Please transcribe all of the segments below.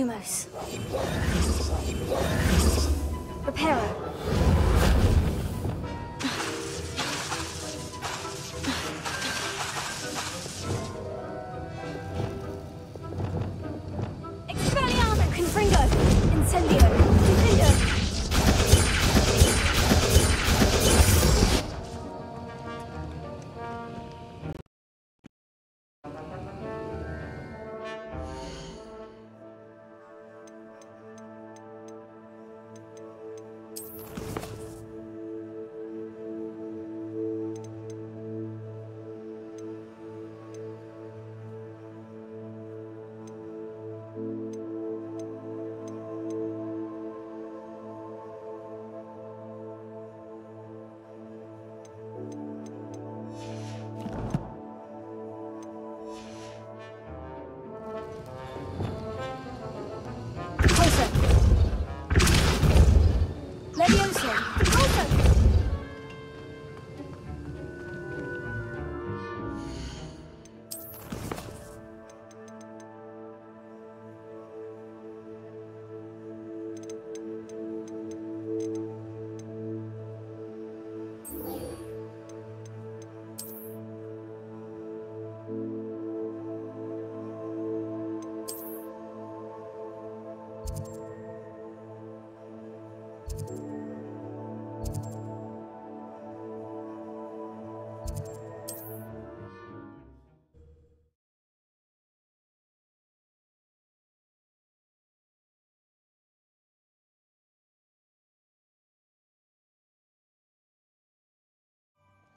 Lumos. Reparo. Expelliarmus! Confringo! Incendio! Incendio!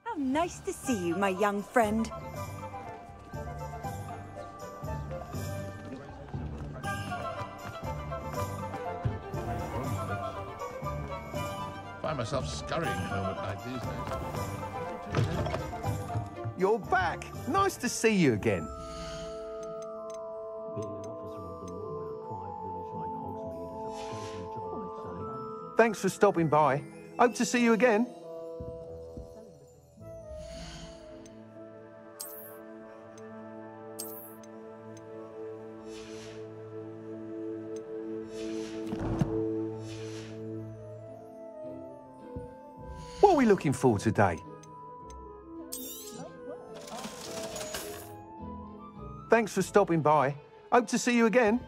How nice to see you, my young friend. Find myself scurrying home at night these days. You're back. Nice to see you again. Thanks for stopping by. Hope to see you again. What are we looking for today? Thanks for stopping by. Hope to see you again.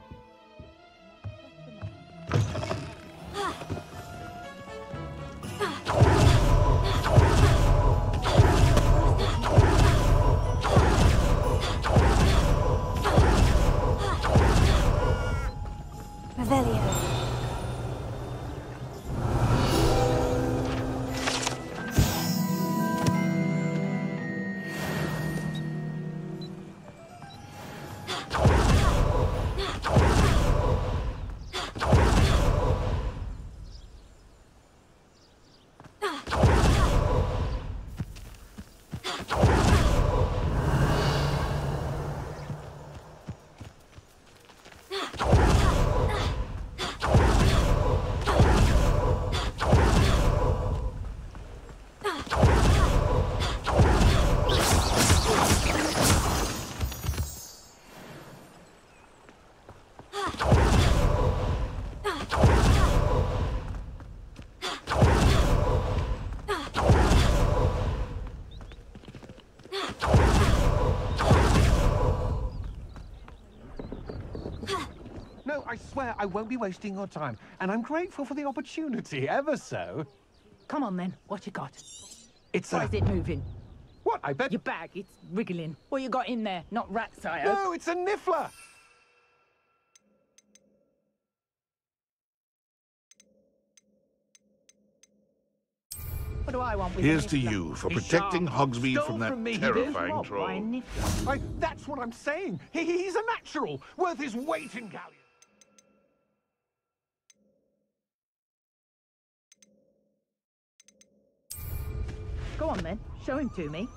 No, I swear I won't be wasting your time, and I'm grateful for the opportunity, ever so. Come on, then. What you got? It's Why is it moving? What, I bet... Your bag, it's wriggling. What you got in there? Not rat sire. No, it's a niffler! What do I want with Here's a to niffler? you for He's protecting sharp. Hogsmeade Stole from that from me, he did. terrifying What, troll. by a niffler? That's what I'm saying. He's a natural, worth his weight in galleon. Go on, then. Show him to me.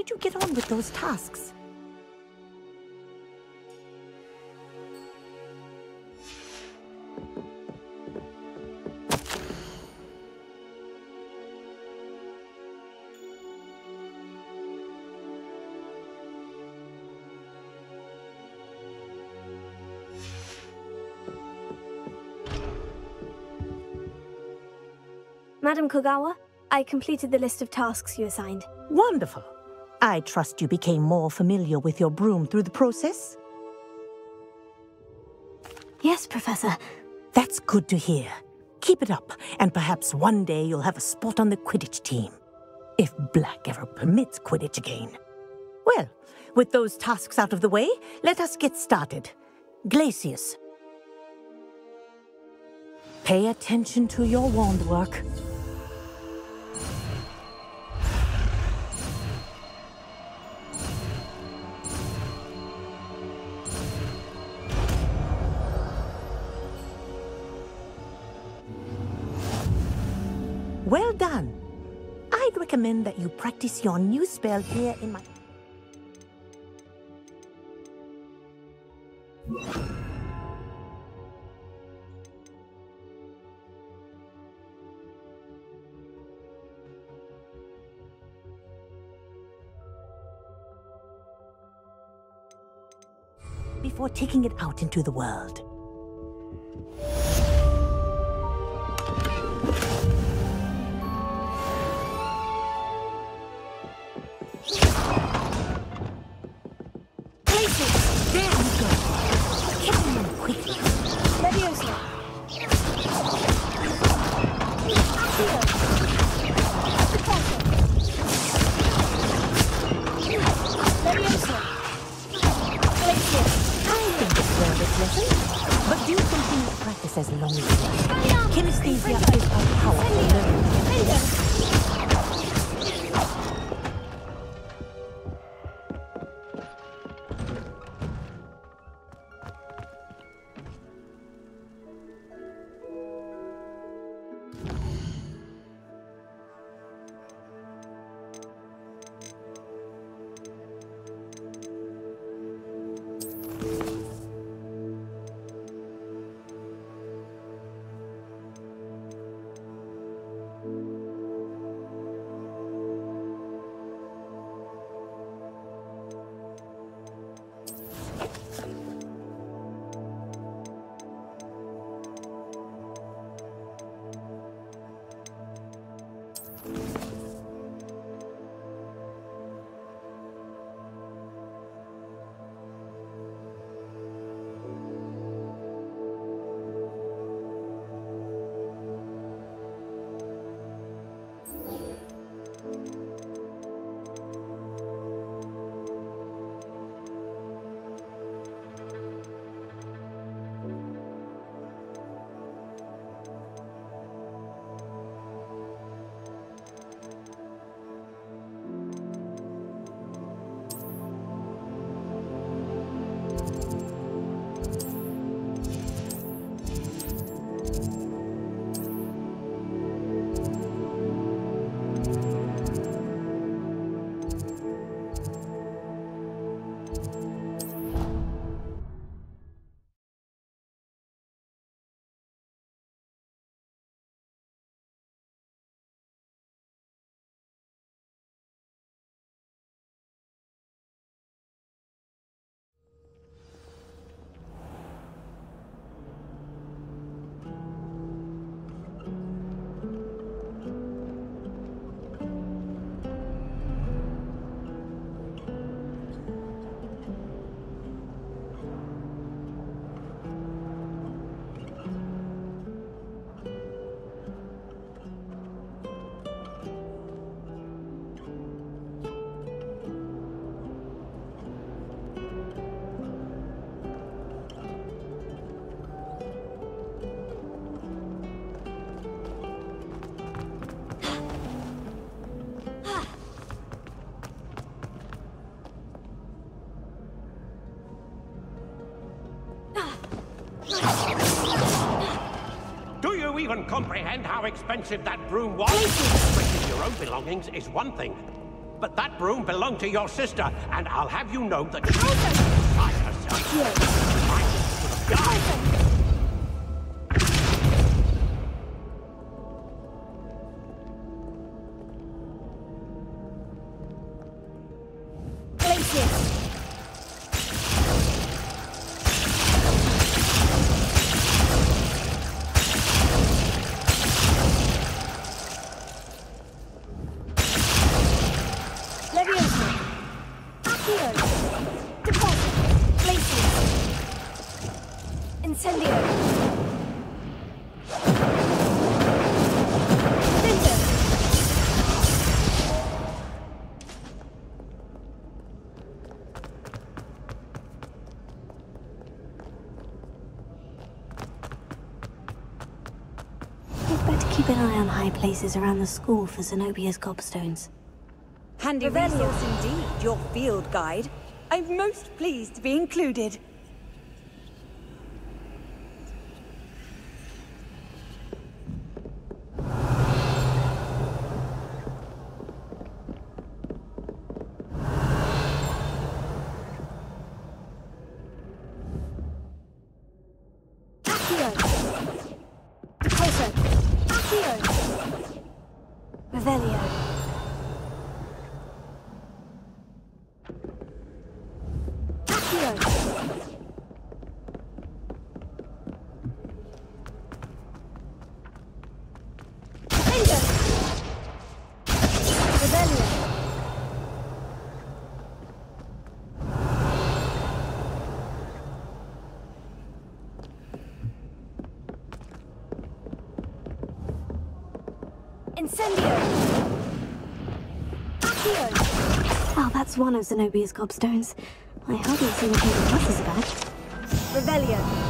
did you get on with those tasks? Madam Kogawa, I completed the list of tasks you assigned. Wonderful. I trust you became more familiar with your broom through the process? Yes, Professor. That's good to hear. Keep it up, and perhaps one day you'll have a spot on the Quidditch team. If Black ever permits Quidditch again. Well, with those tasks out of the way, let us get started. Glacius. Pay attention to your wand work. Well done. I'd recommend that you practice your new spell here in my... before taking it out into the world. But do continue to practice as long as you can. Kinesthesia is a powerful learning. Do you even comprehend how expensive that broom was? Breaking your own belongings is one thing, But that broom belonged to your sister, and I'll have you know that she sacrificed herself. I should have died. Keep an eye on high places around the school for Zenobia's gobstones. Handy resource indeed, your field guide. I'm most pleased to be included. Well, that's one of Zenobia's gobstones. I hardly see what anything else is about. Revelio.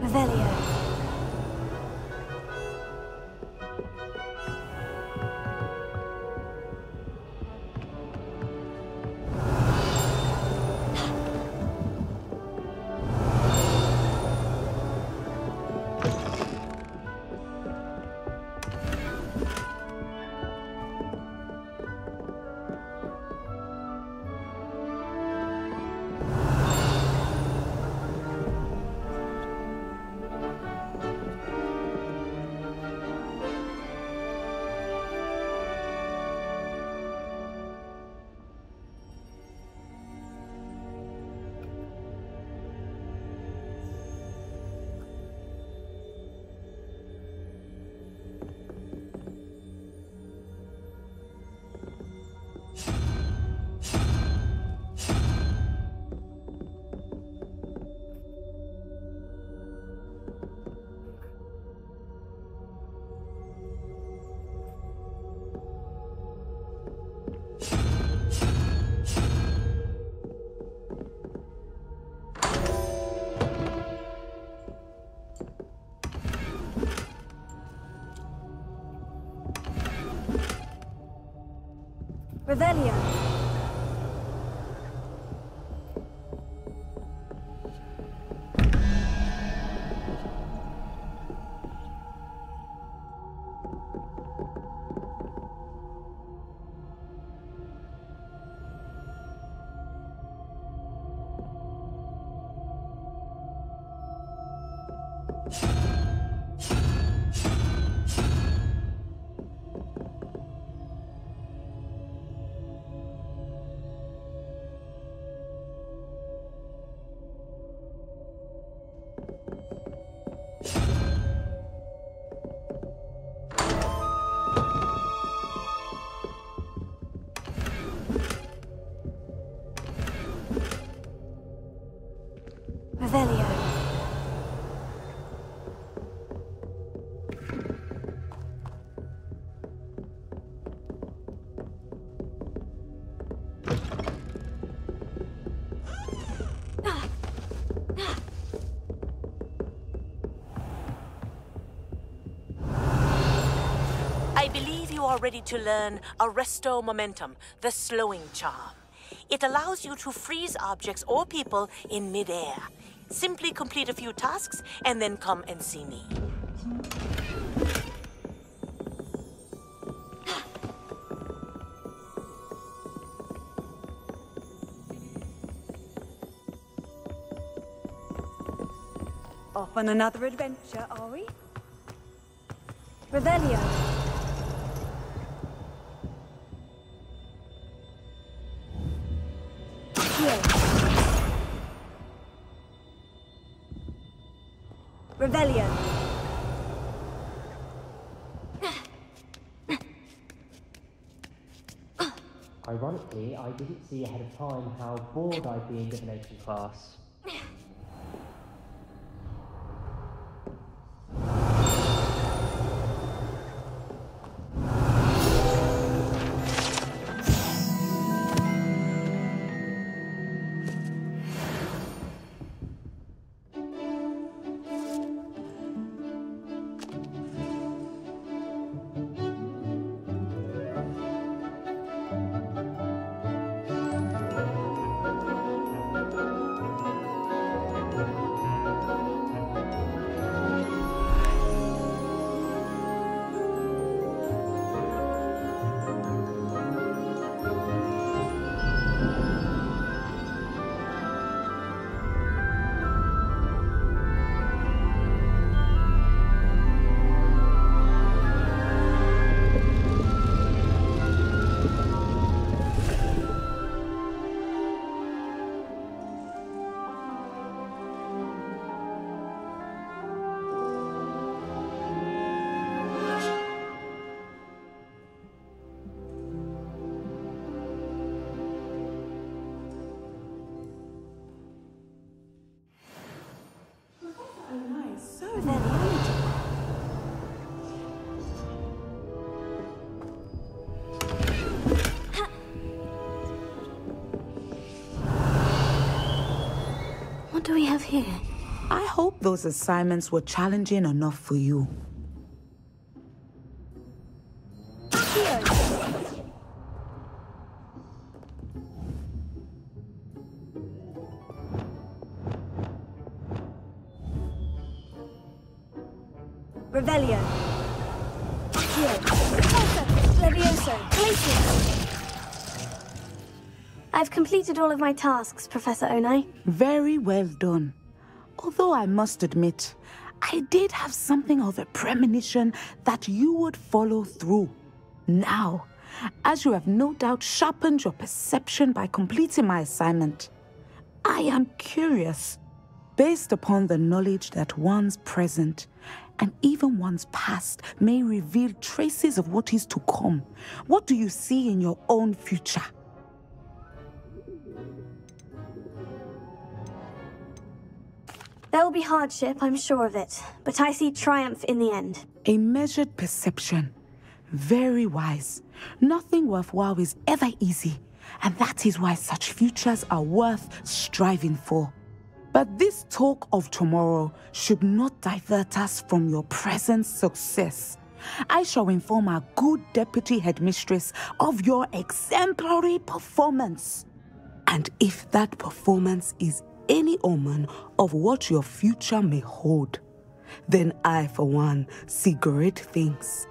Revelio. Revelio. Revelio. I believe you are ready to learn Arresto Momentum, the slowing charm. It allows you to freeze objects or people in midair. Simply complete a few tasks and then come and see me. Off on another adventure, are we? Revelio. Here. Revelio. Ironically, I didn't see ahead of time how bored I'd be in divination class. What do we have here? I hope those assignments were challenging enough for you. Revelio. Here. Levioso. Glacier. I've completed all of my tasks, Professor Onai. Very well done. Although I must admit, I did have something of a premonition that you would follow through. Now, as you have no doubt sharpened your perception by completing my assignment, I am curious, based upon the knowledge that one's present and even one's past may reveal traces of what is to come. What do you see in your own future? There will be hardship, I'm sure of it, but I see triumph in the end. A measured perception. Very wise. Nothing worthwhile is ever easy, and that is why such futures are worth striving for. But this talk of tomorrow should not divert us from your present success. I shall inform our good deputy headmistress of your exemplary performance. And if that performance is any omen of what your future may hold, then I, for one, see great things.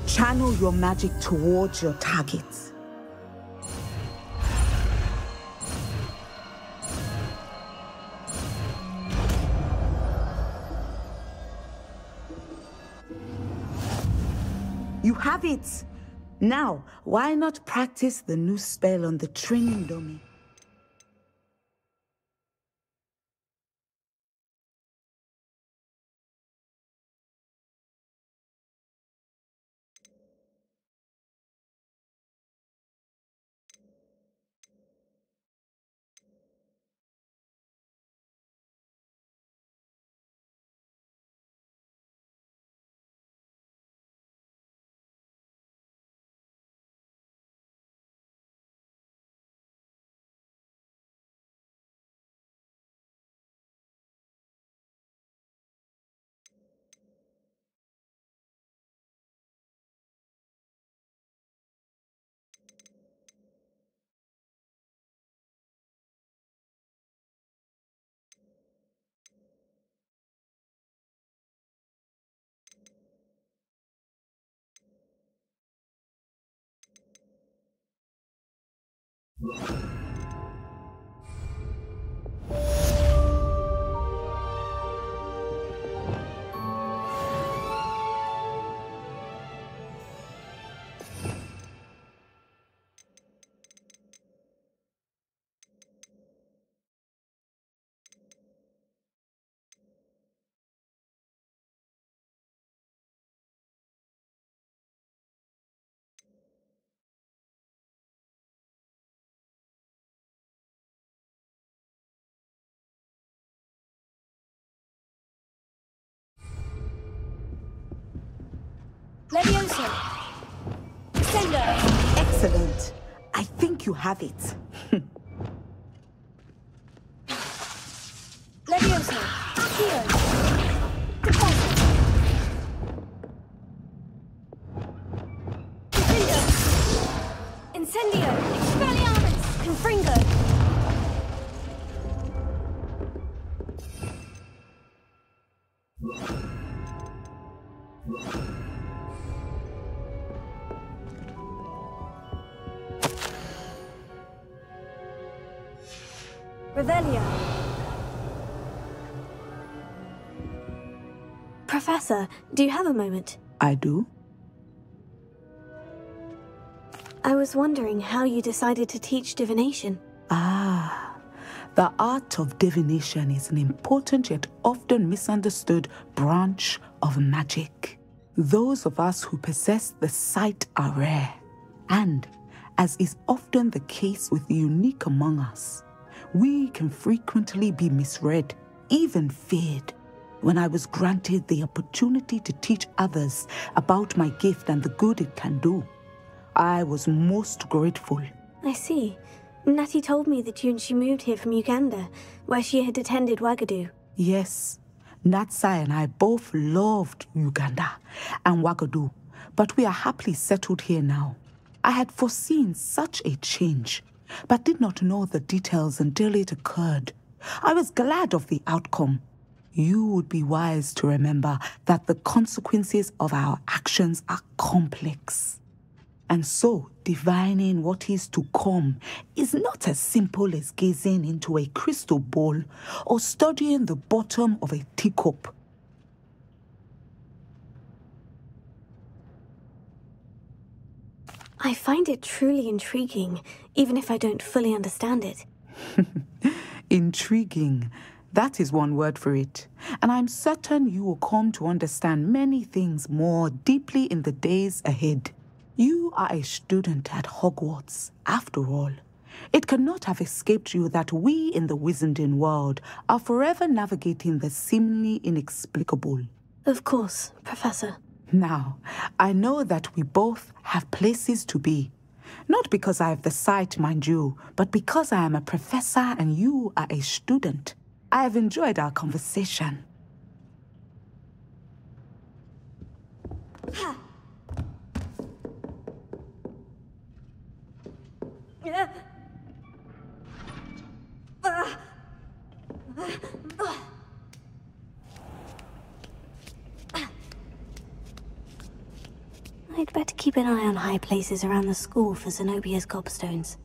Channel your magic towards your targets. You have it! Now, why not practice the new spell on the training dummy? Levioso! Descendo! Excellent. I think you have it. Levioso! Accio! Deposit! Incendio! Incendio! Expelliarmus! Confringo! Revelio. Professor, do you have a moment? I do. I was wondering how you decided to teach divination. Ah, the art of divination is an important yet often misunderstood branch of magic. Those of us who possess the sight are rare, and, as is often the case with the unique among us, we can frequently be misread, even feared. When I was granted the opportunity to teach others about my gift and the good it can do, I was most grateful. I see. Natty told me that you and she moved here from Uganda, where she had attended Wagadu. Yes, Natsai and I both loved Uganda and Wagadu, but we are happily settled here now. I had foreseen such a change, but did not know the details until it occurred. I was glad of the outcome. You would be wise to remember that the consequences of our actions are complex. And so, divining what is to come is not as simple as gazing into a crystal ball or studying the bottom of a teacup. I find it truly intriguing, even if I don't fully understand it. Intriguing. That is one word for it. And I'm certain you will come to understand many things more deeply in the days ahead. You are a student at Hogwarts, after all. It cannot have escaped you that we in the Wizarding world are forever navigating the seemingly inexplicable. Of course, Professor. Now, I know that we both have places to be. Not because I have the sight, mind you, but because I am a professor and you are a student. I have enjoyed our conversation. I I'd better keep an eye on high places around the school for Zenobia's gobstones.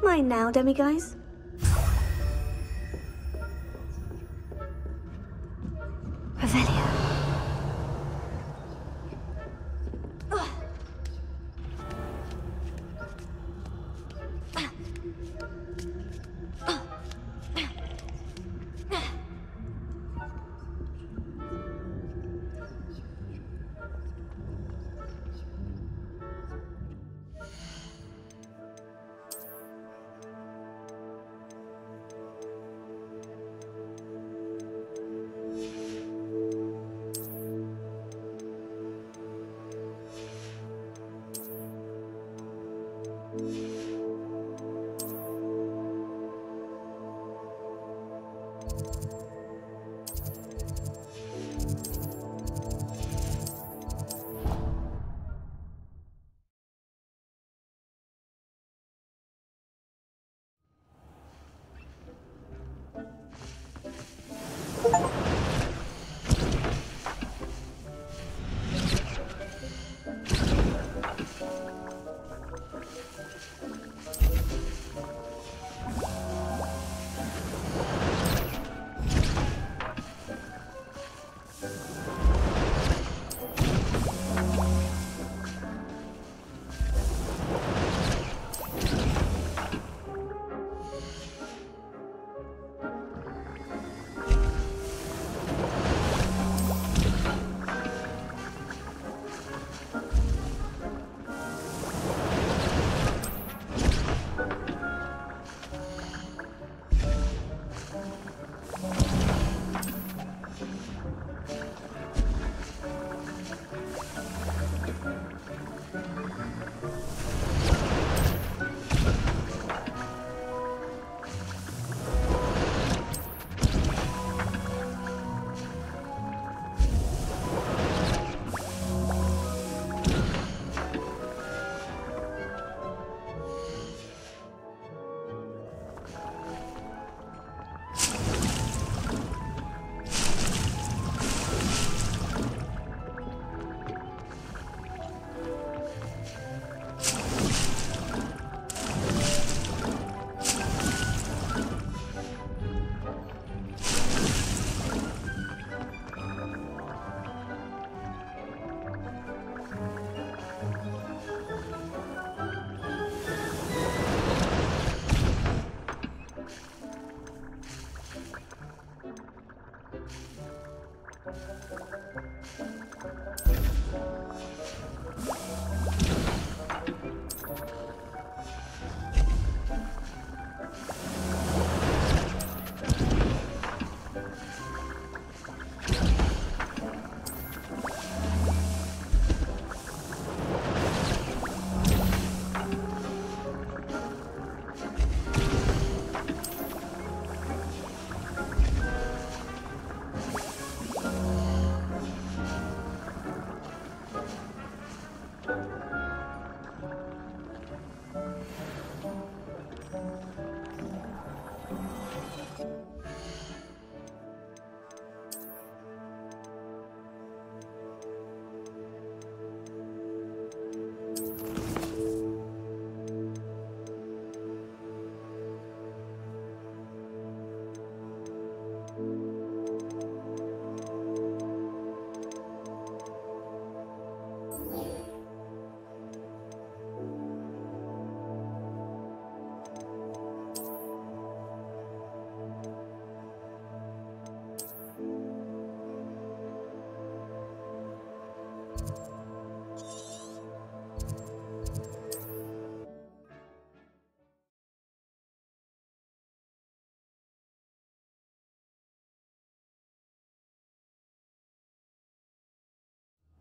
Mine now, demiguys. Revelio.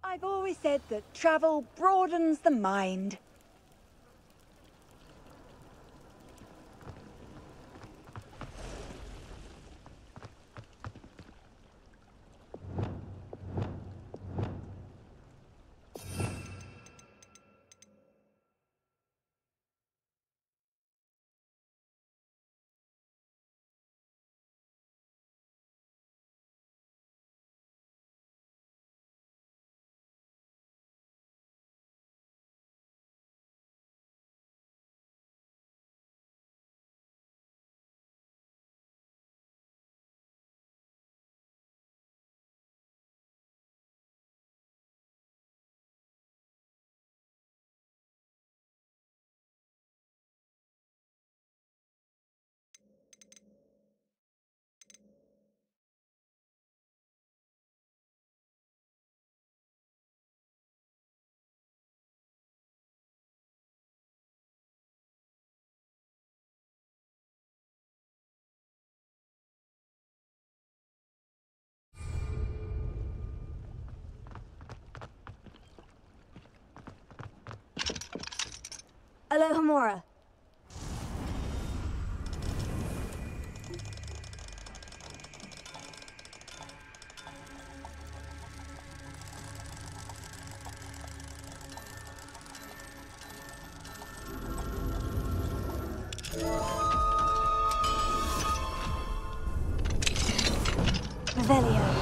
I've always said that travel broadens the mind. Aloha Mora. Revelio.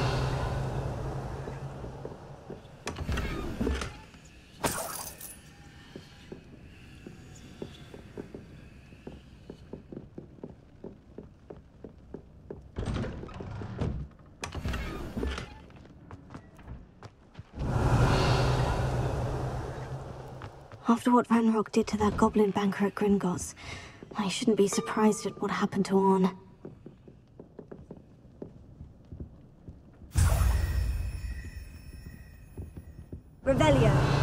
After what Ranrock did to that goblin banker at Gringotts, I shouldn't be surprised at what happened to Orn. Revelio.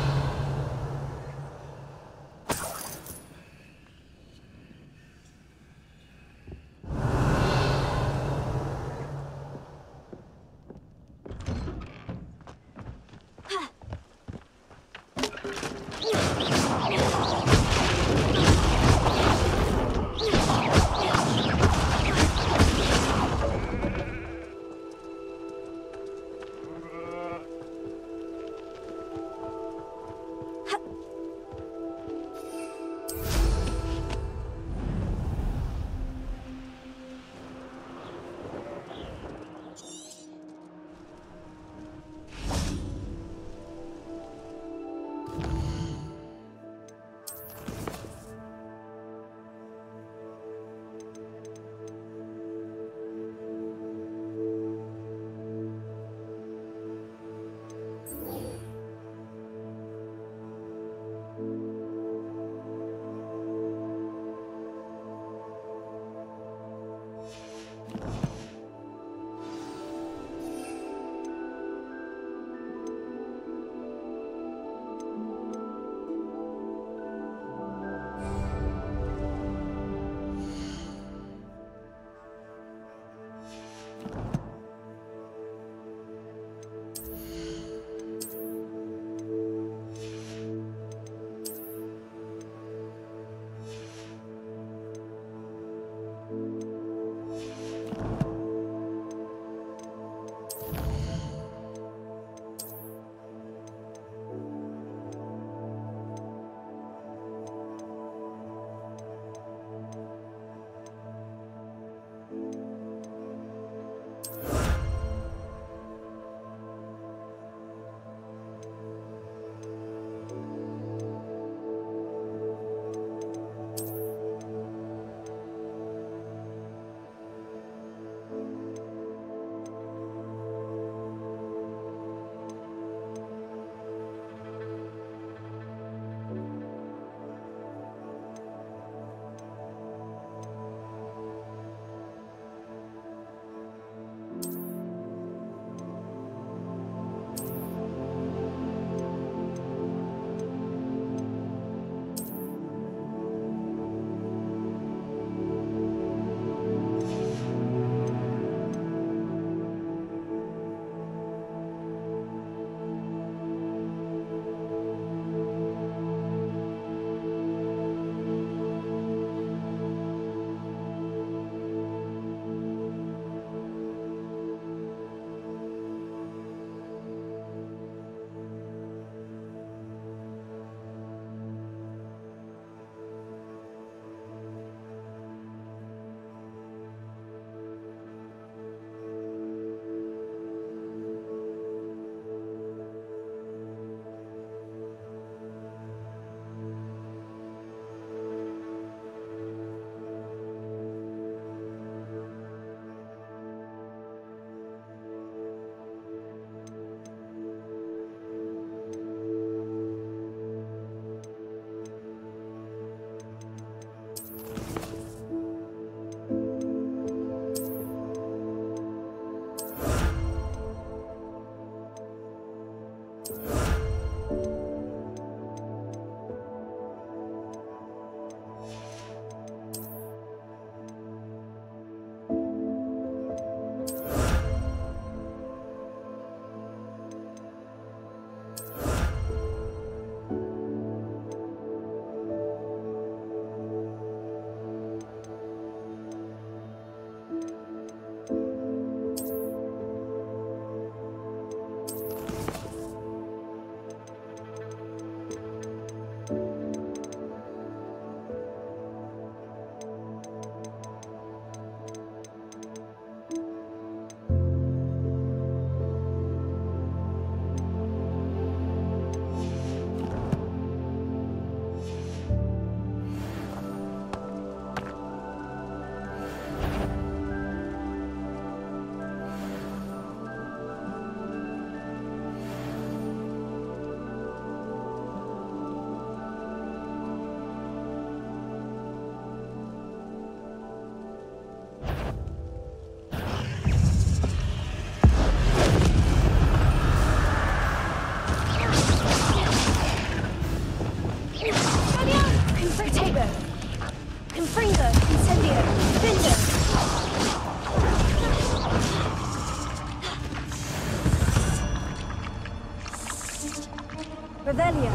Revelio.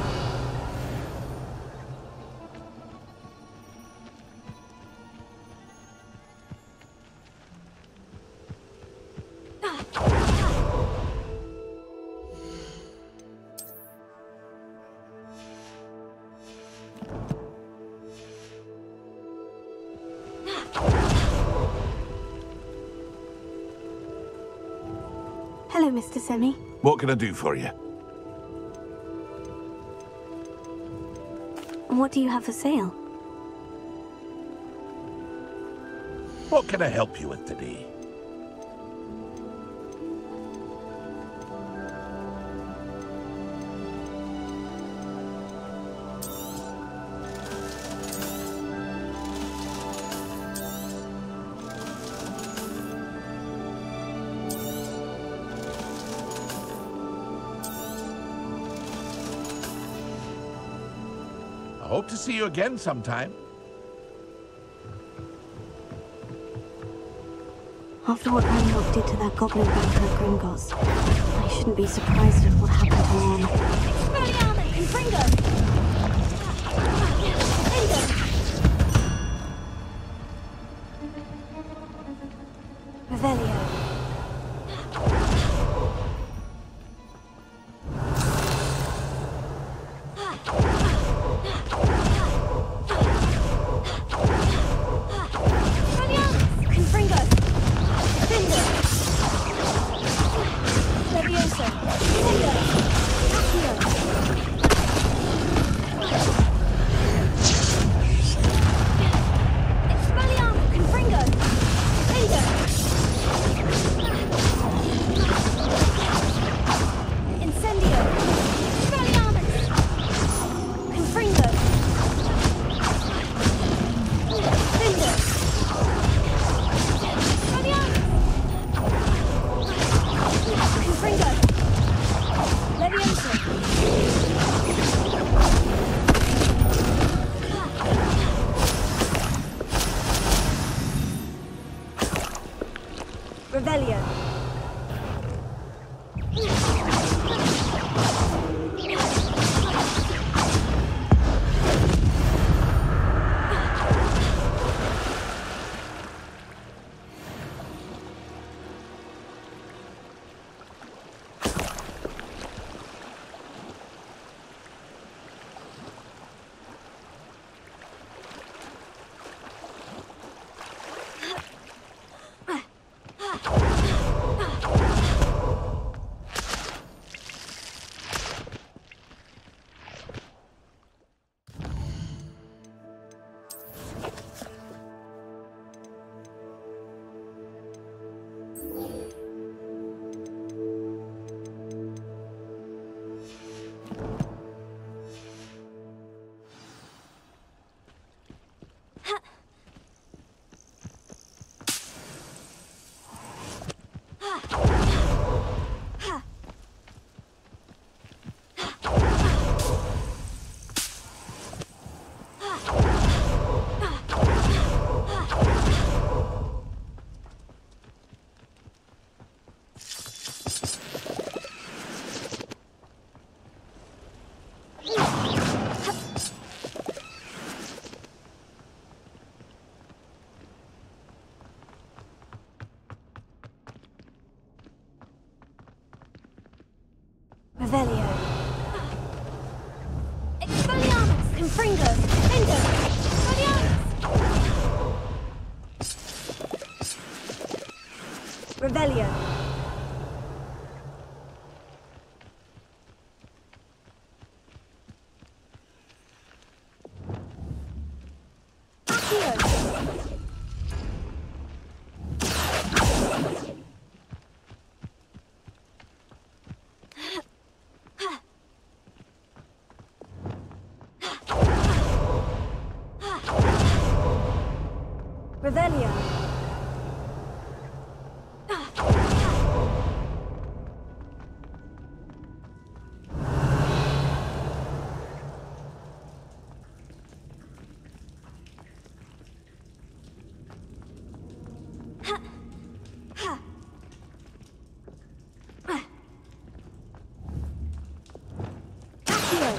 Hello, Mr. Semi. What can I do for you? What do you have for sale? What can I help you with today? I hope to see you again sometime. After what Ranrock did to that goblin banker at Gringotts, I shouldn't be surprised at what happened to Ron. Expelliarmus! Confringo! Revelio. Revelio. Revelio. Expelliarmus! Confringo! Bingo! Expelliarmus! Revelio. Revelio. Accio.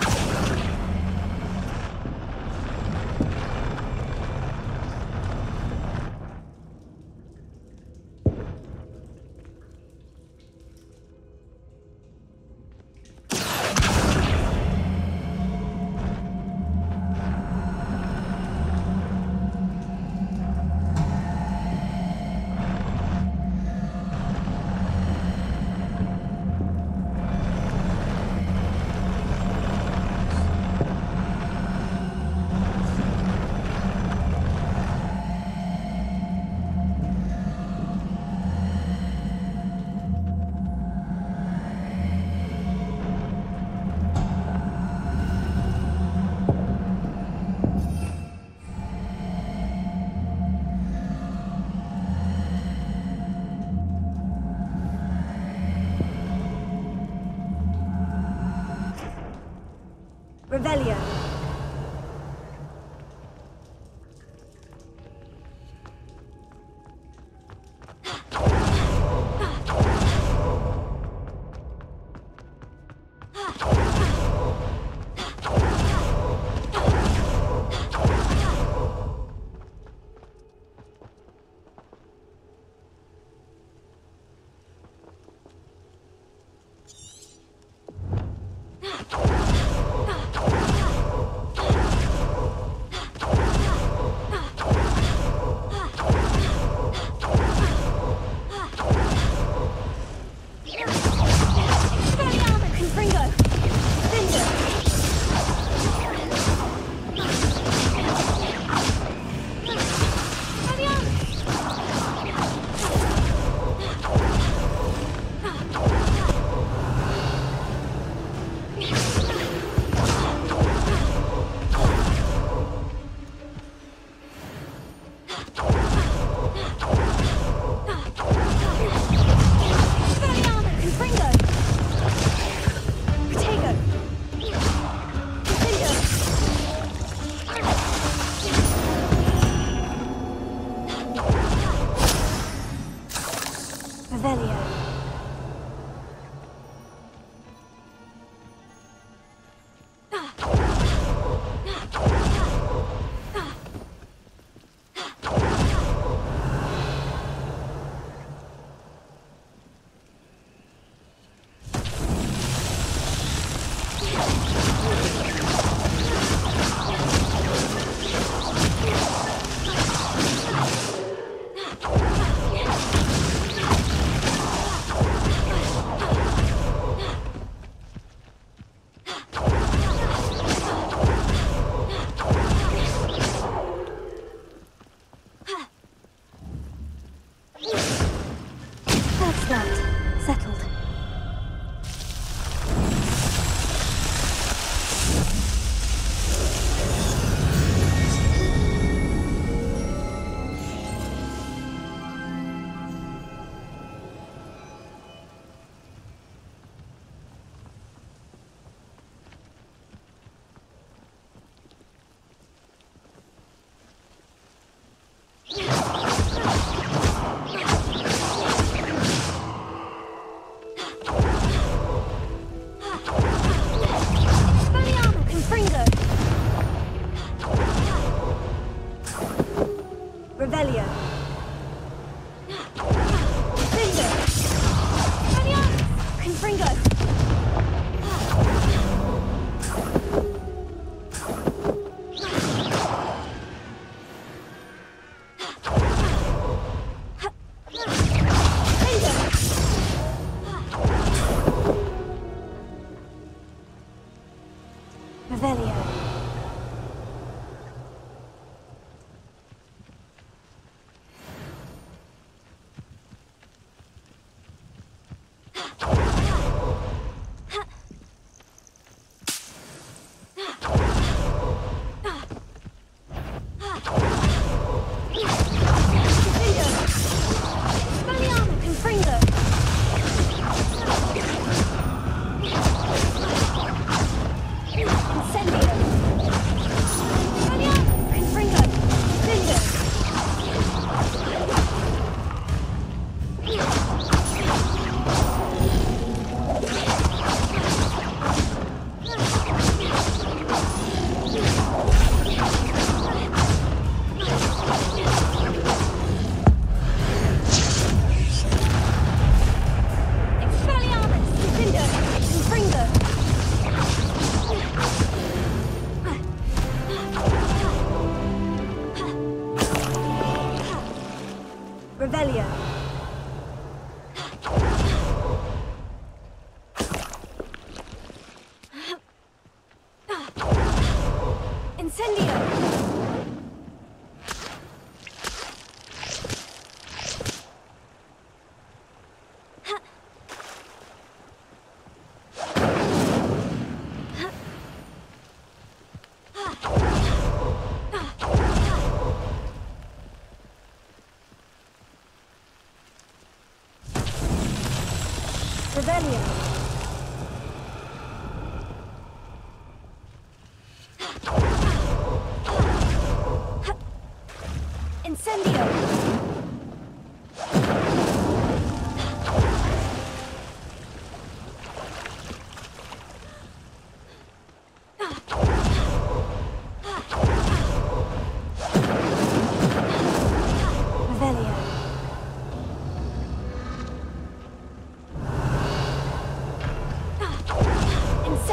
Revelio.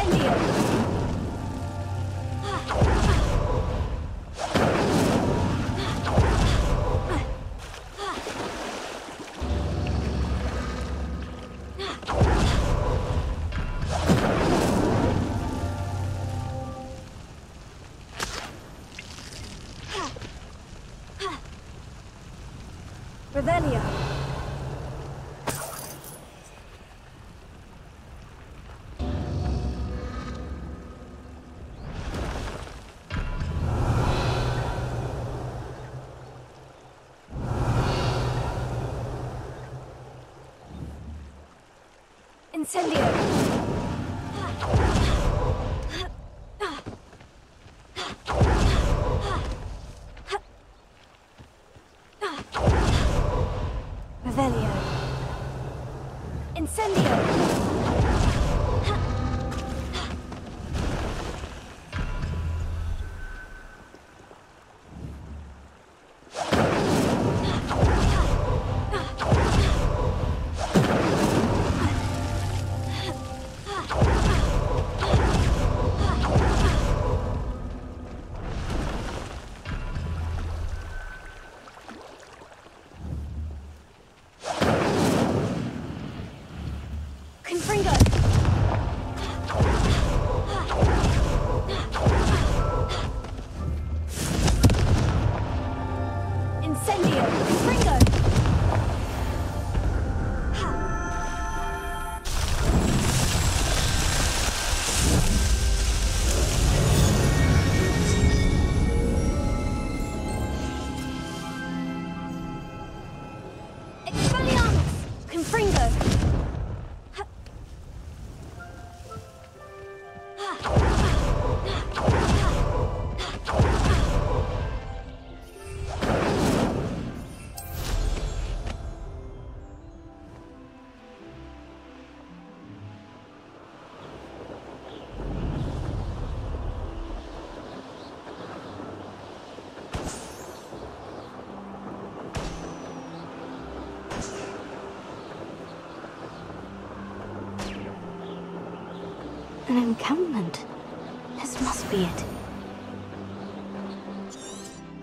Incendio! Revelio. Incendio. Revelio. Incendio. Confringo! Incendio! Confringo! Expelliarmus! Confringo! An encampment. This must be it.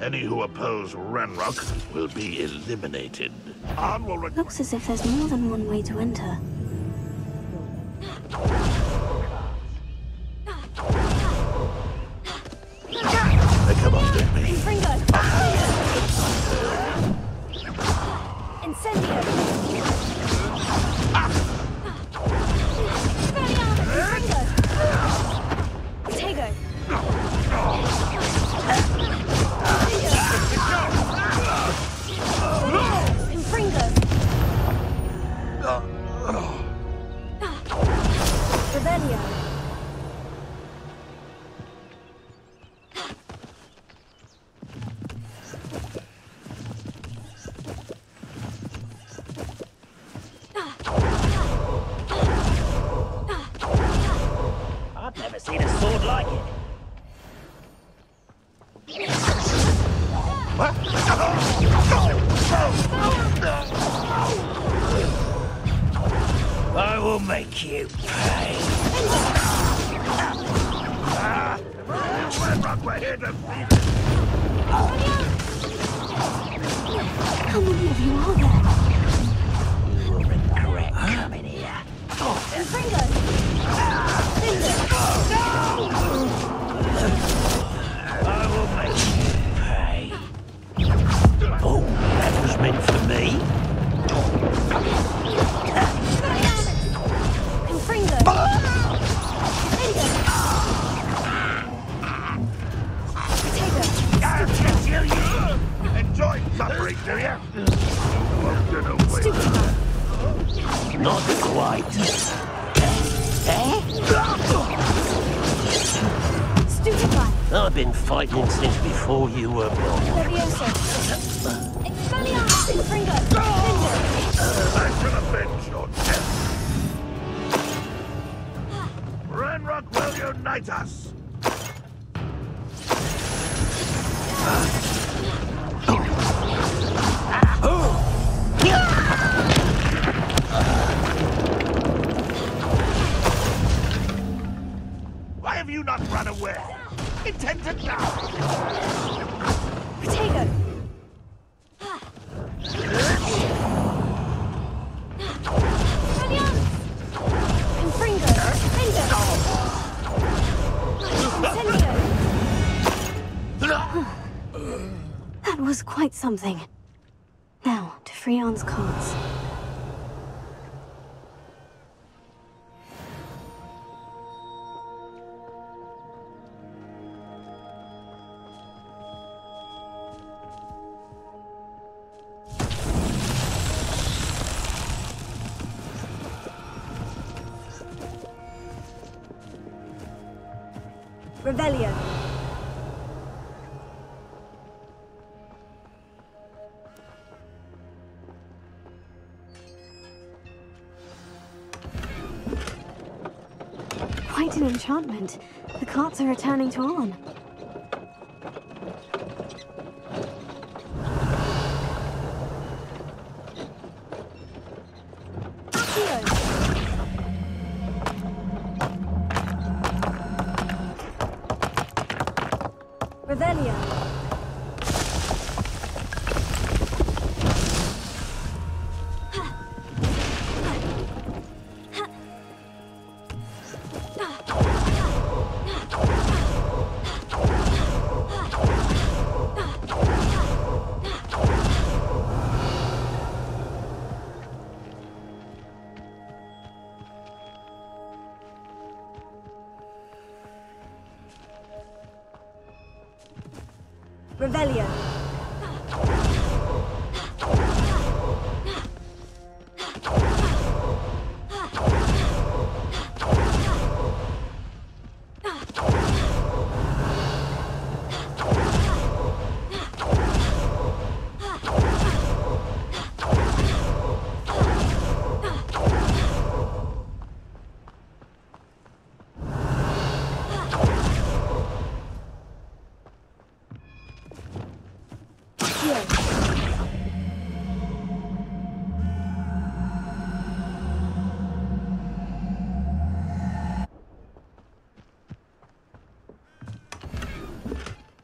Any who oppose Ranrock will be eliminated. Looks as if there's more than one way to enter. Come on, me. Confringo! Incendio! Tego! Confringo! Revelio! I've never seen a sword like it. I will make you pay. Ranrock, we're here to beat How many of you are there? You will regret coming here. Confringo! I will make you pay. Oh, that was meant for me. Confringo! Enjoy suffering, do you? Not quite. Stupefy! I've been fighting since before you were born. Levioso! Expelliarmus! Confringo! I should avenge your death. Ranrock will unite us. not run away! Intend to die! Potato! Confringo! That was quite something. Now, to Freon's cards. Revelio. Quite an enchantment. The carts are returning to on. Revelio. Revelio.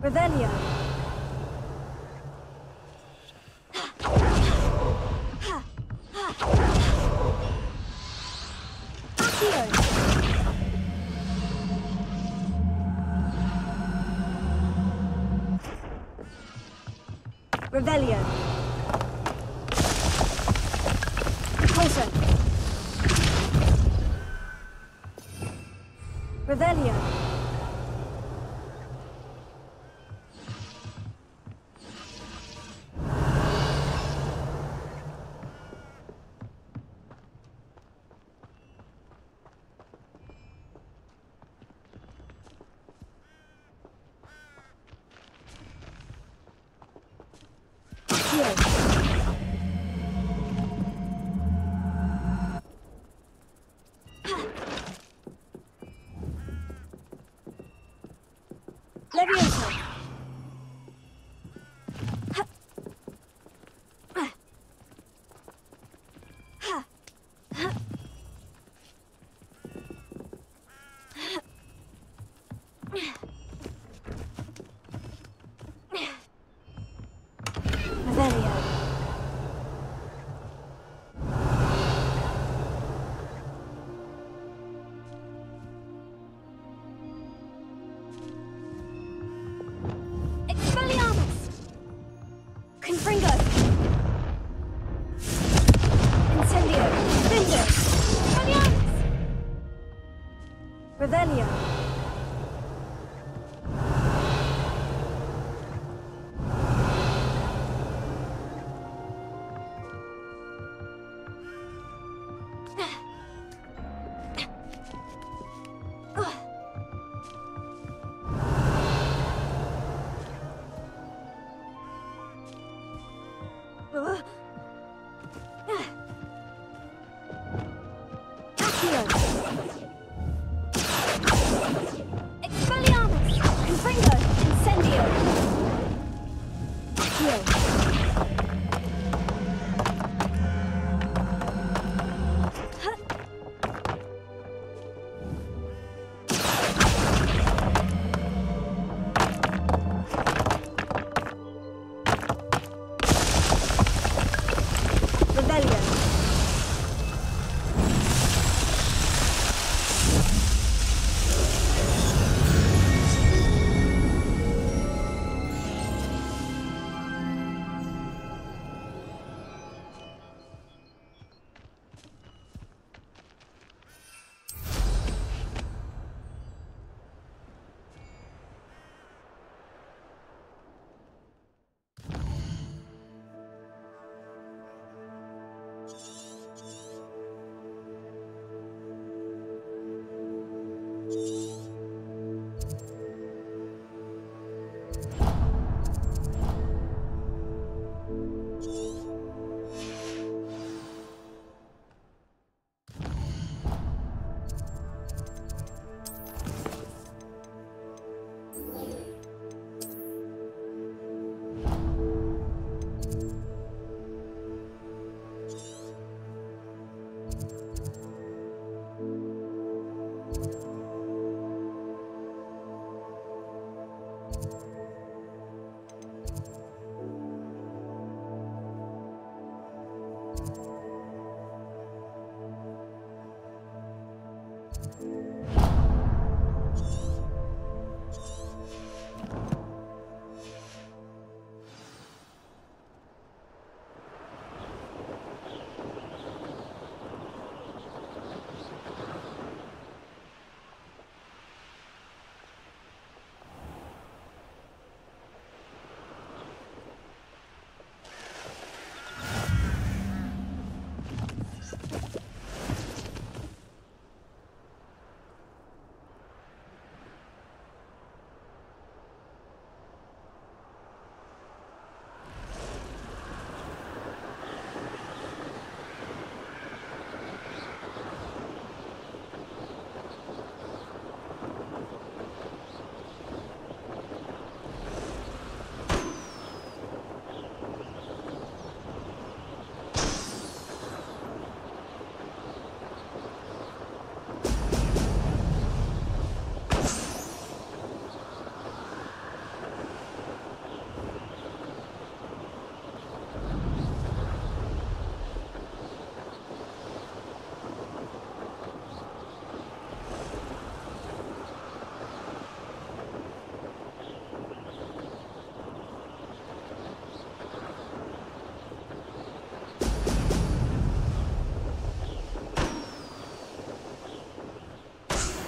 Revelio. Revelio. Closer. Revelio. Levioso. Revelio. Confringo! Incendio! Vinder! Expelliarmus! Revelio! Expelliarmus! Confringo! Incendio!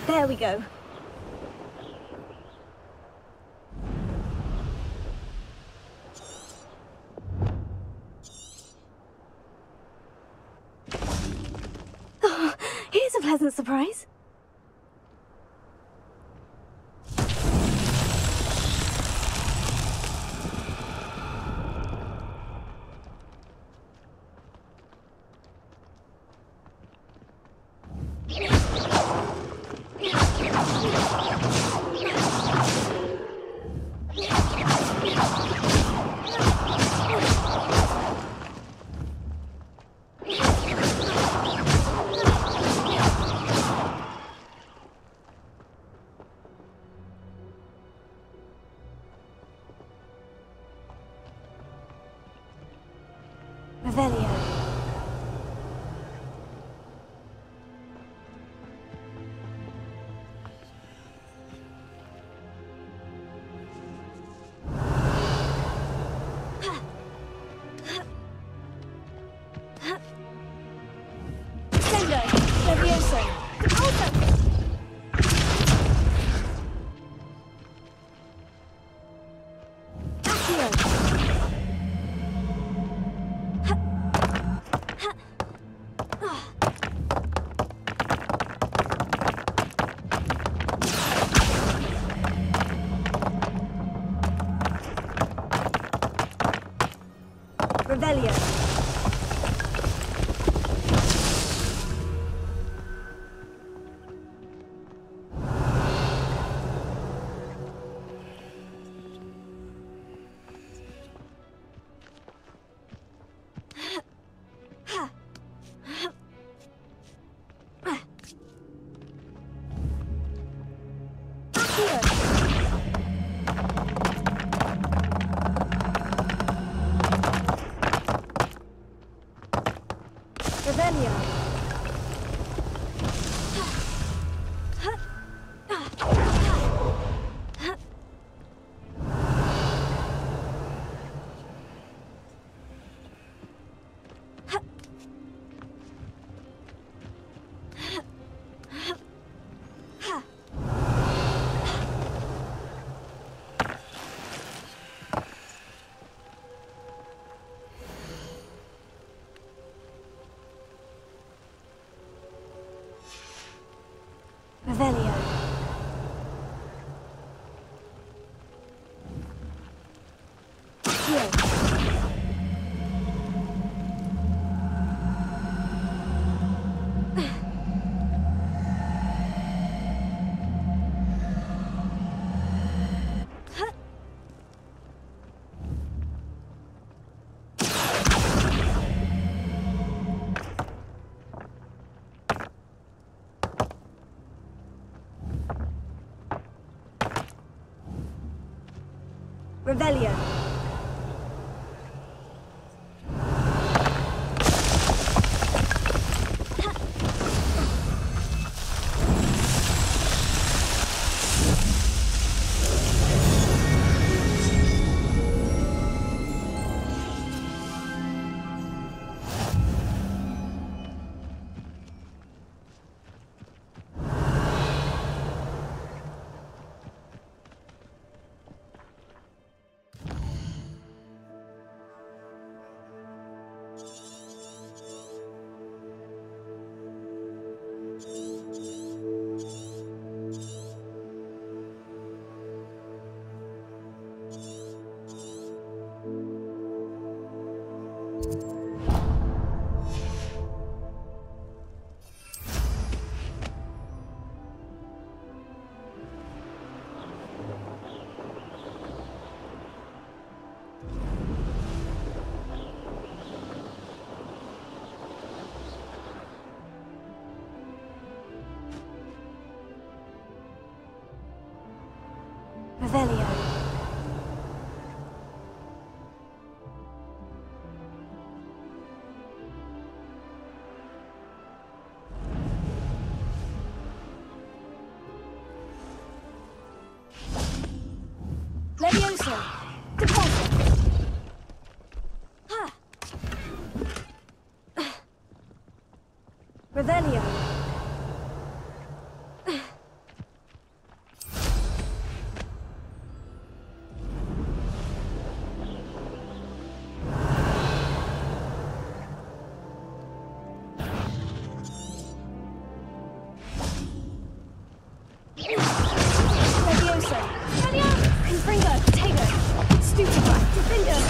There we go. Oh, here's a pleasant surprise. Revelio. Sendo, Levioso, Alto. Accio. Revelio. Revelio. Revelio. Here. Revelio. Revelio. Levioso. Deposit. Ha. Revelio. Levioso. Confringo. Potato. Stupefy. Defender.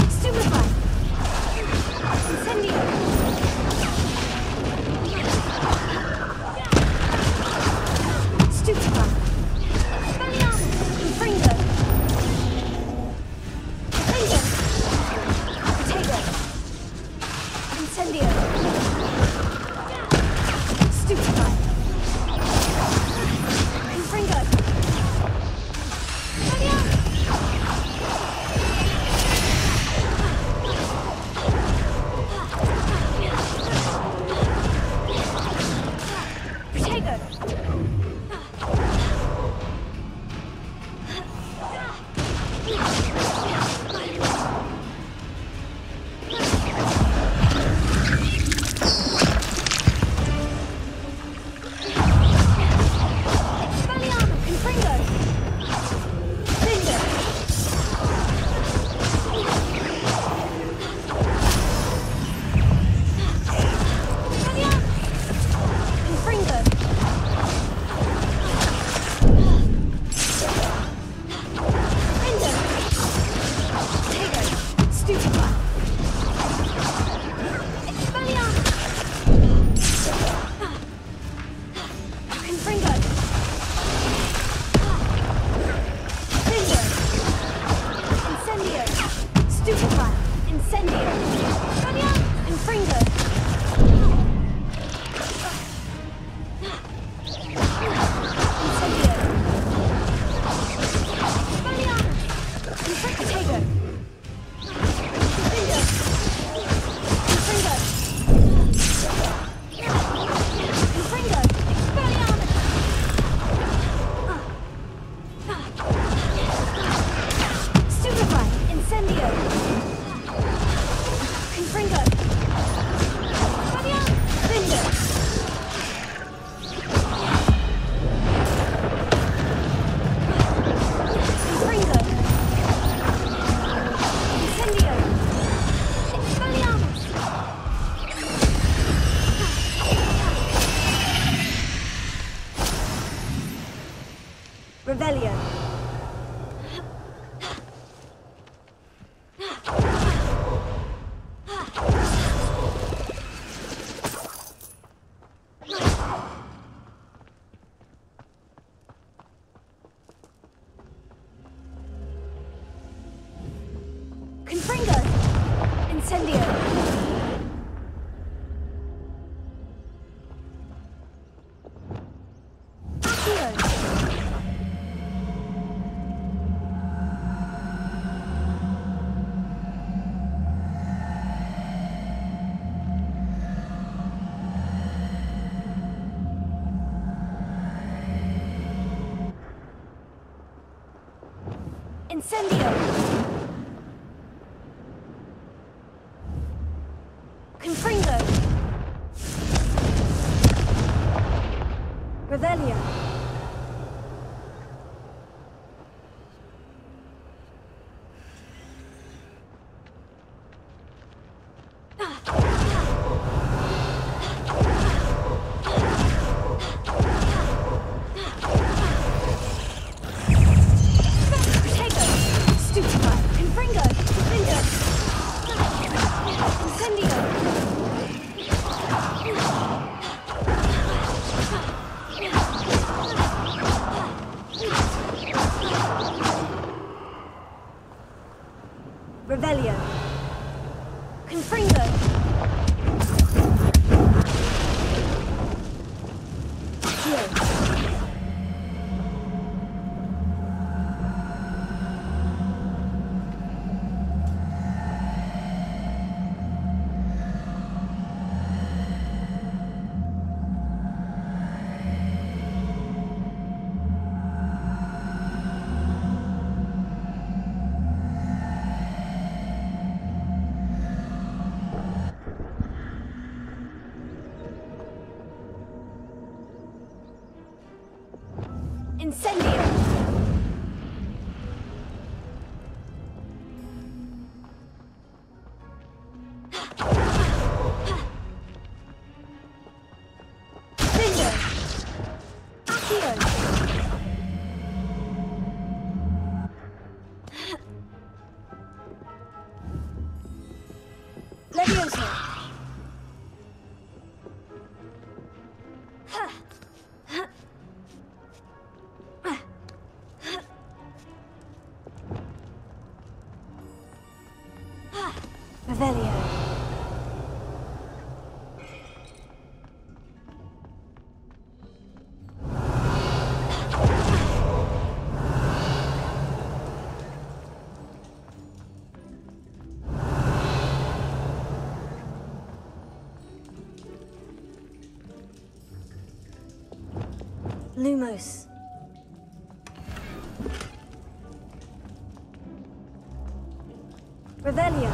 Stupefy. Incendio. Stupefy. Confringo. Defender. Potato. Incendio. Stupefy. Confringo. Revelio. Confringo. Incendio. Accio. Incendio! Confringo! Revelio! Revelio. Confringo. Accio. Incendio! Cinder! Leviosa! Revelio. Lumos. Revelio.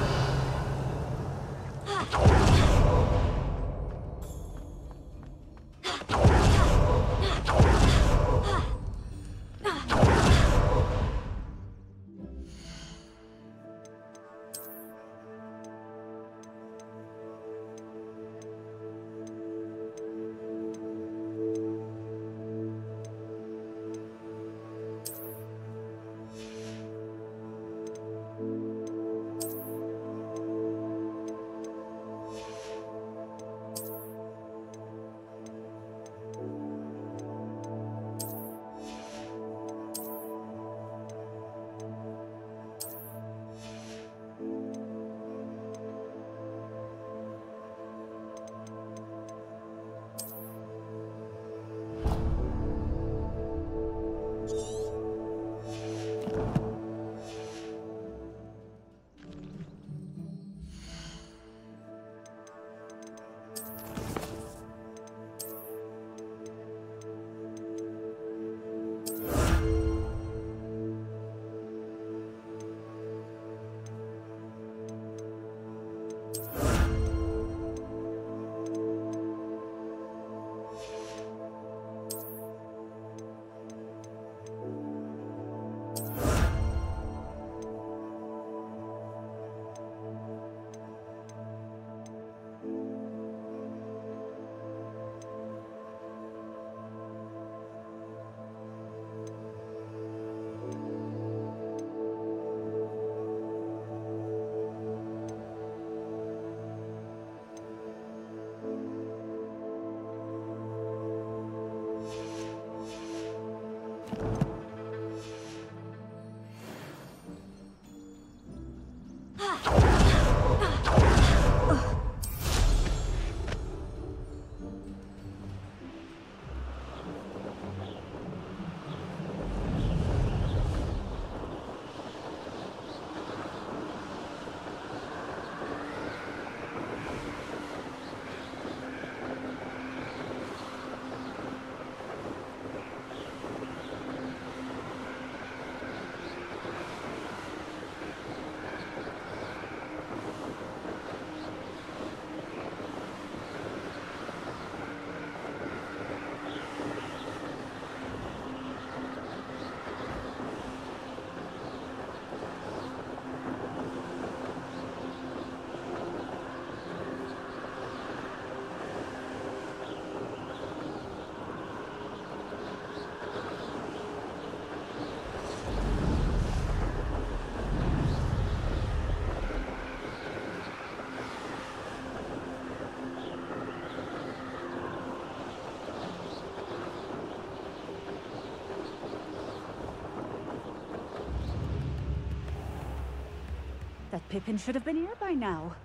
That Pippin should have been here by now.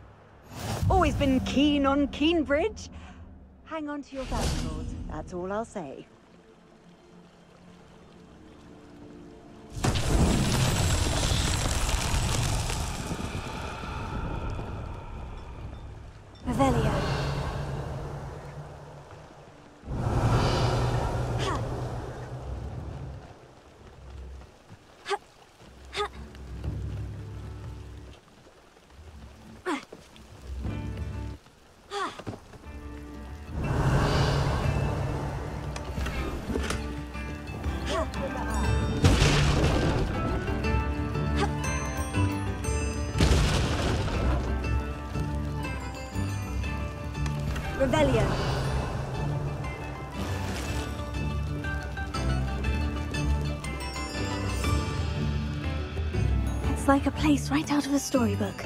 Always been keen on Keenbridge. Hang on to your valuables, that's all I'll say. Revelio. Revelio. Looks like a place right out of a storybook.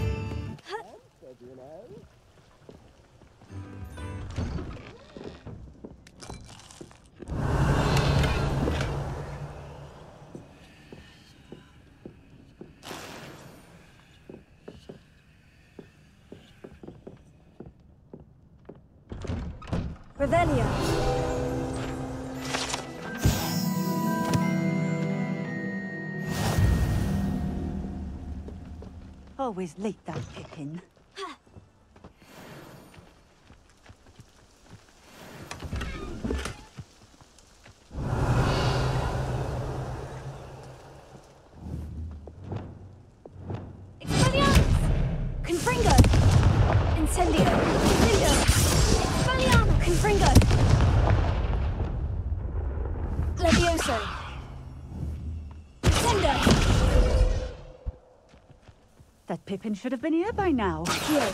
Revelio. Always late, that Pippin. Expelliarmus! Confringo! Incendio! Incendio! Expelliarmus! Confringo! Levioso! Incendio! That Pippin should have been here by now. Here.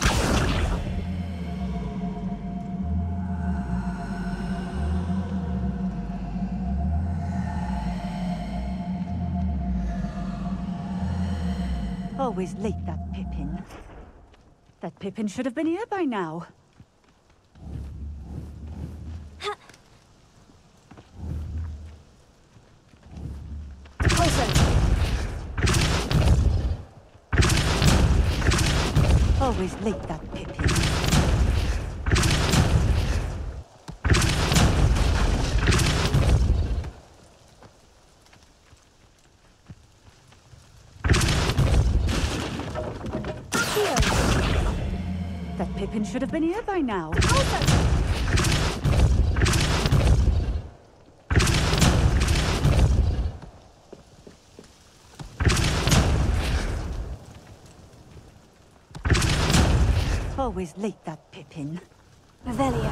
Always late, that Pippin. That Pippin should have been here by now. Always late, that Pippin. That Pippin should have been here by now. Always late, that Pippin. Revelio.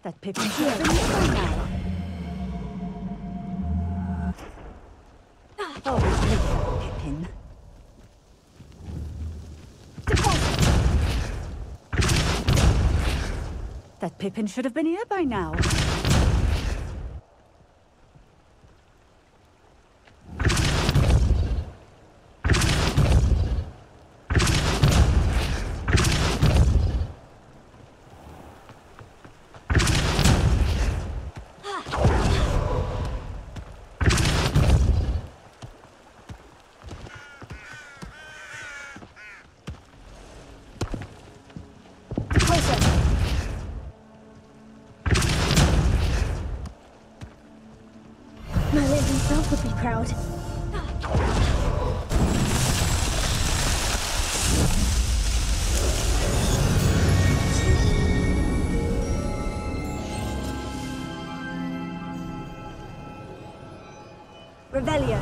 That Pippin should have been here by now. Always late, that Pippin. That Pippin should have been here by now. Merlin himself would be proud. Revelio.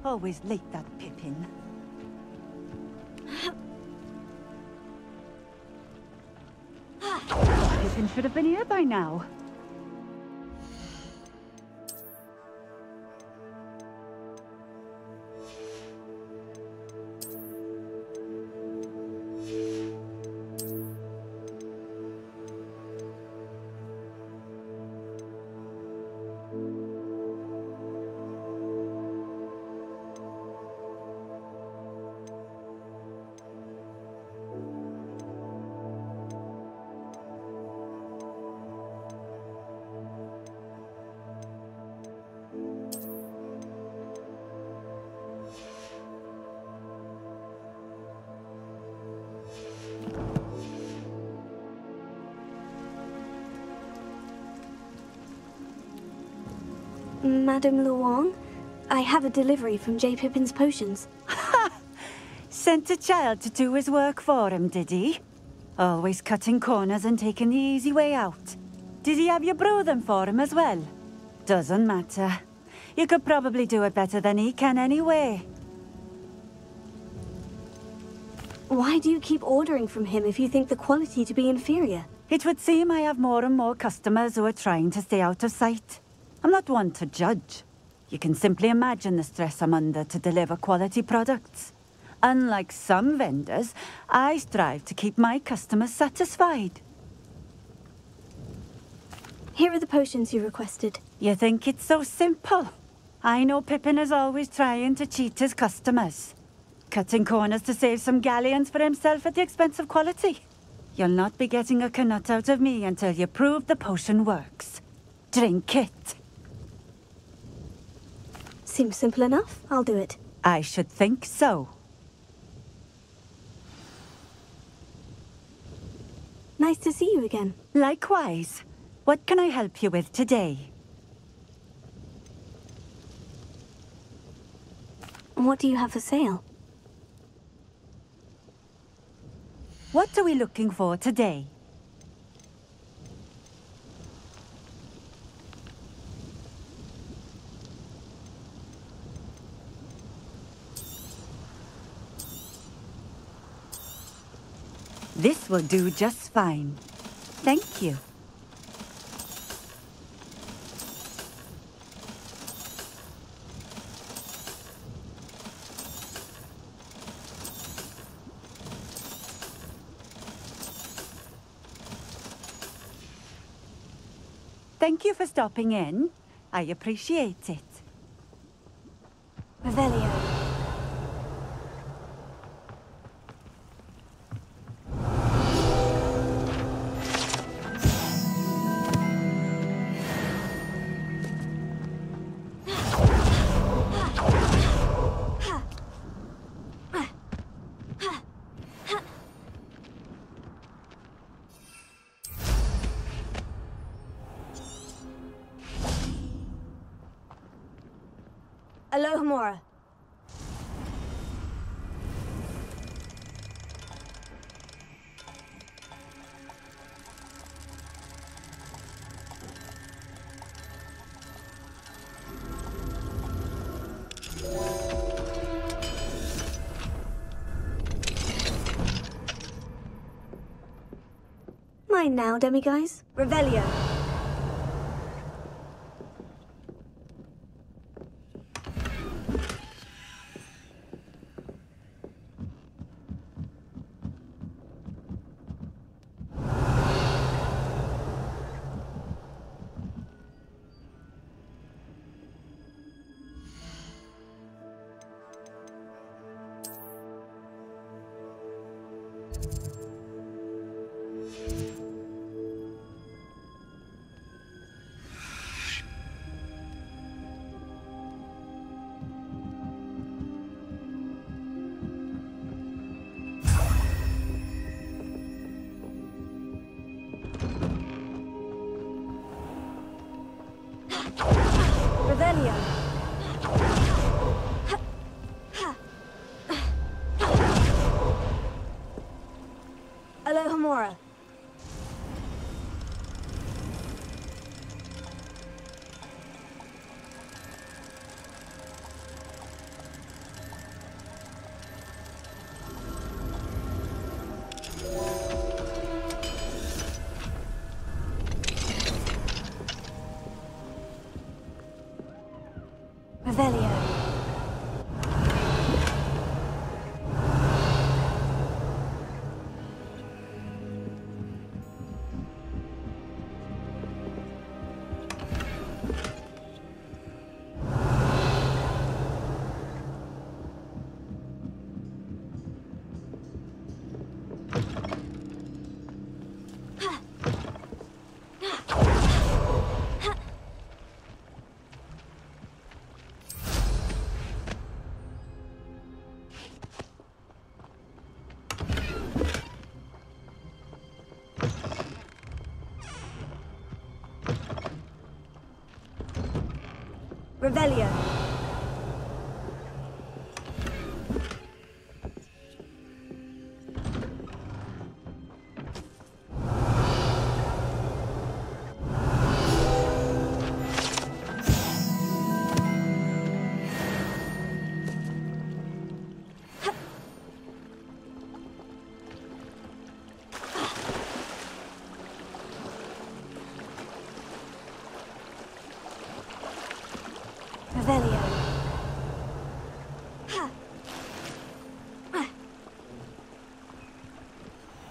Always late, that Pippin. Pippin should have been here by now. Madame Luong, I have a delivery from J. Pippin's potions. Sent a child to do his work for him, did he? Always cutting corners and taking the easy way out. Did he have you brew them for him as well? Doesn't matter. You could probably do it better than he can anyway. Why do you keep ordering from him if you think the quality to be inferior? It would seem I have more and more customers who are trying to stay out of sight. I'm not one to judge. You can simply imagine the stress I'm under to deliver quality products. Unlike some vendors, I strive to keep my customers satisfied. Here are the potions you requested. You think it's so simple? I know Pippin is always trying to cheat his customers. Cutting corners to save some galleons for himself at the expense of quality. You'll not be getting a canut out of me until you prove the potion works. Drink it. Seems simple enough. I'll do it. I should think so. Nice to see you again. Likewise. What can I help you with today? What do you have for sale? What are we looking for today? This will do just fine. Thank you. Thank you for stopping in. I appreciate it. Revelio. Alohomora. Mine now, demiguise. Revelio. Revelio. Alohomora. Revelio. Revelio. Revelio.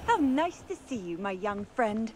How nice to see you, my young friend.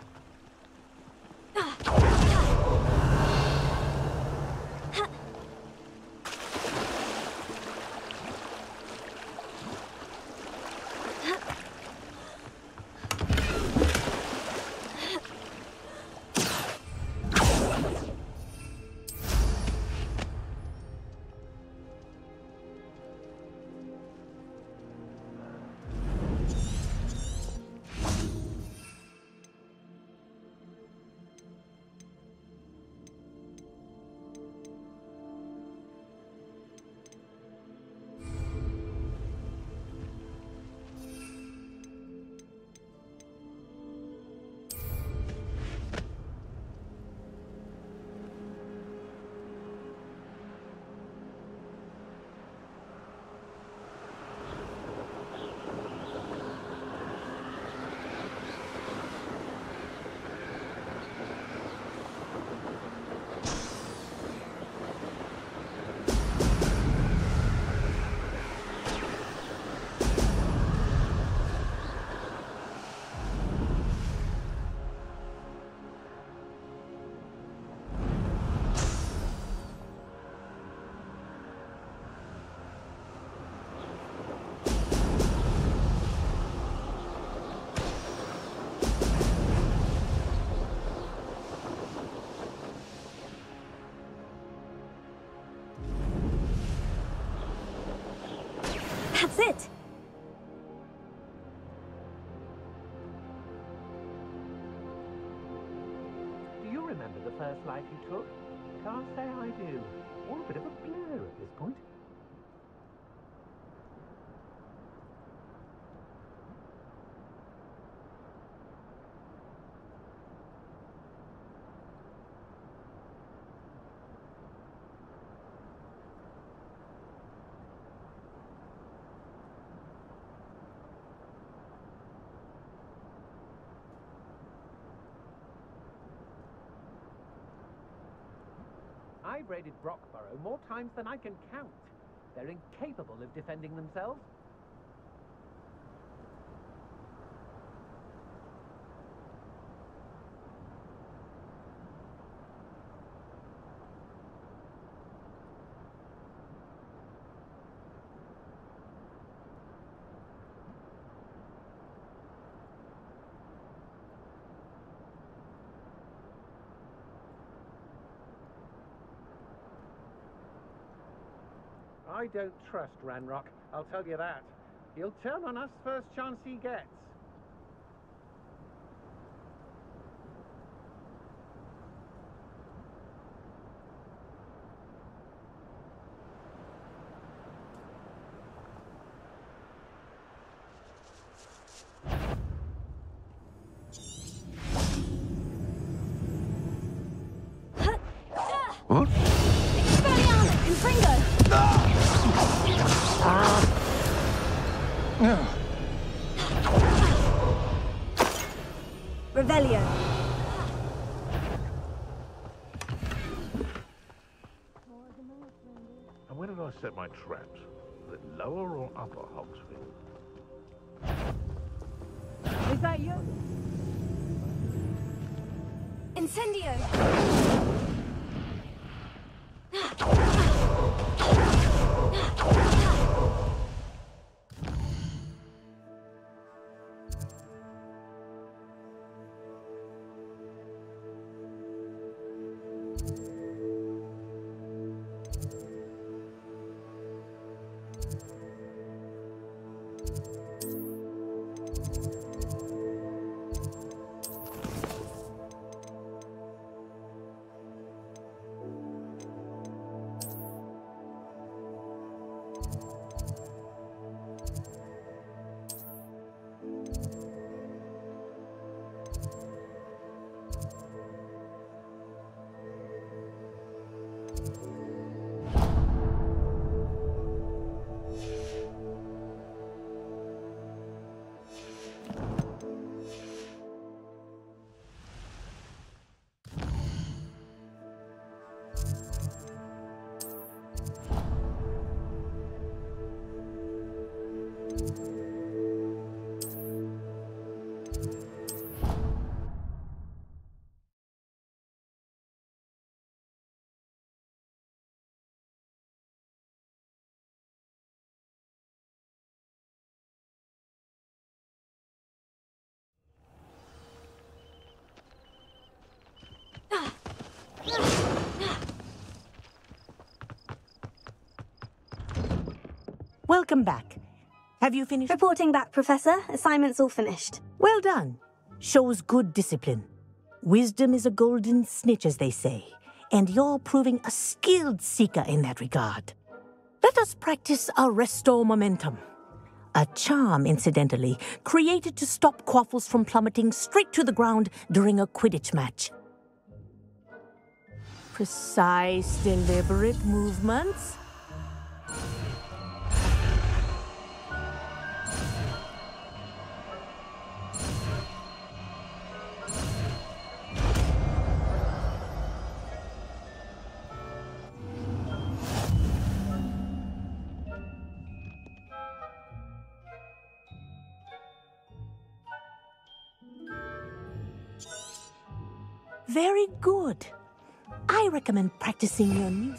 That's it! Do you remember the first life you took? Can't say I do. All a bit of a blur at this point. I've raided Brockborough more times than I can count. They're incapable of defending themselves. I don't trust Ranrock, I'll tell you that. He'll turn on us first chance he gets. What? Revelio. And where did I set my traps? Was it lower or upper Hogsfield? Is that you? Incendio! Welcome back. Have you finished? Reporting back, Professor. Assignment's all finished. Well done. Shows good discipline. Wisdom is a golden snitch, as they say, and you're proving a skilled seeker in that regard. Let us practice Arresto Momentum. A charm, incidentally, created to stop quaffles from plummeting straight to the ground during a Quidditch match. Precise, deliberate movements. Very good. I recommend practicing your new...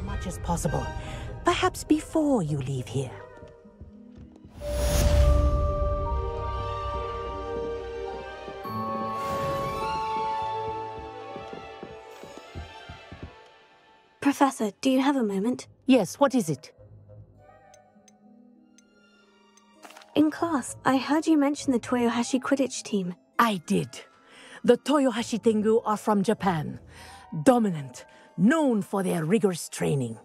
much as possible. Perhaps before you leave here. Professor, do you have a moment? Yes, what is it? In class, I heard you mention the Toyohashi Quidditch team. I did. The Toyohashi Tengu are from Japan. Dominant, known for their rigorous training.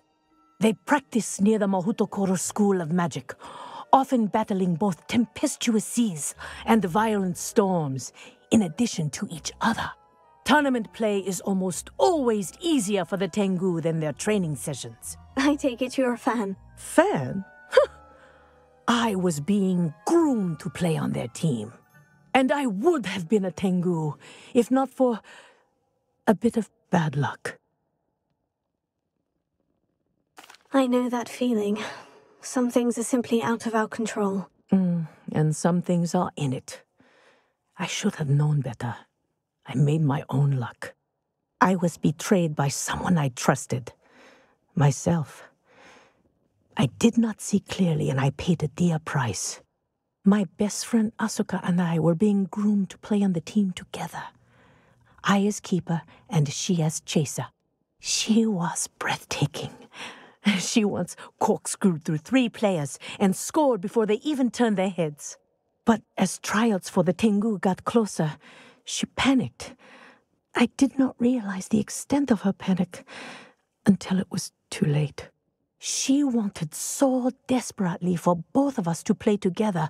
They practice near the Mahutokoro School of Magic, often battling both tempestuous seas and violent storms, in addition to each other. Tournament play is almost always easier for the Tengu than their training sessions. I take it you're a fan. Fan? I was being groomed to play on their team. And I would have been a Tengu, if not for a bit of bad luck. I know that feeling. Some things are simply out of our control. And some things are in it. I should have known better. I made my own luck. I was betrayed by someone I trusted. Myself. I did not see clearly, and I paid a dear price. My best friend Asuka and I were being groomed to play on the team together. I as keeper, and she as chaser. She was breathtaking. She once corkscrewed through 3 players and scored before they even turned their heads. But as tryouts for the Tengu got closer, she panicked. I did not realize the extent of her panic until it was too late. She wanted so desperately for both of us to play together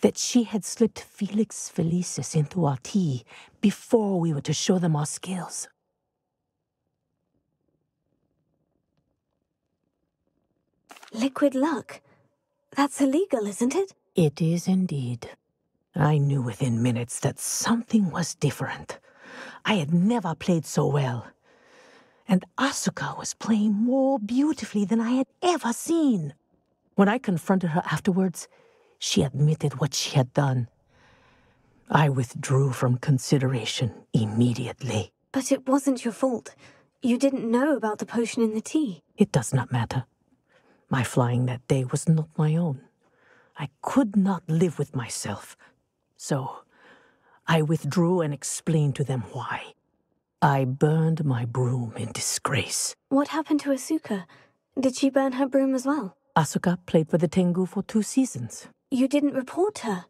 that she had slipped Felix Felicis into our tea before we were to show them our skills. Liquid luck? That's illegal, isn't it? It is indeed. I knew within minutes that something was different. I had never played so well. And Asuka was playing more beautifully than I had ever seen. When I confronted her afterwards, she admitted what she had done. I withdrew from consideration immediately. But it wasn't your fault. You didn't know about the potion in the tea. It does not matter. My flying that day was not my own. I could not live with myself. So I withdrew and explained to them why. I burned my broom in disgrace. What happened to Asuka? Did she burn her broom as well? Asuka played for the Tengu for 2 seasons. You didn't report her.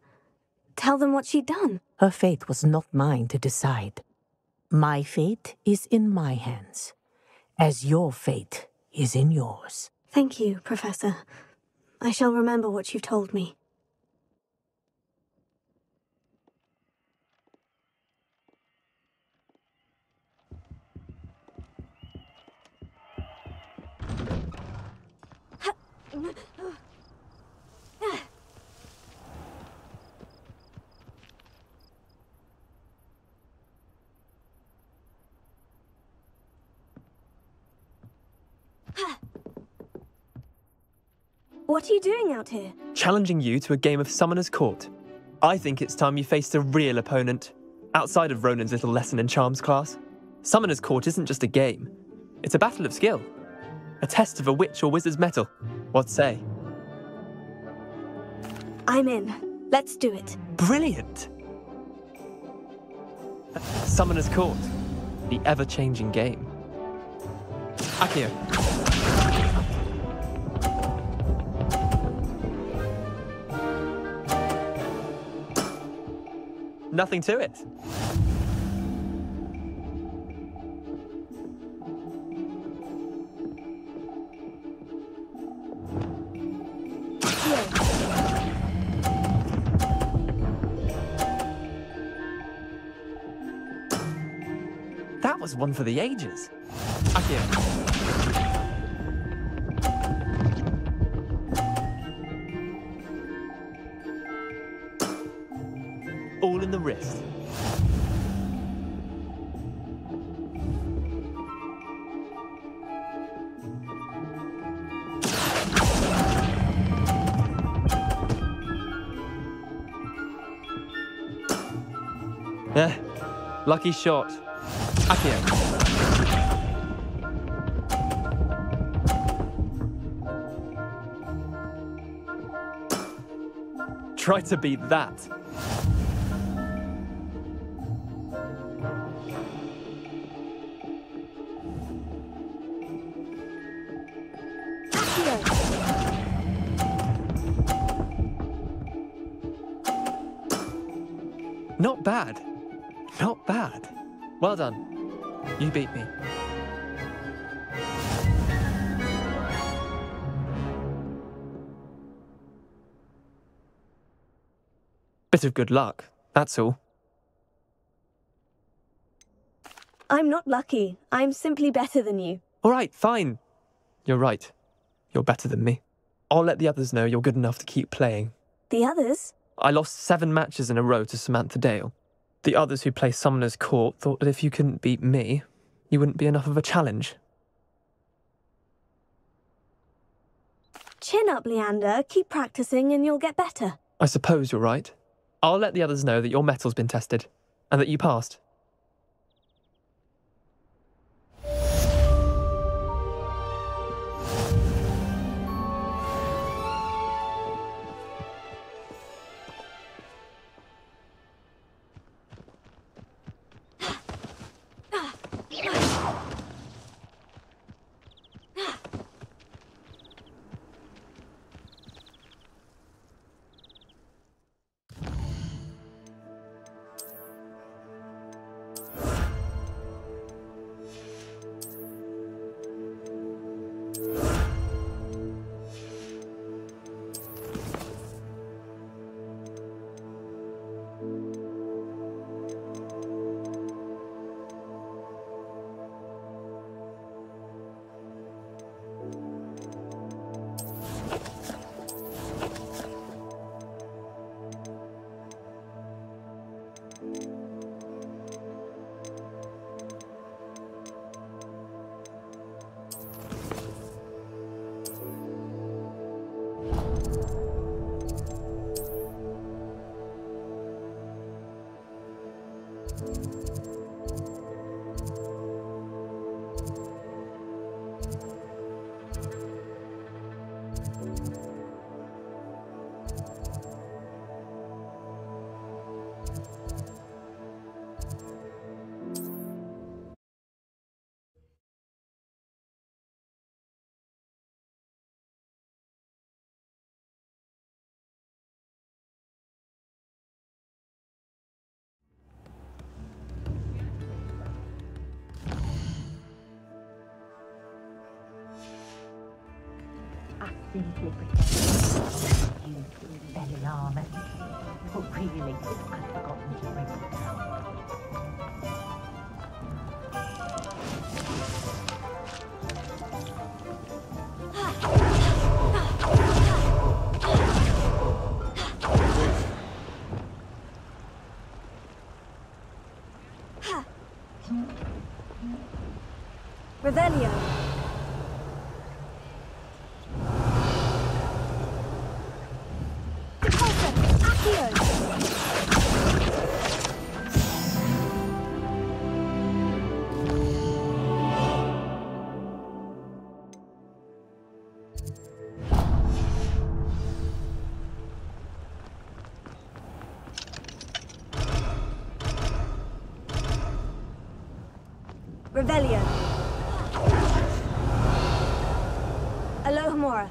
Tell them what she'd done. Her fate was not mine to decide. My fate is in my hands, as your fate is in yours. Thank you, Professor. I shall remember what you've told me. What are you doing out here? Challenging you to a game of Summoner's Court. I think it's time you faced a real opponent, outside of Ronan's little lesson in charms class. Summoner's Court isn't just a game. It's a battle of skill. A test of a witch or wizard's mettle. What say? I'm in. Let's do it. Brilliant! Summoner's Court. The ever-changing game. Accio. Nothing to it. That was one for the ages. Accio. All in the wrist. Lucky shot. Accio. Try to beat that. Not bad. Not bad. Well done. You beat me. Bit of good luck, that's all. I'm not lucky. I'm simply better than you. All right, fine. You're right. You're better than me. I'll let the others know you're good enough to keep playing. The others? I lost 7 matches in a row to Samantha Dale. The others who play Summoner's Court thought that if you couldn't beat me, you wouldn't be enough of a challenge. Chin up, Leander. Keep practicing and you'll get better. I suppose you're right. I'll let the others know that your metal's been tested, and that you passed. Simply pretend you belly armor. But really, I've forgotten to bring it down. Revelio. Revelio. Alohomora.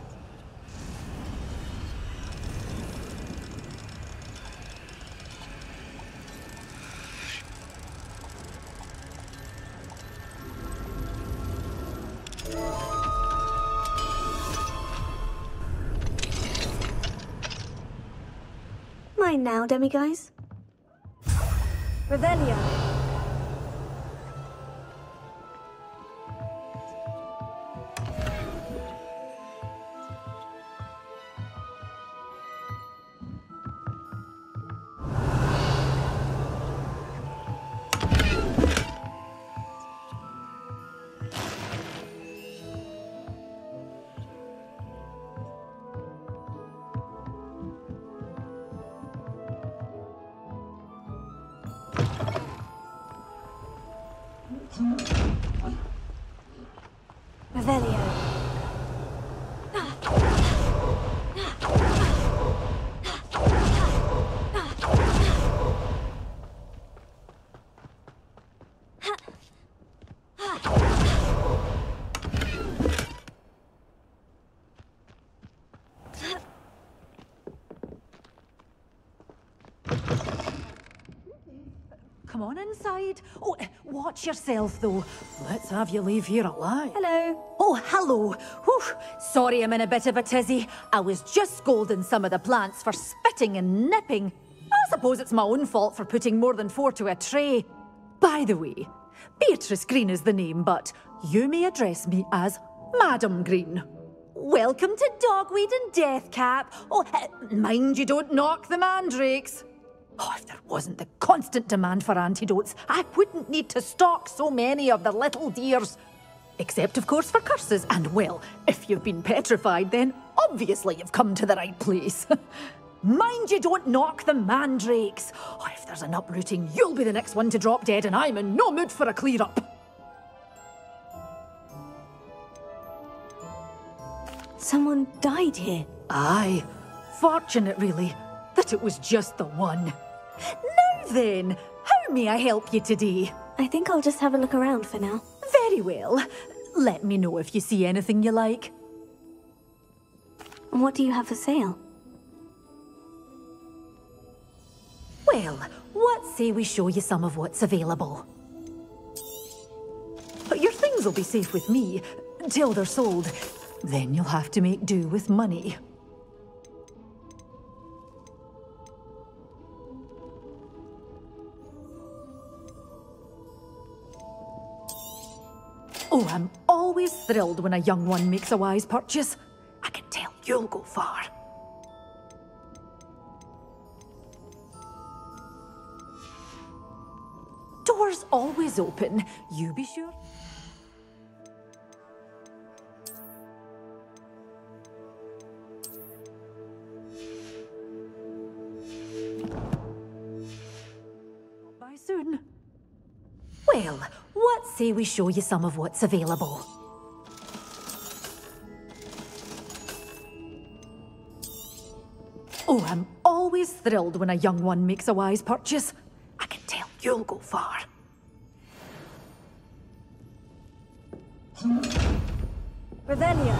Mine now, demiguise. Revelio. Revelio. Come on inside. Oh, watch yourself, though. Let's have you leave here alive. Hello. Oh, hello. Whew. Sorry I'm in a bit of a tizzy. I was just scolding some of the plants for spitting and nipping. I suppose it's my own fault for putting more than 4 to a tray. By the way, Beatrice Green is the name, but you may address me as Madam Green. Welcome to Dogweed and Deathcap. Oh, mind you don't knock the mandrakes. Oh, if there wasn't the constant demand for antidotes, I wouldn't need to stock so many of the little dears. Except, of course, for curses. And, well, if you've been petrified, then obviously you've come to the right place. Mind you don't knock the mandrakes. Oh, if there's an uprooting, you'll be the next one to drop dead, and I'm in no mood for a clear-up. Someone died here. Aye. Fortunate, really, that it was just the one. Now then, how may I help you today? I think I'll just have a look around for now. Very well. Let me know if you see anything you like. What do you have for sale? Well, what say we show you some of what's available? Your things will be safe with me, till they're sold. Then you'll have to make do with money. Oh, I'm always thrilled when a young one makes a wise purchase. I can tell you'll go far. Doors always open. You be sure. Bye soon. Well, what say we show you some of what's available? Oh, I'm always thrilled when a young one makes a wise purchase. I can tell you'll go far. Revelio.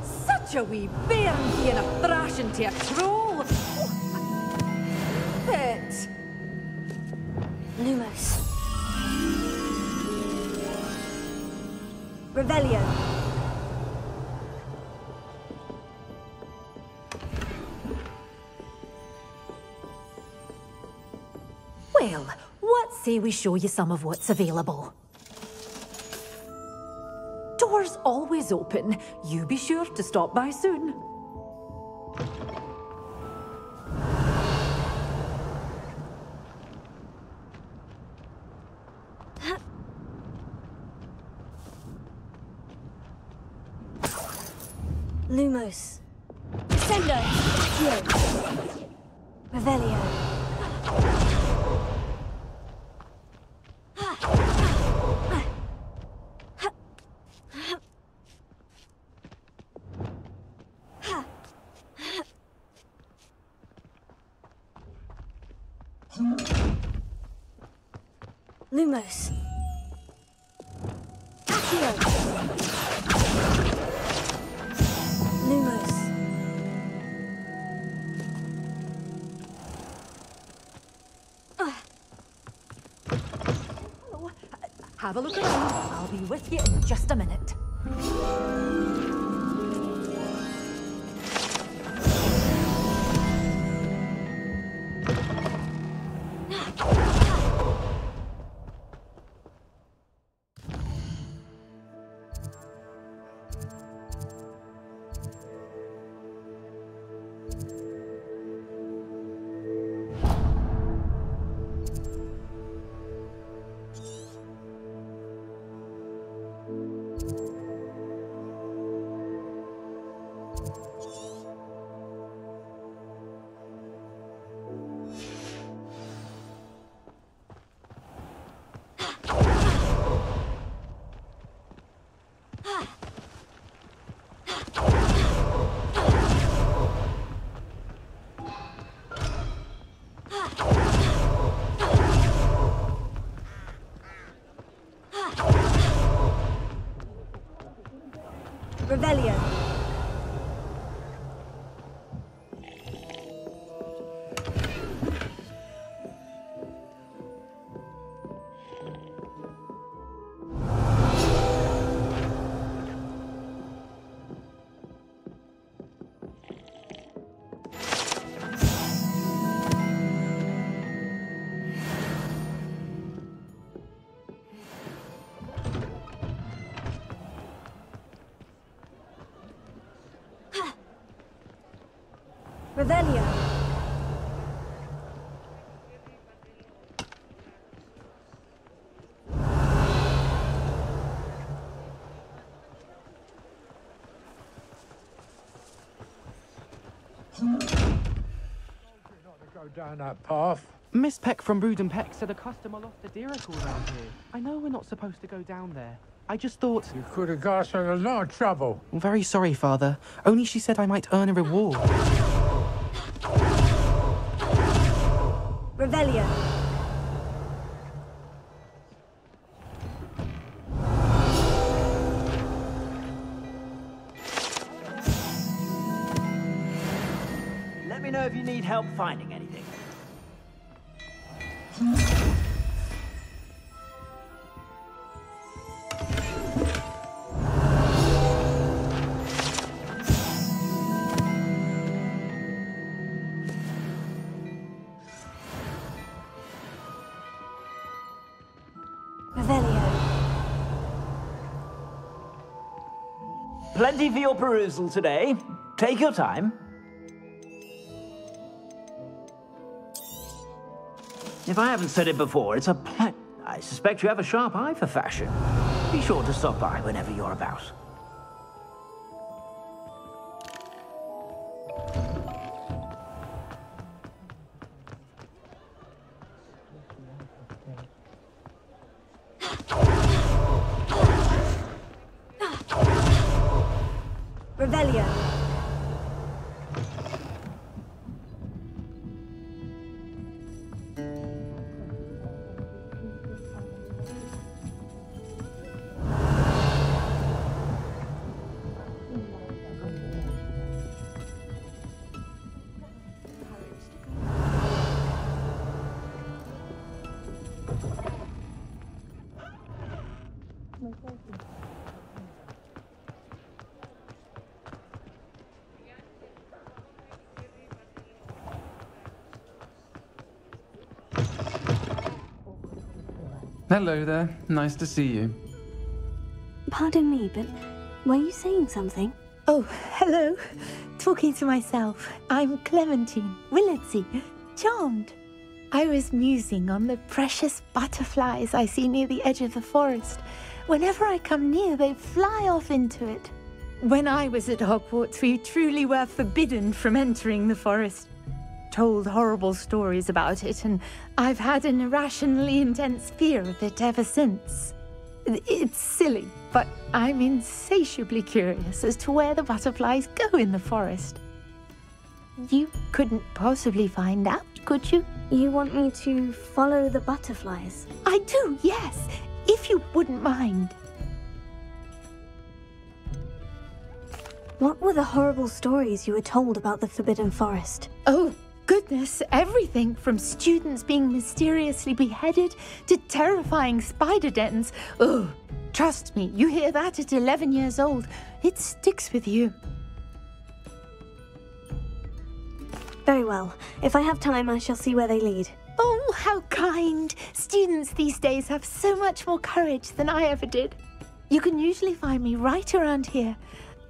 Such a wee bairn being a thrashing to a troll. Pet. Lumos. Revelio. Well, what say we show you some of what's available? Doors always open. You be sure to stop by soon. Lumos. Descendo. Revelio. Lumos. Accio. Lumos. Have a look around. I'll be with you in just a minute. Revelio. Revelio. Go down that path. Miss Peck from Brood and Peck said a customer lost a deer around here. I know we're not supposed to go down there. I just thought... You could have got us in a lot of trouble. I'm very sorry, Father. Only she said I might earn a reward. Revelio. Let me know if you need help finding anything. Plenty for your perusal today. Take your time. If I haven't said it before, it's a pleasure. I suspect you have a sharp eye for fashion. Be sure to stop by whenever you're about. Revelio. Hello there. Nice to see you. Pardon me, but were you saying something? Oh, hello. Talking to myself. I'm Clementine, Willardsey, charmed. I was musing on the precious butterflies I see near the edge of the forest. Whenever I come near, they fly off into it. When I was at Hogwarts, we truly were forbidden from entering the forest. Told horrible stories about it, and I've had an irrationally intense fear of it ever since. It's silly, but I'm insatiably curious as to where the butterflies go in the forest. You couldn't possibly find out, could you? You want me to follow the butterflies? I do, yes, if you wouldn't mind. What were the horrible stories you were told about the Forbidden Forest? Oh, goodness, everything from students being mysteriously beheaded to terrifying spider dens. Oh, trust me, you hear that at 11 years old, it sticks with you. Very well. If I have time, I shall see where they lead. Oh, how kind. Students these days have so much more courage than I ever did. You can usually find me right around here.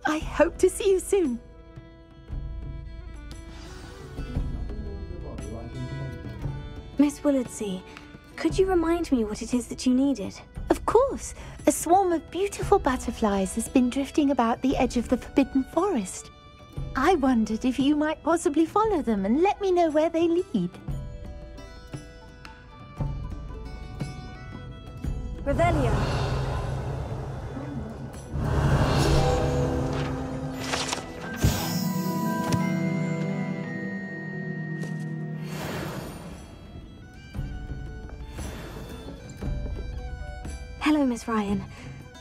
I hope to see you soon. Miss Willardsea, could you remind me what it is that you needed? Of course. A swarm of beautiful butterflies has been drifting about the edge of the Forbidden Forest. I wondered if you might possibly follow them and let me know where they lead. Revelio. Hello, Miss Ryan.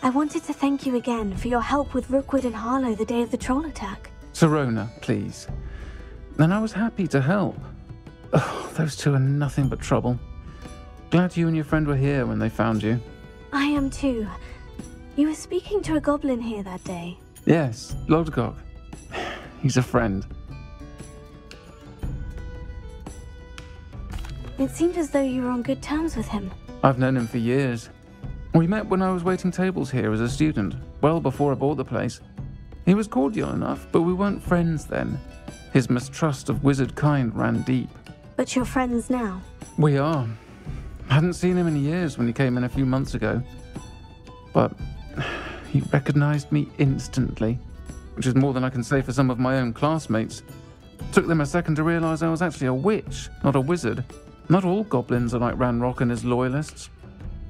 I wanted to thank you again for your help with Rookwood and Harlow the day of the troll attack. Sirona, please. And I was happy to help. Oh, those two are nothing but trouble. Glad you and your friend were here when they found you. I am too. You were speaking to a goblin here that day. Yes, Lodgok. He's a friend. It seemed as though you were on good terms with him. I've known him for years. We met when I was waiting tables here as a student, well before I bought the place. He was cordial enough, but we weren't friends then. His mistrust of wizard kind ran deep. But you're friends now? We are. I hadn't seen him in years when he came in a few months ago. But he recognized me instantly, which is more than I can say for some of my own classmates. Took them a second to realize I was actually a witch, not a wizard. Not all goblins are like Ranrock and his loyalists.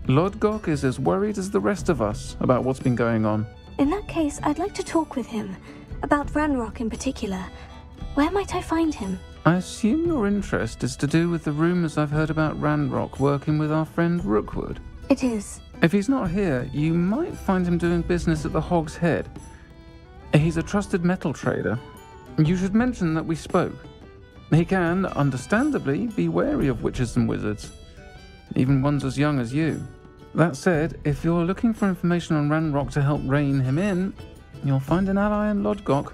Lodgok is as worried as the rest of us about what's been going on. In that case, I'd like to talk with him. About Ranrock in particular. Where might I find him? I assume your interest is to do with the rumors I've heard about Ranrock working with our friend Rookwood. It is. If he's not here, you might find him doing business at the Hog's Head. He's a trusted metal trader. You should mention that we spoke. He can, understandably, be wary of witches and wizards. Even ones as young as you. That said, if you're looking for information on Ranrock to help rein him in, you'll find an ally in Lodgok.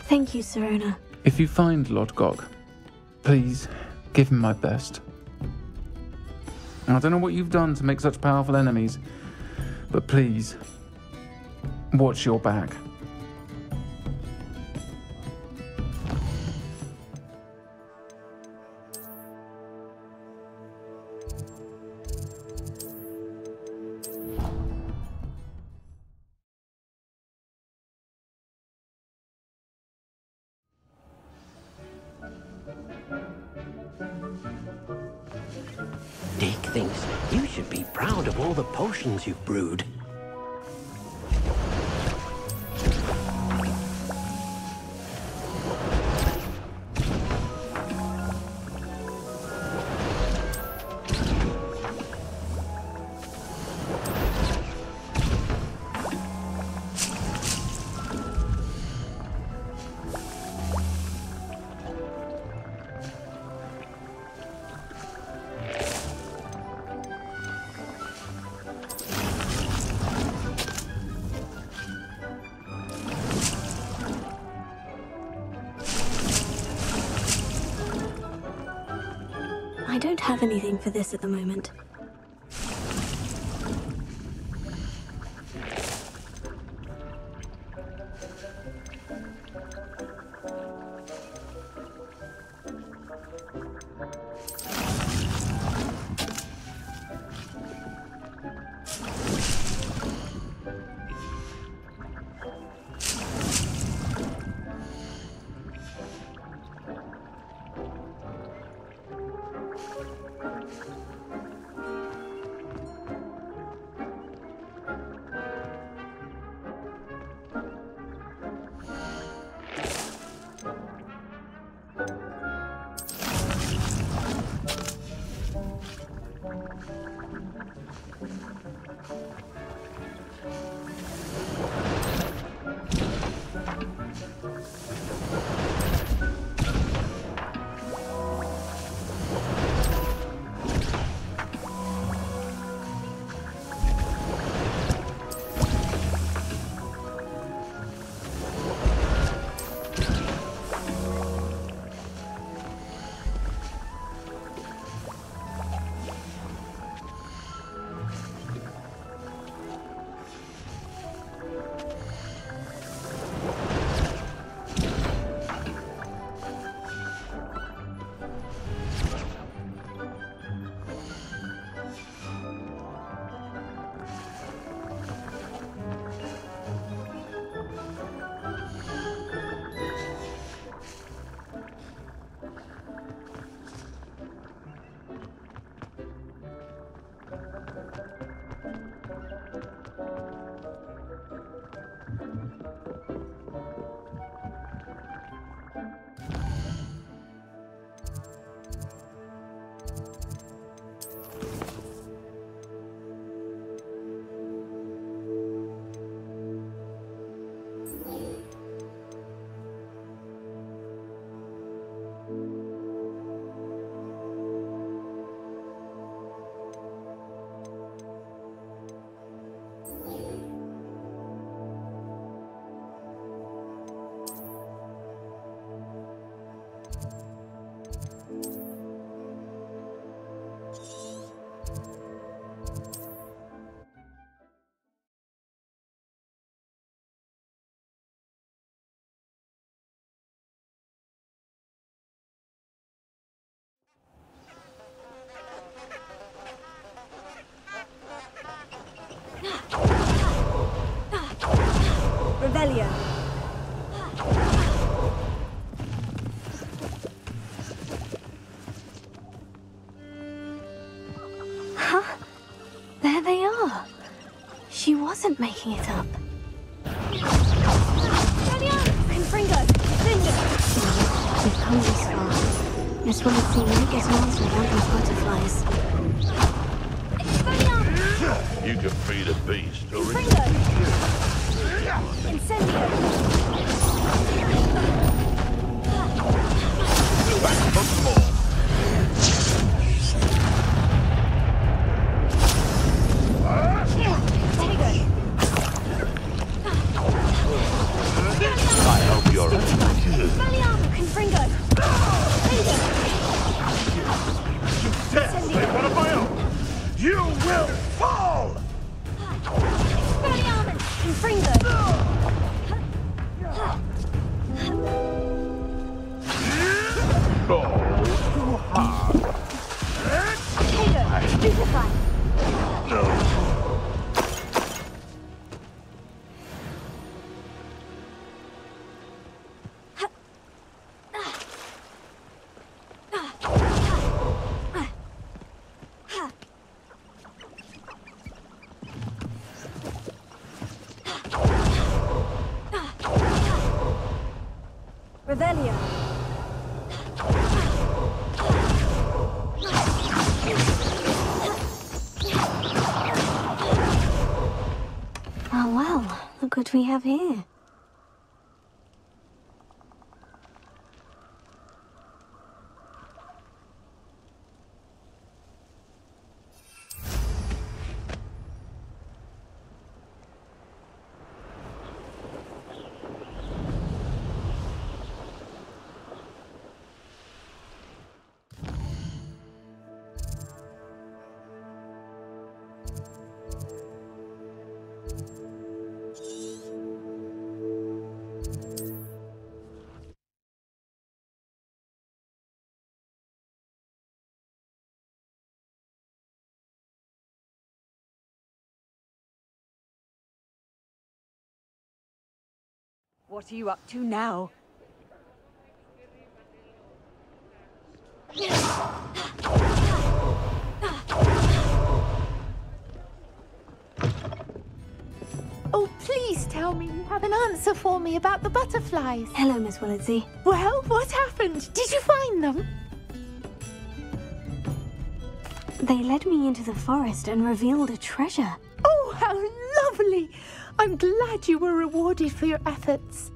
Thank you, Sirona. If you find Lodgok, please give him my best. I don't know what you've done to make such powerful enemies, but please, watch your back. Dick thinks you should be proud of all the potions you've brewed. I don't have anything for this at the moment. wasn't making it up. We've come this far. Miss Willardson might get an answer about those butterflies. You can feed a beast, or back for more. I hope you're good. You dare save one of my own! You will fall! Revelio. Oh well, look what we have here. What are you up to now? Oh, please tell me you have an answer for me about the butterflies. Hello, Miss Willardson. Well, what happened? Did you find them? They led me into the forest and revealed a treasure. Oh, how lovely! I'm glad you were rewarded for your efforts.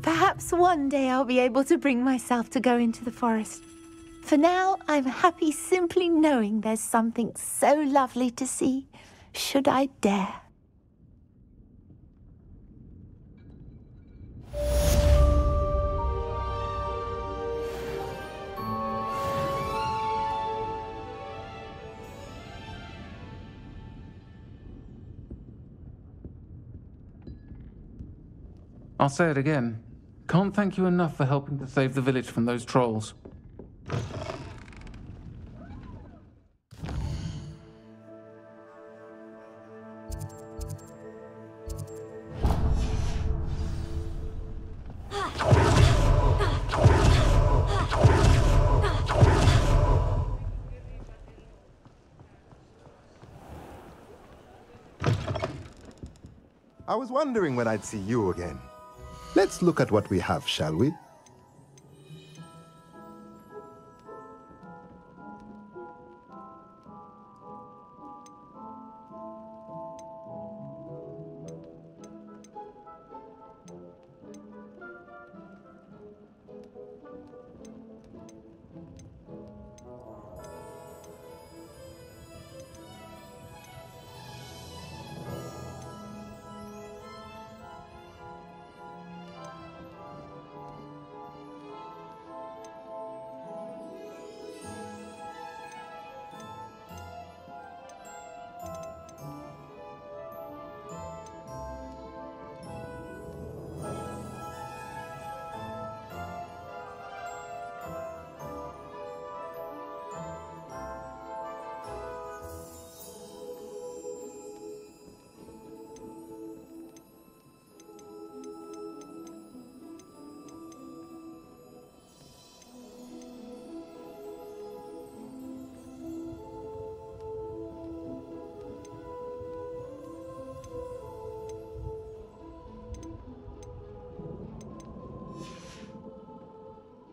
Perhaps one day I'll be able to bring myself to go into the forest. For now, I'm happy simply knowing there's something so lovely to see, should I dare. I'll say it again. Can't thank you enough for helping to save the village from those trolls. I was wondering when I'd see you again. Let's look at what we have, shall we?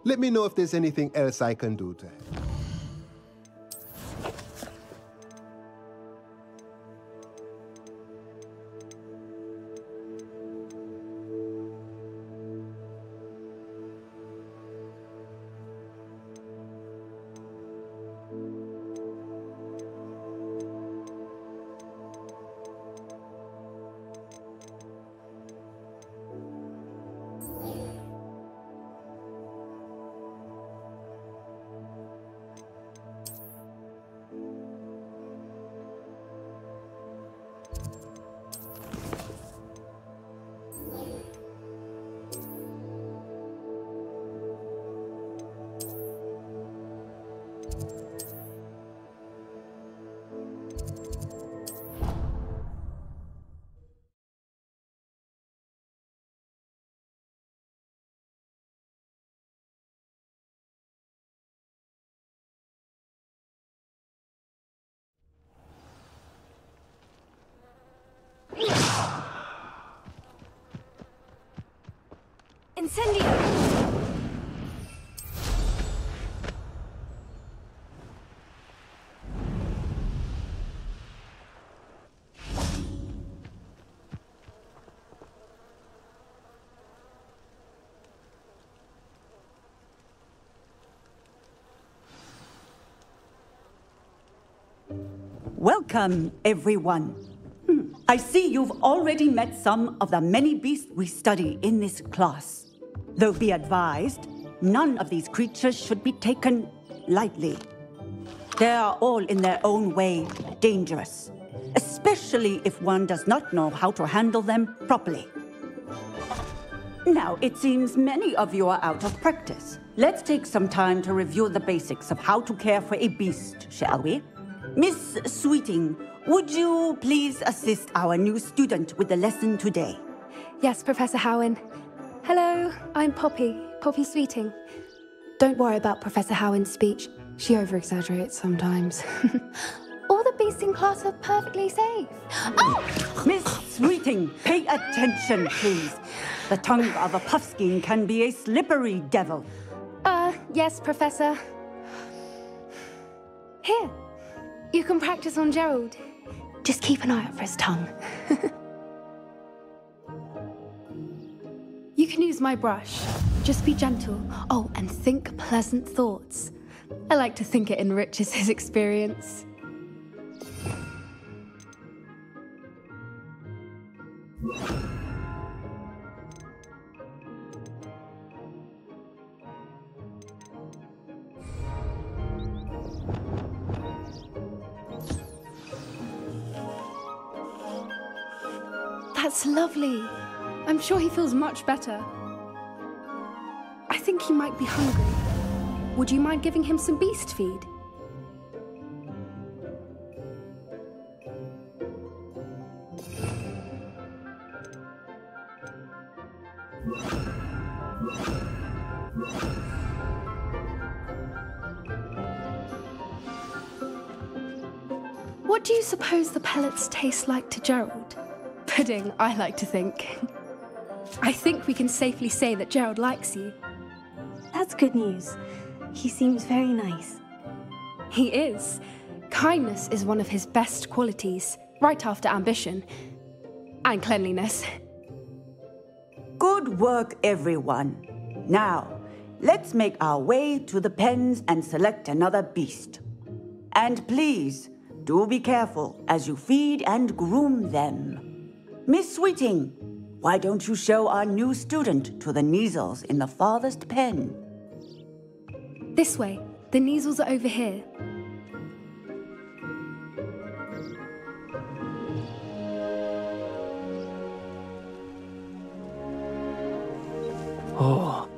Let me know if there's anything else I can do to help. Incendio! Welcome, everyone. I see you've already met some of the many beasts we study in this class. Though be advised, none of these creatures should be taken lightly. They are all in their own way dangerous, especially if one does not know how to handle them properly. Now, it seems many of you are out of practice. Let's take some time to review the basics of how to care for a beast, shall we? Miss Sweeting, would you please assist our new student with the lesson today? Yes, Professor Howen. Hello, I'm Poppy Sweeting. Don't worry about Professor Howen's speech. She over-exaggerates sometimes. All the beasts in class are perfectly safe. Oh! Miss Sweeting, pay attention, please. The tongue of a puffskein can be a slippery devil. Yes, Professor. Here, you can practice on Gerald. Just keep an eye out for his tongue. You can use my brush. Just be gentle. Oh, and think pleasant thoughts. I like to think it enriches his experience. That's lovely. I'm sure he feels much better. I think he might be hungry. Would you mind giving him some beast feed? What do you suppose the pellets taste like to Gerald? Pudding, I like to think. I think we can safely say that Gerald likes you. That's good news. He seems very nice. He is. Kindness is one of his best qualities, right after ambition. And cleanliness. Good work, everyone. Now, let's make our way to the pens and select another beast. And please, do be careful as you feed and groom them. Miss Sweeting, why don't you show our new student to the Kneazles in the farthest pen? This way. The Kneazles are over here. Oh,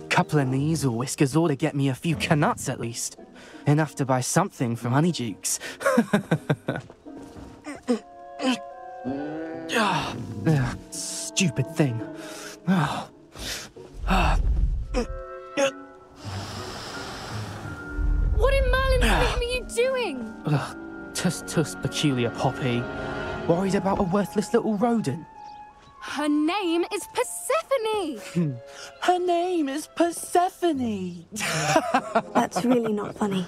couple of Kneazle whiskers ought to get me a few canuts at least. Enough to buy something from Honeydukes. Stupid thing. What in Merlin's name are you doing? Tuss, peculiar Poppy. Worried about a worthless little rodent. Her name is Persephone! Her name is Persephone! That's really not funny.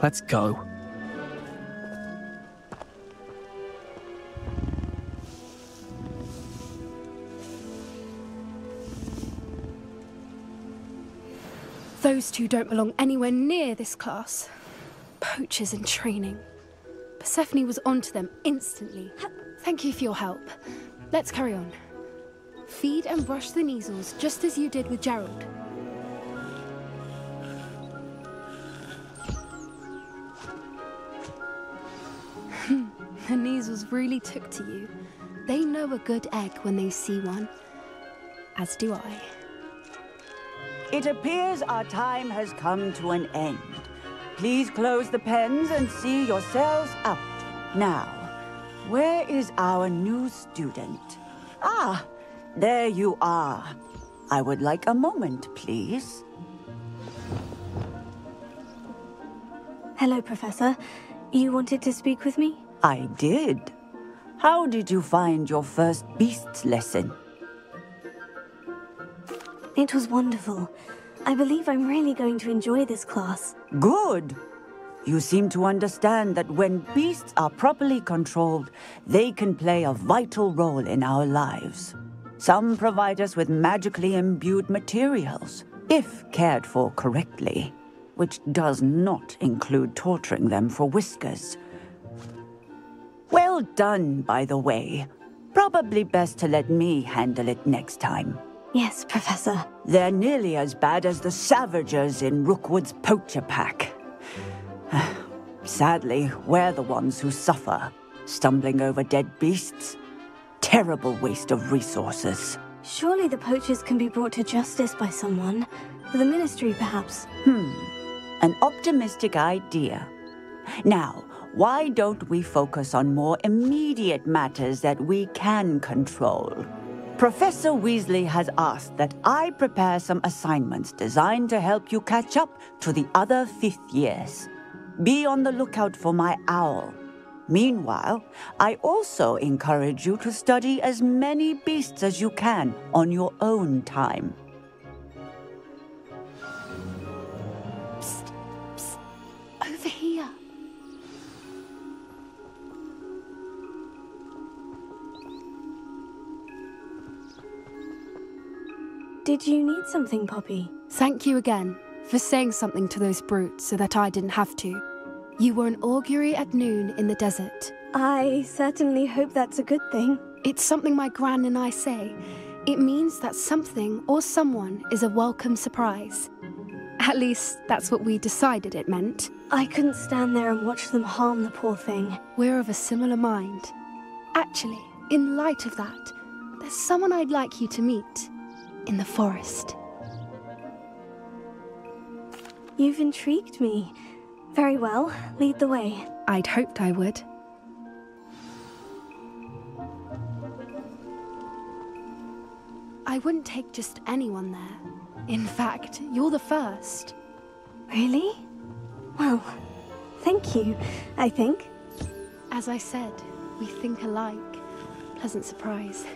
Let's go. Those two don't belong anywhere near this class. Poachers in training. Persephone was onto them instantly. Thank you for your help. Let's carry on. Feed and brush the measles just as you did with Gerald. The measles really took to you. They know a good egg when they see one. As do I. It appears our time has come to an end. Please close the pens and see yourselves out. Now, where is our new student? Ah, there you are. I would like a moment, please. Hello, Professor. You wanted to speak with me? I did. How did you find your first beasts lesson? It was wonderful. I believe I'm really going to enjoy this class. Good. You seem to understand that when beasts are properly controlled, they can play a vital role in our lives. Some provide us with magically imbued materials, if cared for correctly, which does not include torturing them for whiskers. Well done, by the way. Probably best to let me handle it next time. Yes, Professor. They're nearly as bad as the Savagers in Rookwood's poacher pack. Sadly, we're the ones who suffer, stumbling over dead beasts. Terrible waste of resources. Surely the poachers can be brought to justice by someone. The Ministry, perhaps. An optimistic idea. Now, why don't we focus on more immediate matters that we can control? Professor Weasley has asked that I prepare some assignments designed to help you catch up to the other 5th years. Be on the lookout for my owl. Meanwhile, I also encourage you to study as many beasts as you can on your own time. Psst, psst. Over here. Did you need something, Poppy? Thank you again for saying something to those brutes so that I didn't have to. You were an augury at noon in the desert. I certainly hope that's a good thing. It's something my gran and I say. It means that something or someone is a welcome surprise. At least, that's what we decided it meant. I couldn't stand there and watch them harm the poor thing. We're of a similar mind. Actually, in light of that, there's someone I'd like you to meet. In the forest. You've intrigued me. Very well, lead the way. I'd hoped I would. I wouldn't take just anyone there. In fact, you're the first. Really? Well, thank you, I think. As I said, we think alike. Pleasant surprise.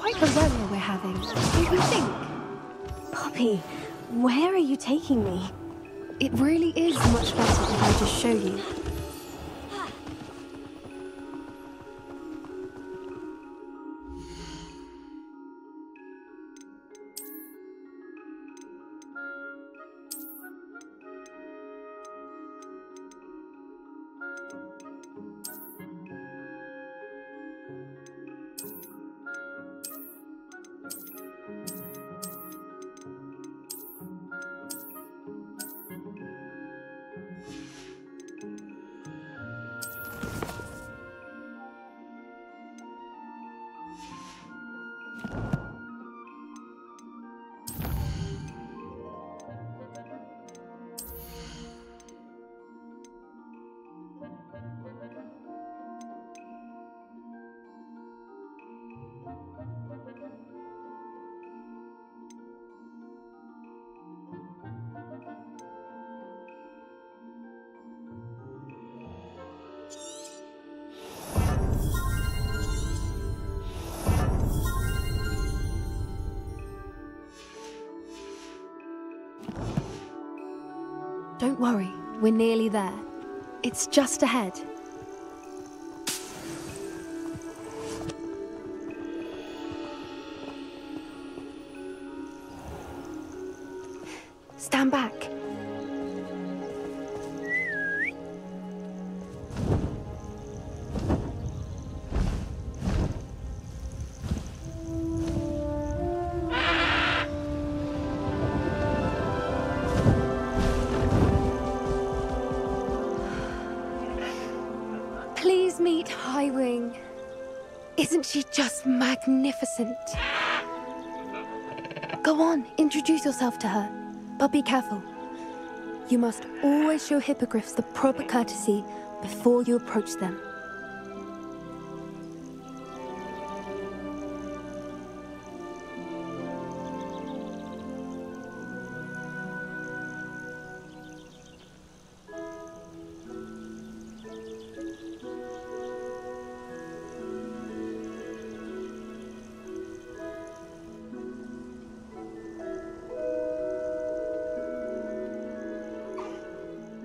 quite a rally we're having, don't you think? Poppy, where are you taking me? It really is much better if I just show you. Don't worry, we're nearly there. It's just ahead. Stand back. Please meet Highwing. Isn't she just magnificent? Go on, introduce yourself to her. But be careful. You must always show hippogriffs the proper courtesy before you approach them.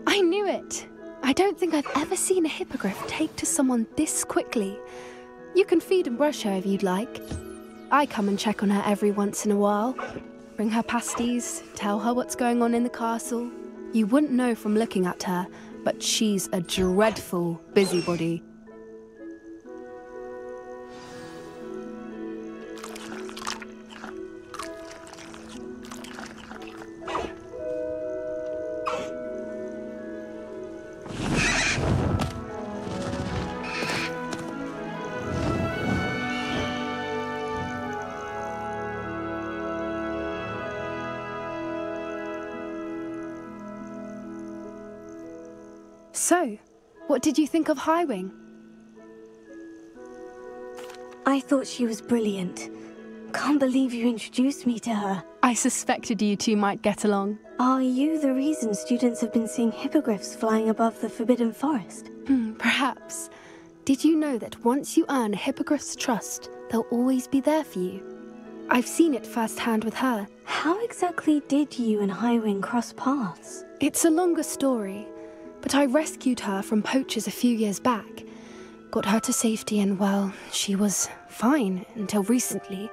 I knew it! I don't think I've ever seen a hippogriff take to someone this quickly. You can feed and brush her if you'd like. I come and check on her every once in a while. Bring her pasties, tell her what's going on in the castle. You wouldn't know from looking at her, but she's a dreadful busybody. So, what did you think of Highwing? I thought she was brilliant. Can't believe you introduced me to her. I suspected you two might get along. Are you the reason students have been seeing hippogriffs flying above the Forbidden Forest? Perhaps. Did you know that once you earn a hippogriff's trust, they'll always be there for you? I've seen it firsthand with her. How exactly did you and Highwing cross paths? It's a longer story, but I rescued her from poachers a few years back. Got her to safety and, well, she was fine until recently.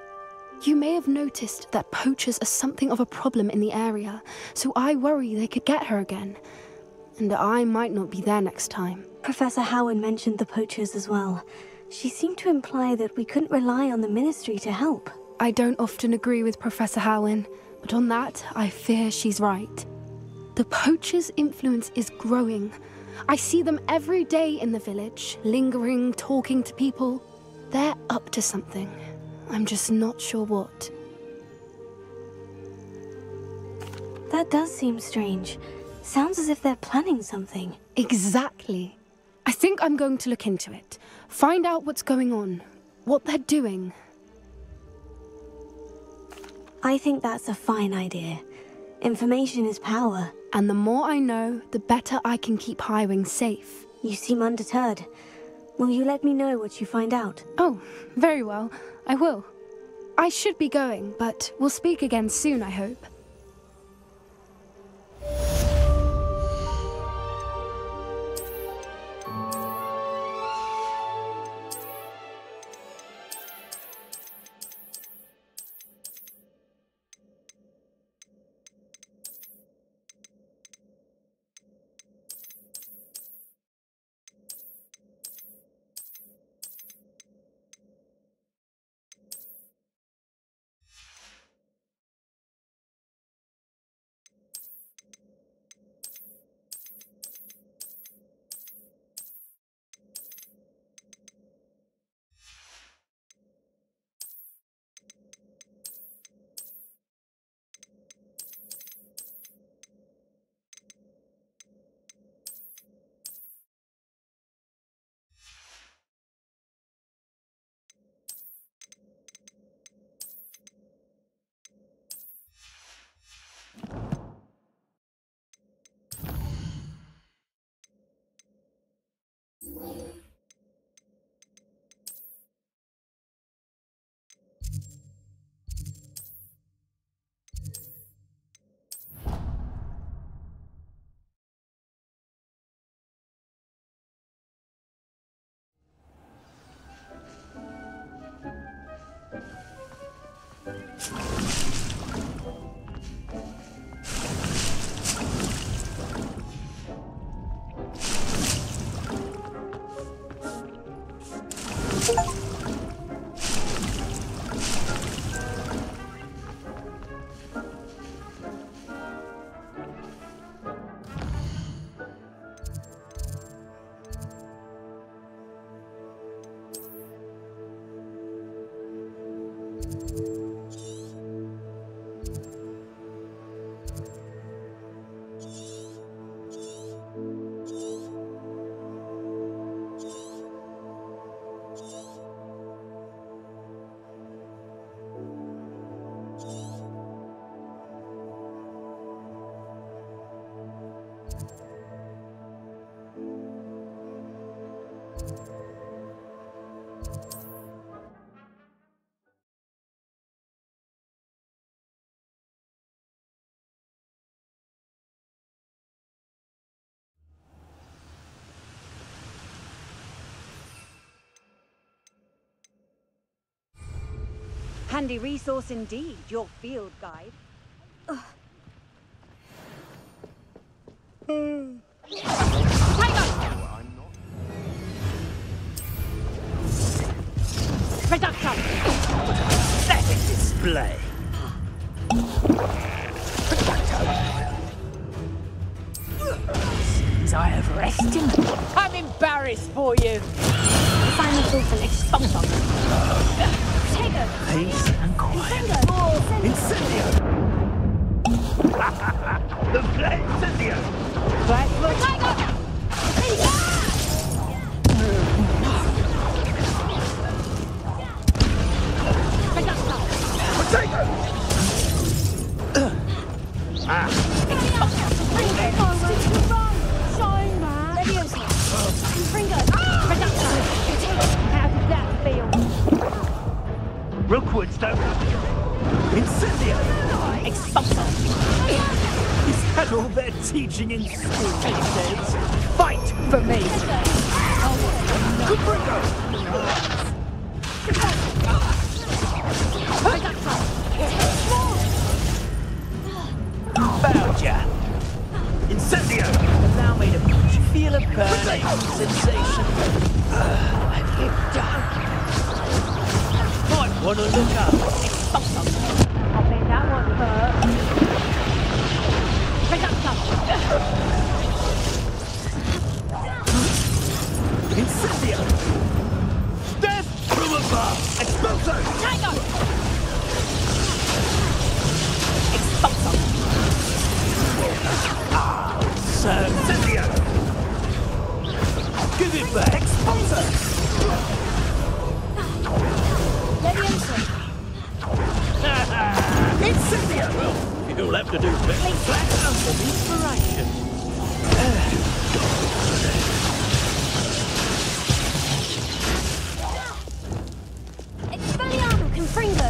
You may have noticed that poachers are something of a problem in the area, so I worry they could get her again. And I might not be there next time. Professor Howard mentioned the poachers as well. She seemed to imply that we couldn't rely on the Ministry to help. I don't often agree with Professor Howard, but on that, I fear she's right. The poachers' influence is growing. I see them every day in the village, lingering, talking to people. They're up to something. I'm just not sure what. That does seem strange. Sounds as if they're planning something. Exactly. I think I'm going to look into it. Find out what's going on, what they're doing. I think that's a fine idea. Information is power. And the more I know, the better I can keep Highwing safe. You seem undeterred. Will you let me know what you find out? Oh, very well. I will. I should be going, but we'll speak again soon, I hope. Handy resource indeed, your field guide. Reduction! Pathetic display! Seems I overestimated. I'm embarrassed for you. Final thoughts and expulsion. Peace and quiet. Incendio! The flame incendio! Rookwood stone. Incendio! Expulsion. Is that all they're teaching in school these days? Fight for me. Found ya! Incendio! Allow me to feel a burning sensation. What have you done? Might want to look up. I bet that one hurt. Incendio! Death from above! Expulso! Tiger! So, Incendio! Give it back! Expulso! Incendio! Well, you'll have to do better. Platinum for inspiration. Expelliarmus Confringo!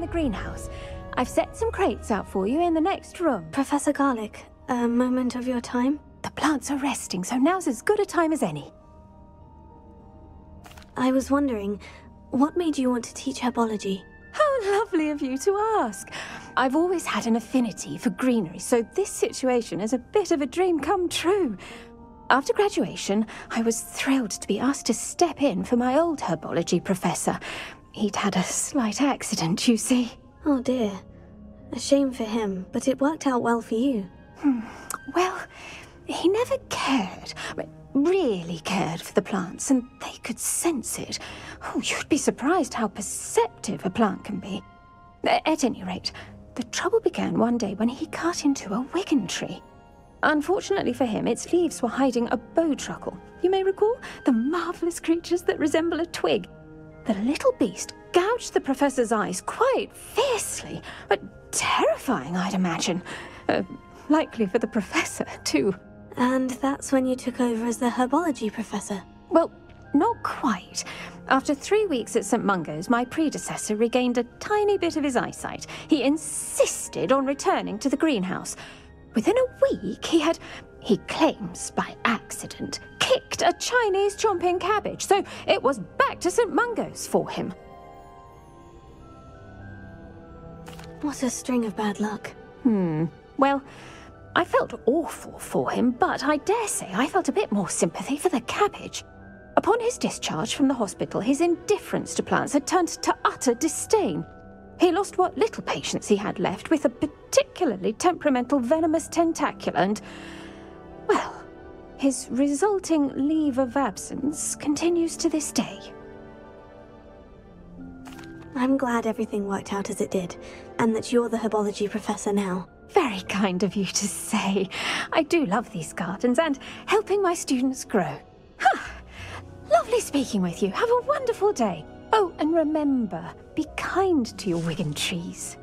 The greenhouse. I've set some crates out for you in the next room. Professor Garlic, a moment of your time? The plants are resting, so now's as good a time as any. I was wondering, what made you want to teach herbology? How lovely of you to ask. I've always had an affinity for greenery, so this situation is a bit of a dream come true. After graduation, I was thrilled to be asked to step in for my old herbology professor. He'd had a slight accident, you see. Oh dear. A shame for him, but it worked out well for you. Well, he never cared, really cared for the plants, and they could sense it. Oh, you'd be surprised how perceptive a plant can be. At any rate, the trouble began one day when he cut into a wigan tree. Unfortunately for him, its leaves were hiding a bowtruckle. You may recall the marvellous creatures that resemble a twig. The little beast gouged the professor's eyes quite fiercely, but terrifying, I'd imagine. Likely for the professor, too. And that's when you took over as the herbology professor? Well, not quite. After 3 weeks at St. Mungo's, my predecessor regained a tiny bit of his eyesight. He insisted on returning to the greenhouse. Within a week, he claims by accident, kicked a Chinese chomping cabbage, so it was back to St. Mungo's for him. What a string of bad luck. Well, I felt awful for him, but I dare say I felt a bit more sympathy for the cabbage. Upon his discharge from the hospital, his indifference to plants had turned to utter disdain. He lost what little patience he had left with a particularly temperamental venomous tentacula and, well, his resulting leave of absence continues to this day. I'm glad everything worked out as it did, and that you're the herbology professor now. Very kind of you to say. I do love these gardens and helping my students grow. Lovely speaking with you. Have a wonderful day. Oh, and remember, be kind to your wigan trees.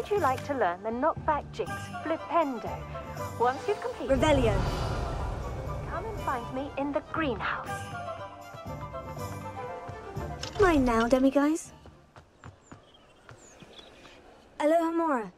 would you like to learn the knockback jinx flipendo? Once you've completed... Revelio. Come and find me in the greenhouse. Mine now, demiguise. Aloha Mora.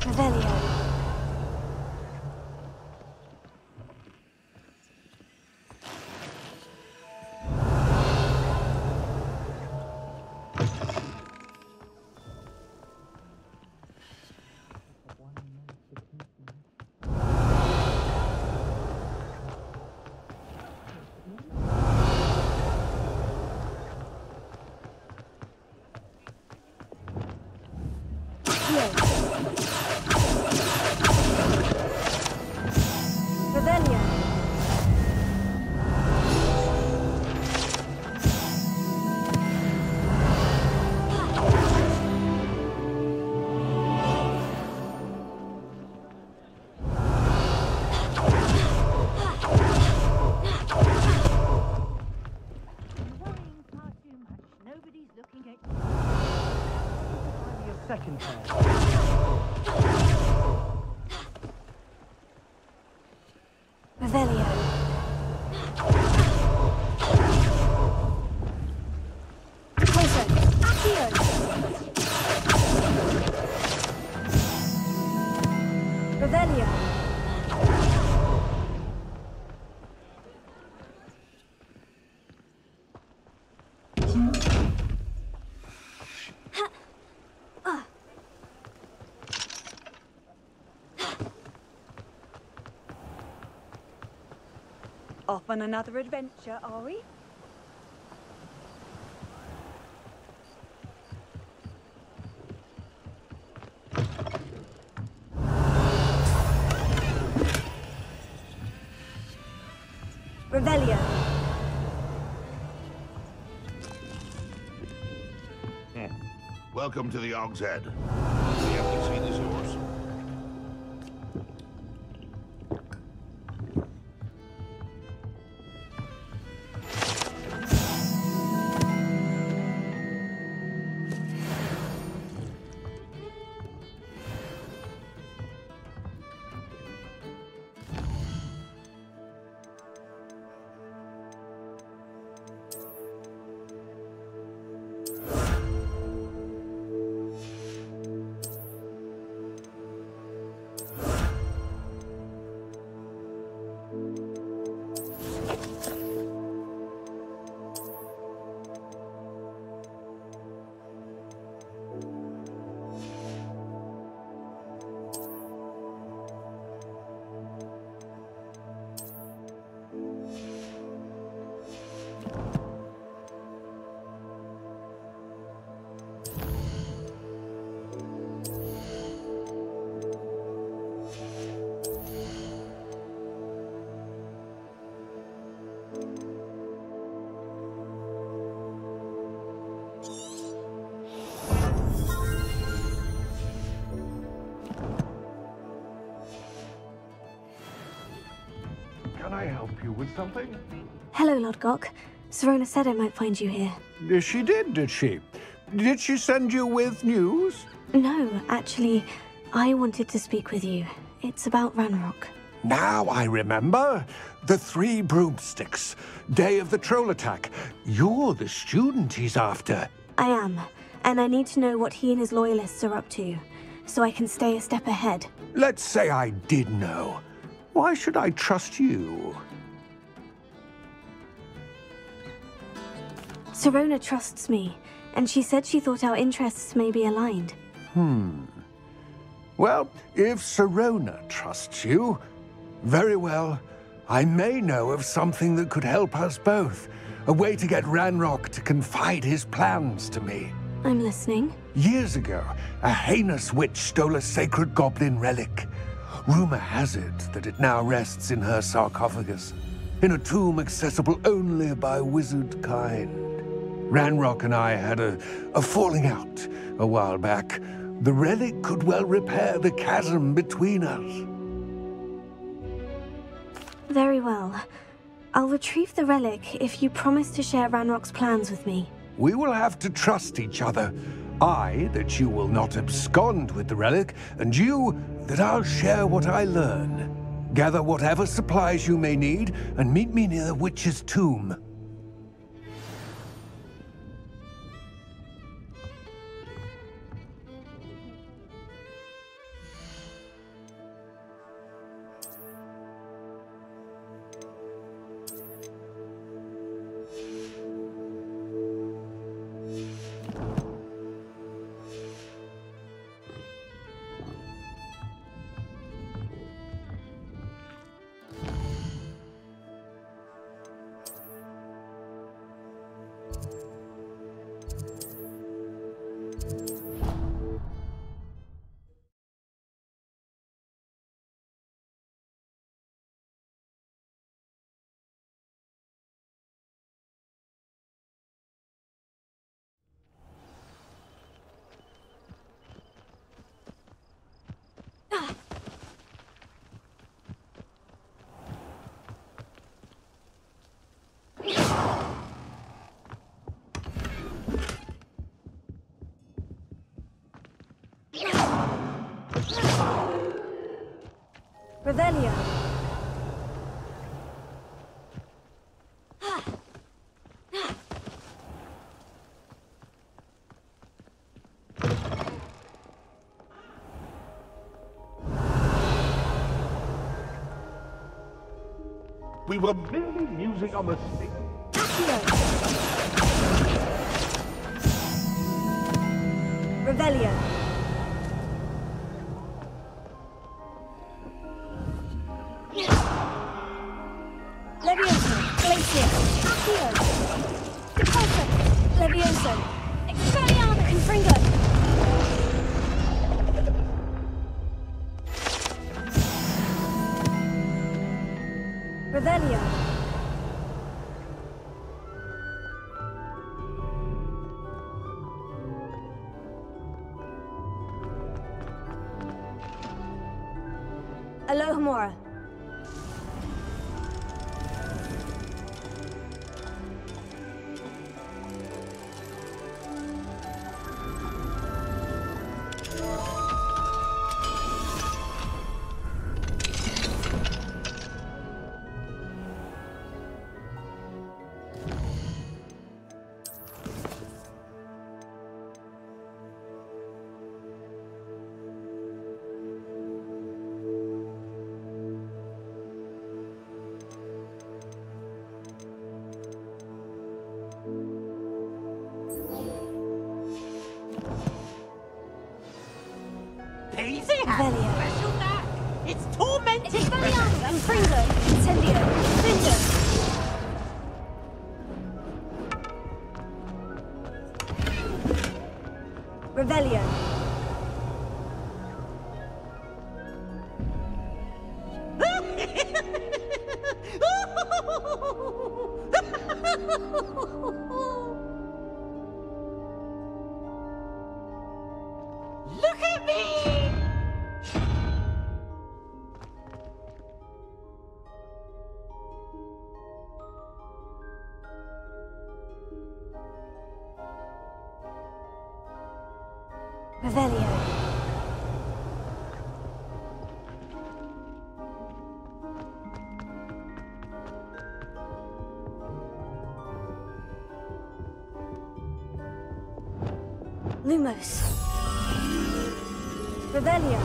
Revelio. Second pair. Revelio. Closer. Accio. Revelio. Off on another adventure, are we? Revelio. Welcome to the Og's Head. The empty seat is yours. Can I help you with something? Hello, Lodgok. Serona said I might find you here. She did she? Did she send you with news? No, actually, I wanted to speak with you. It's about Ranrock. Now I remember. The 3 broomsticks. Day of the troll attack. You're the student he's after. I am, and I need to know what he and his loyalists are up to, so I can stay a step ahead. Let's say I did know. Why should I trust you? Serona trusts me, and she said she thought our interests may be aligned. Well, if Serona trusts you, very well. I may know of something that could help us both. A way to get Ranrock to confide his plans to me. I'm listening. Years ago, a heinous witch stole a sacred goblin relic. Rumor has it that it now rests in her sarcophagus, in a tomb accessible only by wizard kind. Ranrock and I had a falling out a while back. The relic could well repair the chasm between us. Very well. I'll retrieve the relic if you promise to share Ranrock's plans with me. We will have to trust each other. I, that you will not abscond with the relic, and you, that I'll share what I learn. Gather whatever supplies you may need, and meet me near the witch's tomb. Revelio. We were merely musing on the stick. Revelio. Levioso. Glacier. Accio. Depulso. Levioso. Expelliarmus. Infringo. Revelio. Alohomora. Easy, special knack. It's tormenting. Expelliarmus. Infringo. Incendio. Cinder. Revelio. Look at me! Revelio. Lumos. Revelio.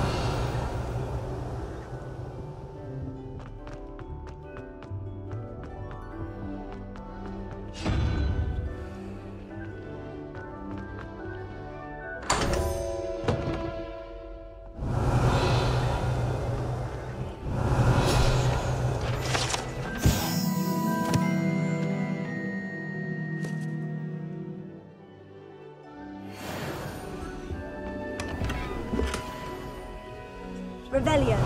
Revelio.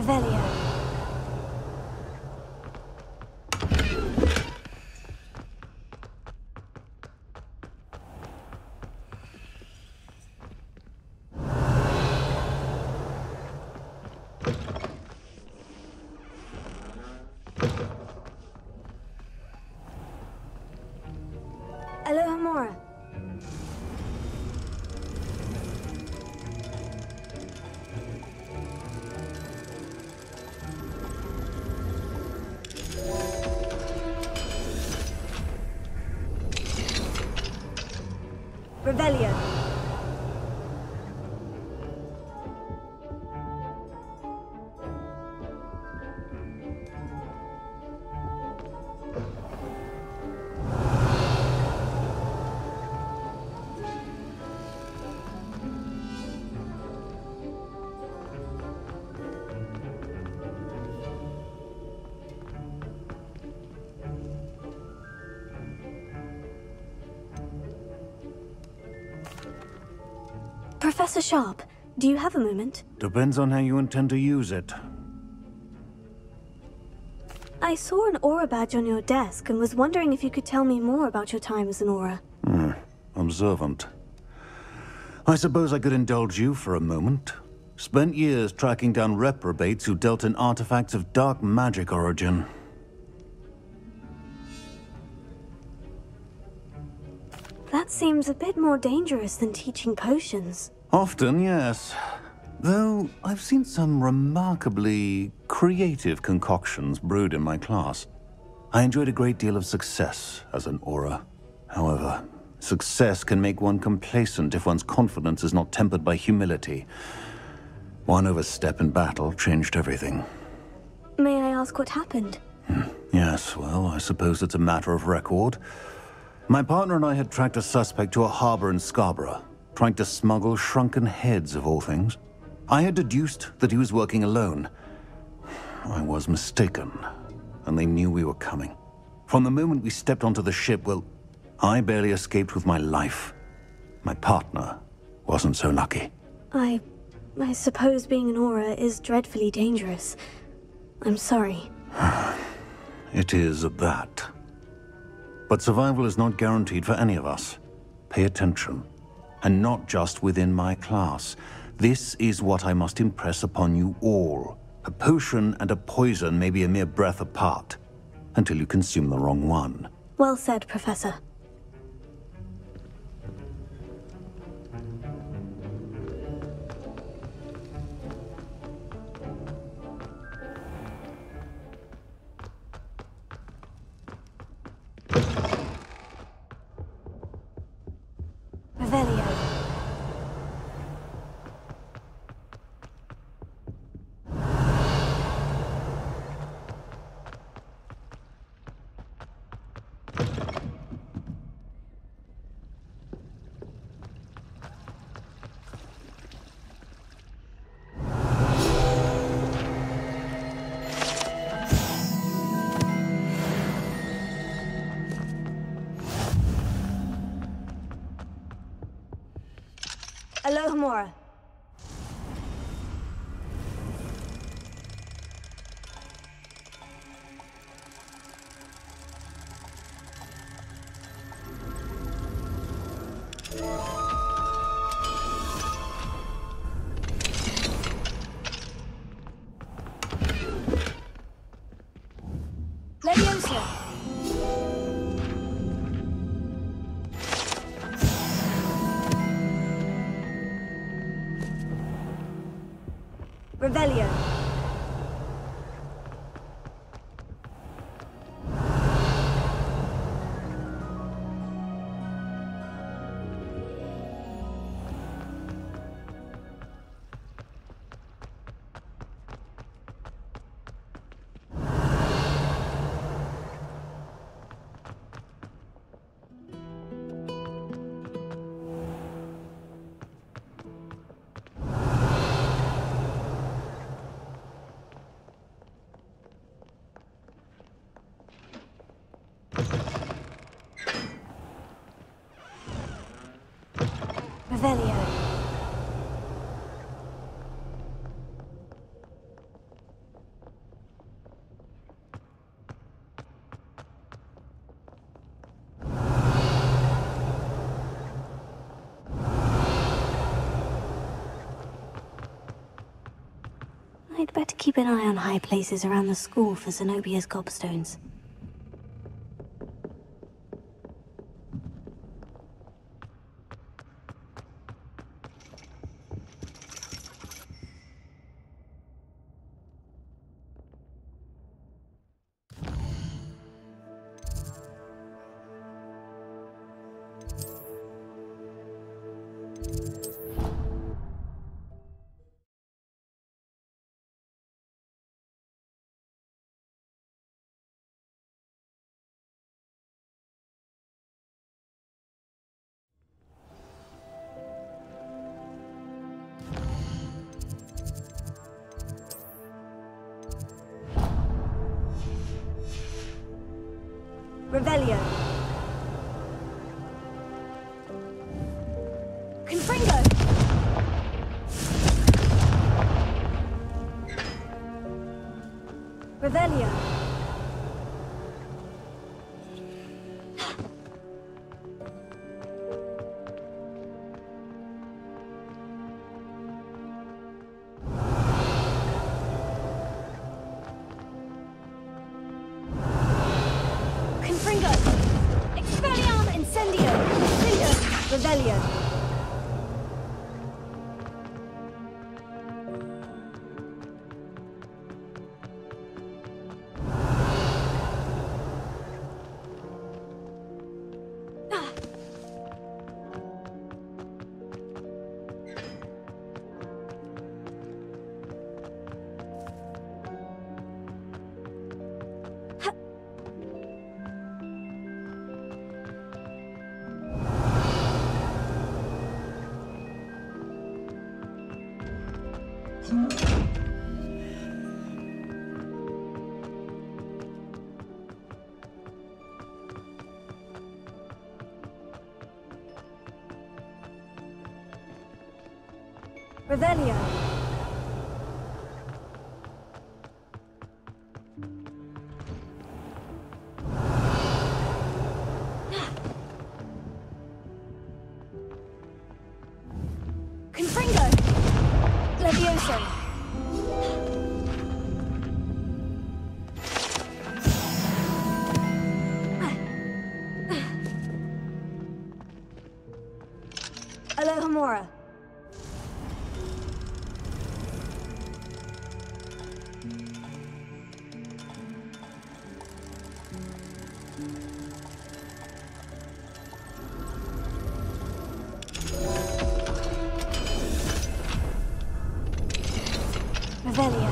Revelio. Alohomora. Revelio. Professor Sharp, do you have a moment? Depends on how you intend to use it. I saw an aura badge on your desk and was wondering if you could tell me more about your time as an aura. Observant. I suppose I could indulge you for a moment. Spent years tracking down reprobates who dealt in artifacts of dark magic origin. That seems a bit more dangerous than teaching potions. Often, yes. Though I've seen some remarkably creative concoctions brewed in my class. I enjoyed a great deal of success as an aura. However, success can make one complacent if one's confidence is not tempered by humility. One overstep in battle changed everything. May I ask what happened? Yes, well, I suppose it's a matter of record. My partner and I had tracked a suspect to a harbor in Scarborough, trying to smuggle shrunken heads of all things. I had deduced that he was working alone. I was mistaken, and they knew we were coming. From the moment we stepped onto the ship, well, I barely escaped with my life. My partner wasn't so lucky. I suppose being an aura is dreadfully dangerous. I'm sorry. It is at that. But survival is not guaranteed for any of us. Pay attention. And not just within my class. This is what I must impress upon you all. A potion and a poison may be a mere breath apart, until you consume the wrong one. Well said, Professor. Revelio. Alohomora. Leviosa. Revelio. Revelio. I'd better keep an eye on high places around the school for Zenobia's gobstones. Revelio. Confringo. Revelio. Confringo. Expelliarm Incendio. Confringo. Revelio. Revelio. Confringo. Levioso. Alohomora. Revelio.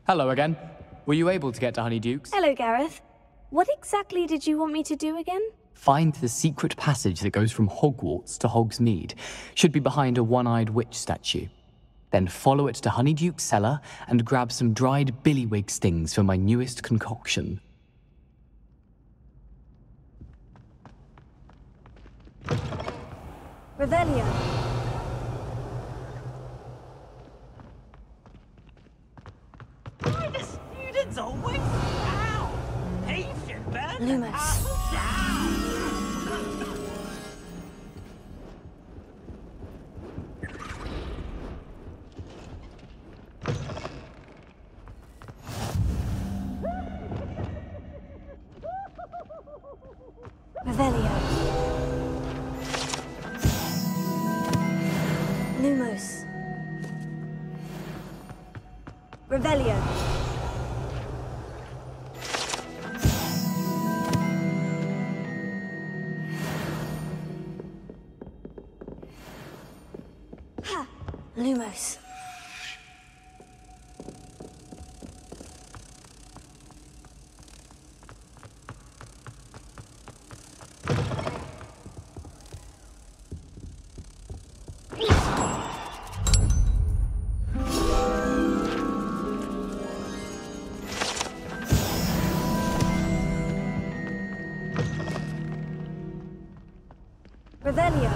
Hello again. Were you able to get to Honeyduke's? Hello, Gareth. What exactly did you want me to do again? Find the secret passage that goes from Hogwarts to Hogsmeade. Should be behind a one-eyed witch statue. Then follow it to Honeyduke's cellar and grab some dried billywig stings for my newest concoction. Revelio. Why the students always frown? Patient burn the Lumos. house down. Revelio. Lumos. Revelio. Ha! Lumos. Revelio.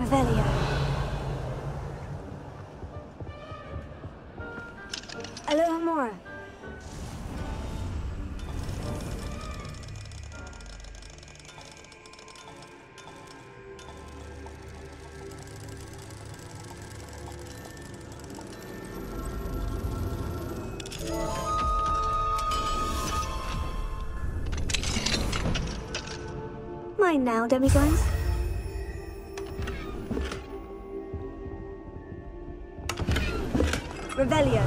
Revelio. Alohomora. Mine now, demiguise. Revelio.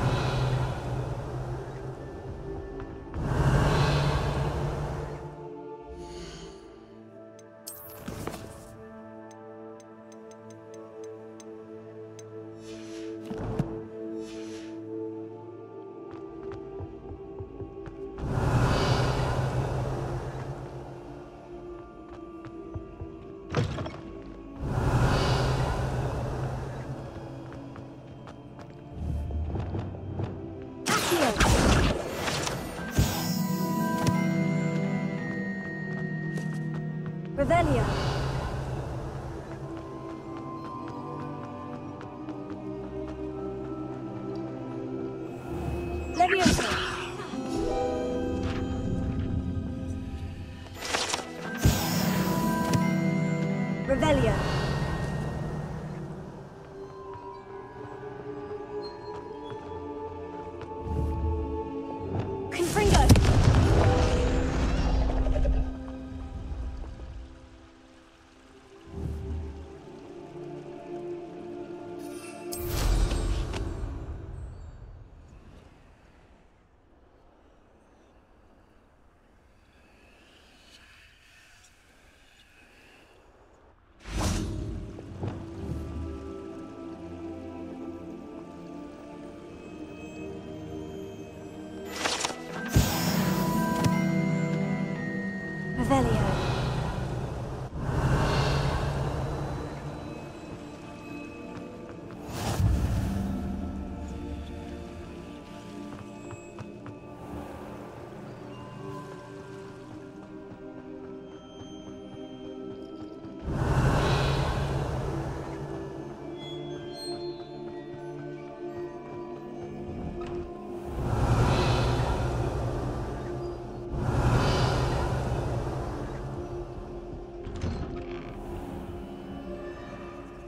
Revelio. Leviosa. Revelio. Confringo. Revelio.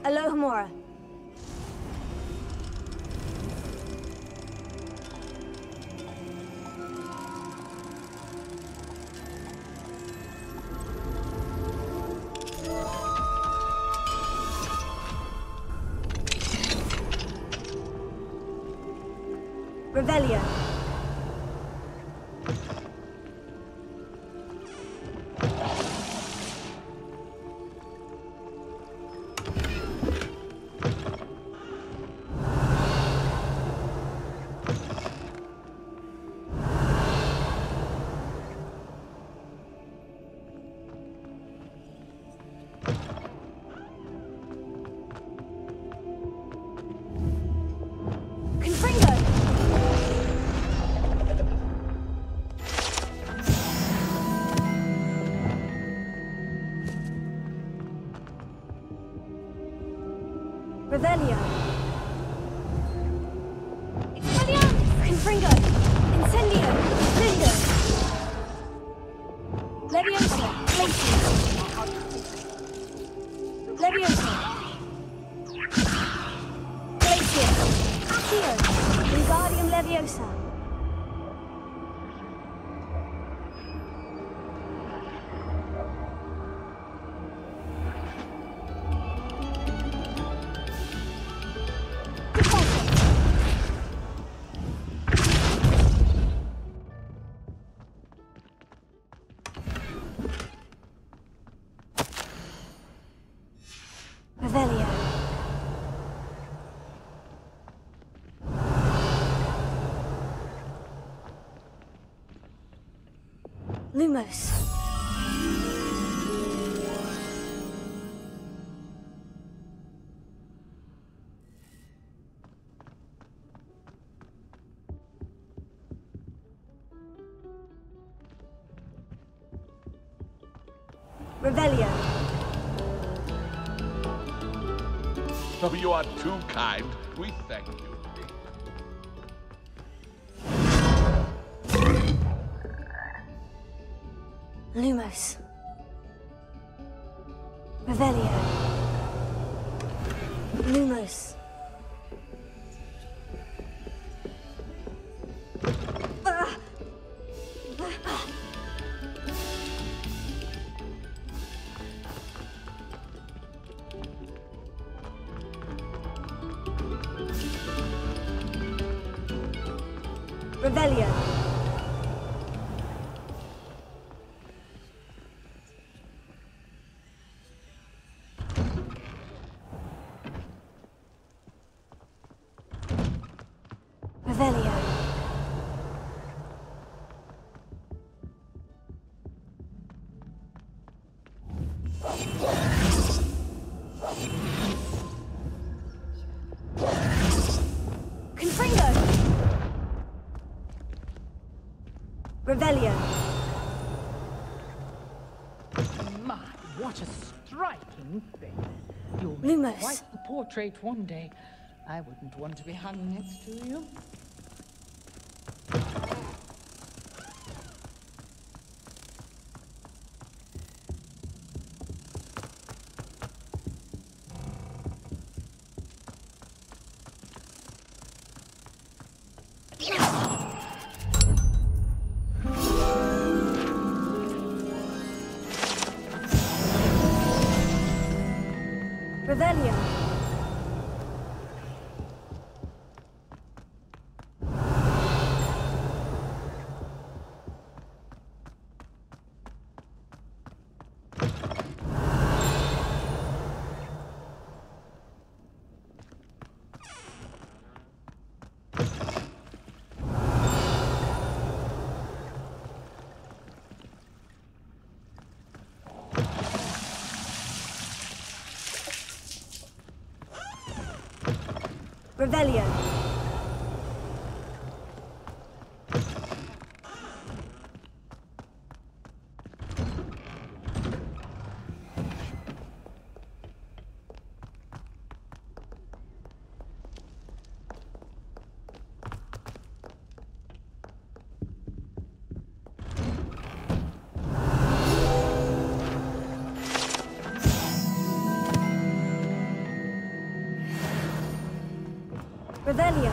Alohomora. Revelio. Confringo. Revelio. Expelliarmus. Confringo. Incendio. Lindo. Leviosa. Glacius. Leviosa. Glacius. Accio. Wingardium Leviosa. Revelio. Lumos. Revelio. Oh, you are too kind. We thank you. Lumos. Revelio. Lumos. Revelio. Revelio. Confringo. Revelio. My, what a striking thing. You'll Lumos. make quite the portrait one day. I wouldn't want to be hung next to you. Revelio. Revelio. Revelio.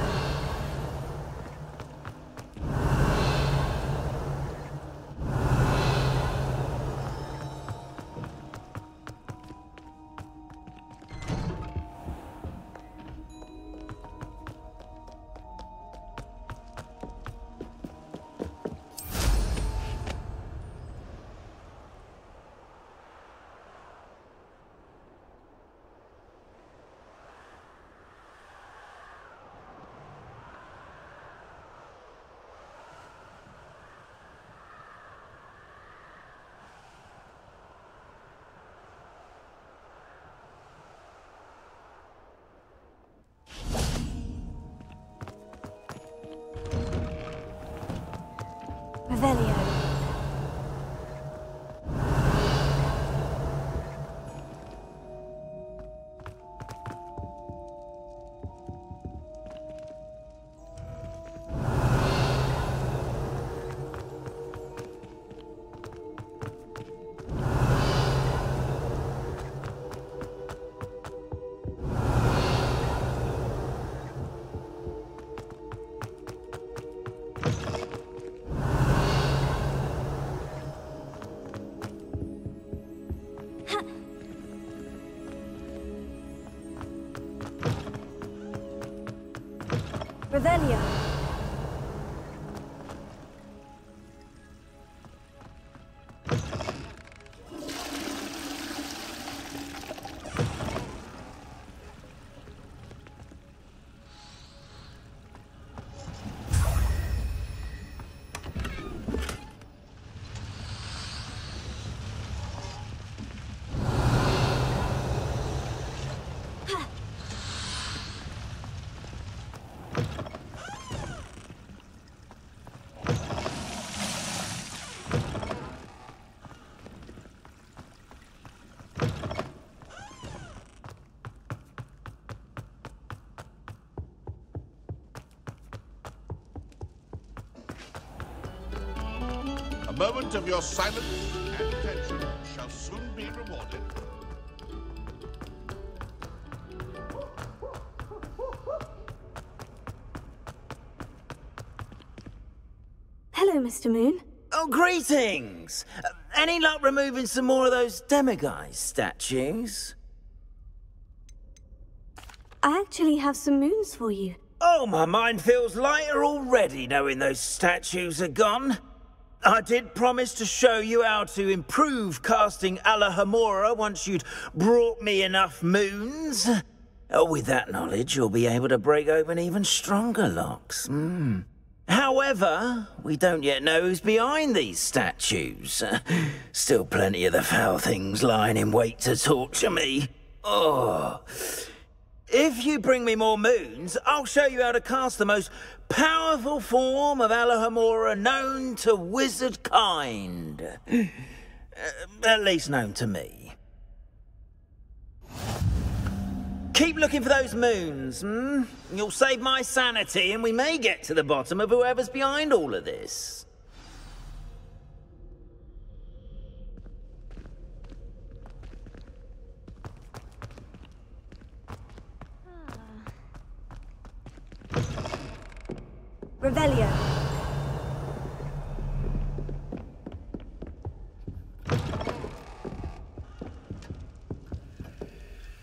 Revelio. Revelio. moment of your silence and attention shall soon be rewarded. Hello, Mr. Moon. Oh, greetings! Any luck removing some more of those demiguise statues? I actually have some moons for you. Oh, my mind feels lighter already knowing those statues are gone. I did promise to show you how to improve casting Alohomora once you'd brought me enough moons. With that knowledge, you'll be able to break open even stronger locks. However, we don't yet know who's behind these statues. Still plenty of the foul things lying in wait to torture me. Oh. If you bring me more moons, I'll show you how to cast the most powerful form of Alohomora known to wizard kind. At least known to me. Keep looking for those moons, You'll save my sanity and we may get to the bottom of whoever's behind all of this. Revelio.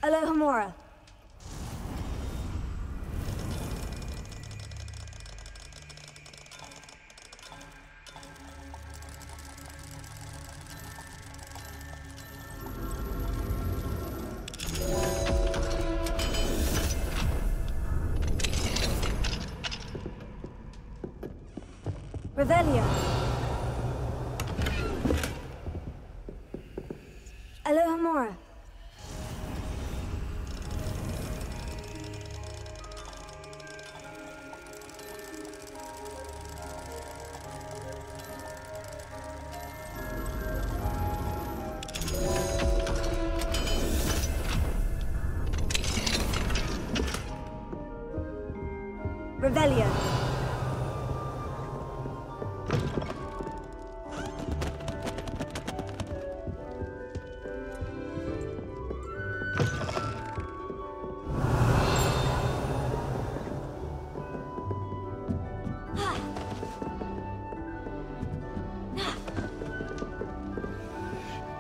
Alohomora. Revelio. Alohomora. Revelio.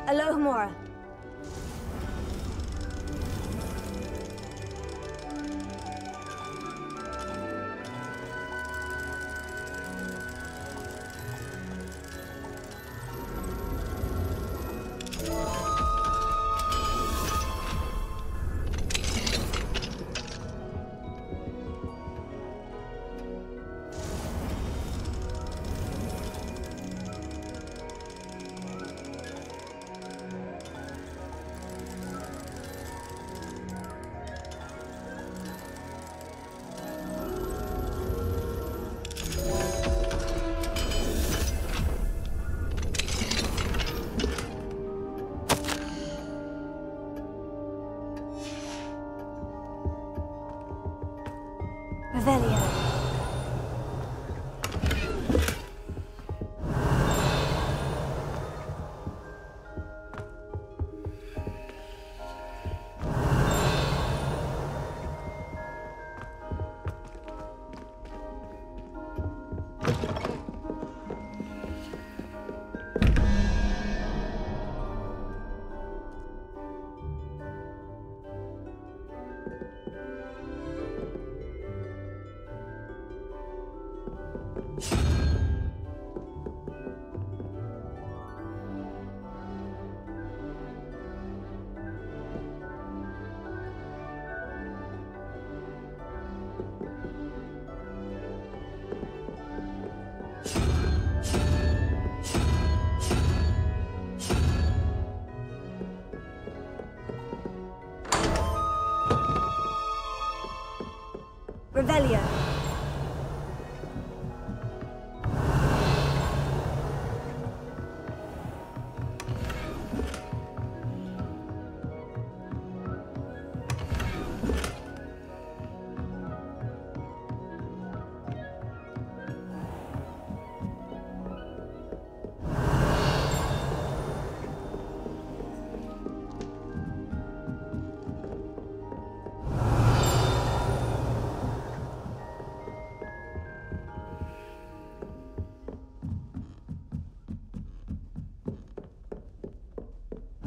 Alohomora. Revelio. Revelio.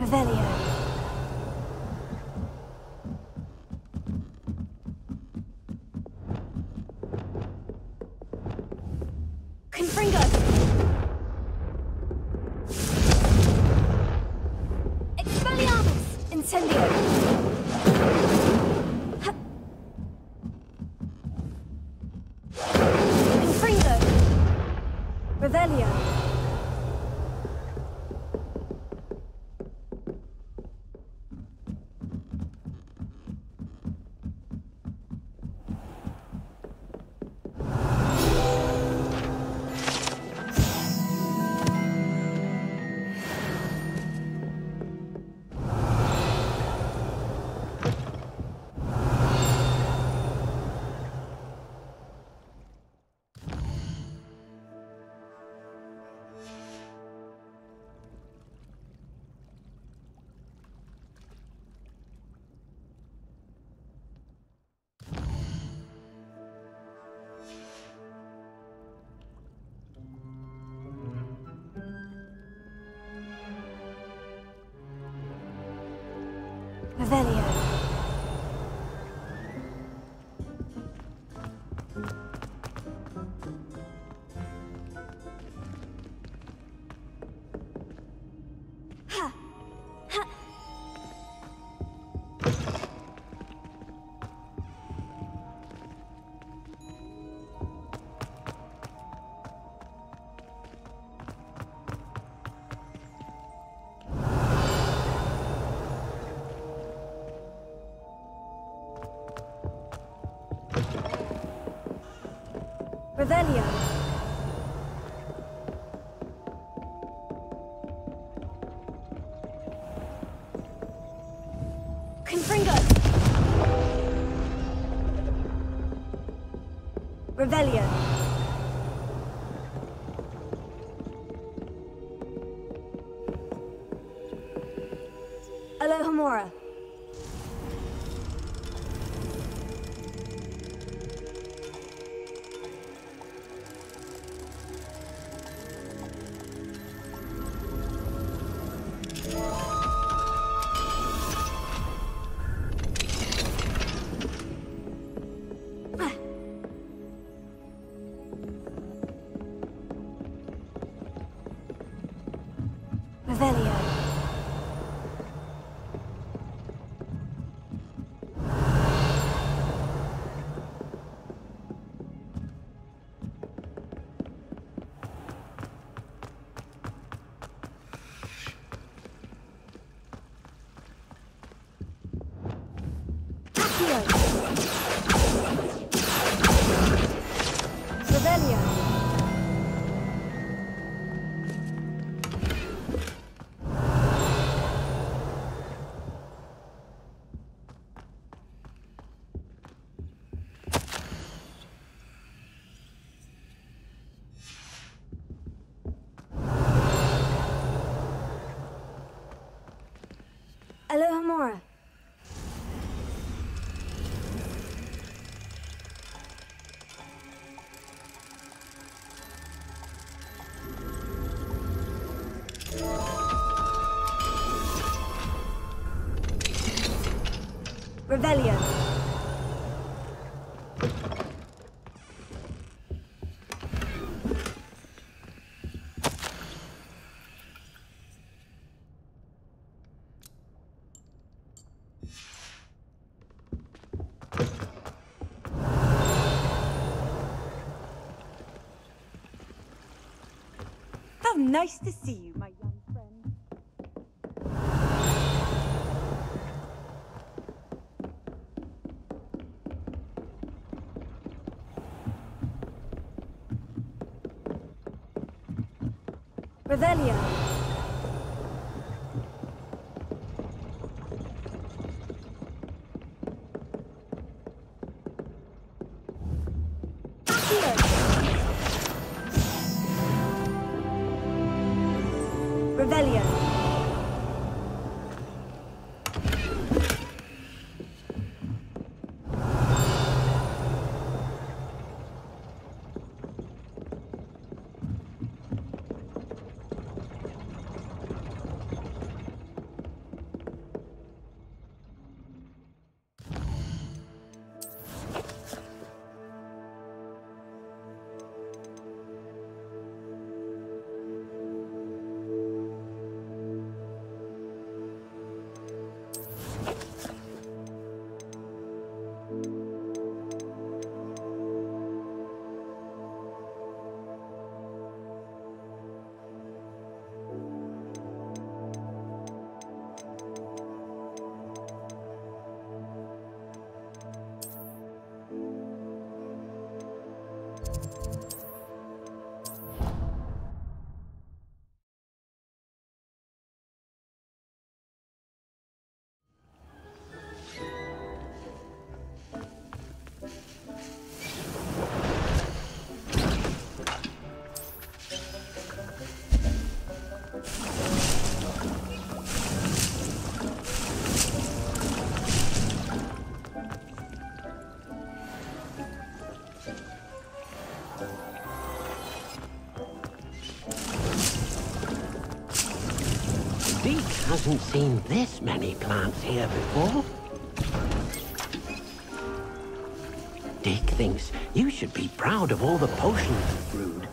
Revelio. Confringo. Expelliarmus. Incendio. Confringo. Revelio. Revelio. Ha! Ha! Revelio. Confringo. Revelio. Alohomora. Revelio. Accio. Revelio. Alohomora. Revelio. How nice to see you, my young friend. Revelio. Accio. Revelio. haven't seen this many plants here before. Dick thinks you should be proud of all the potions you've brewed.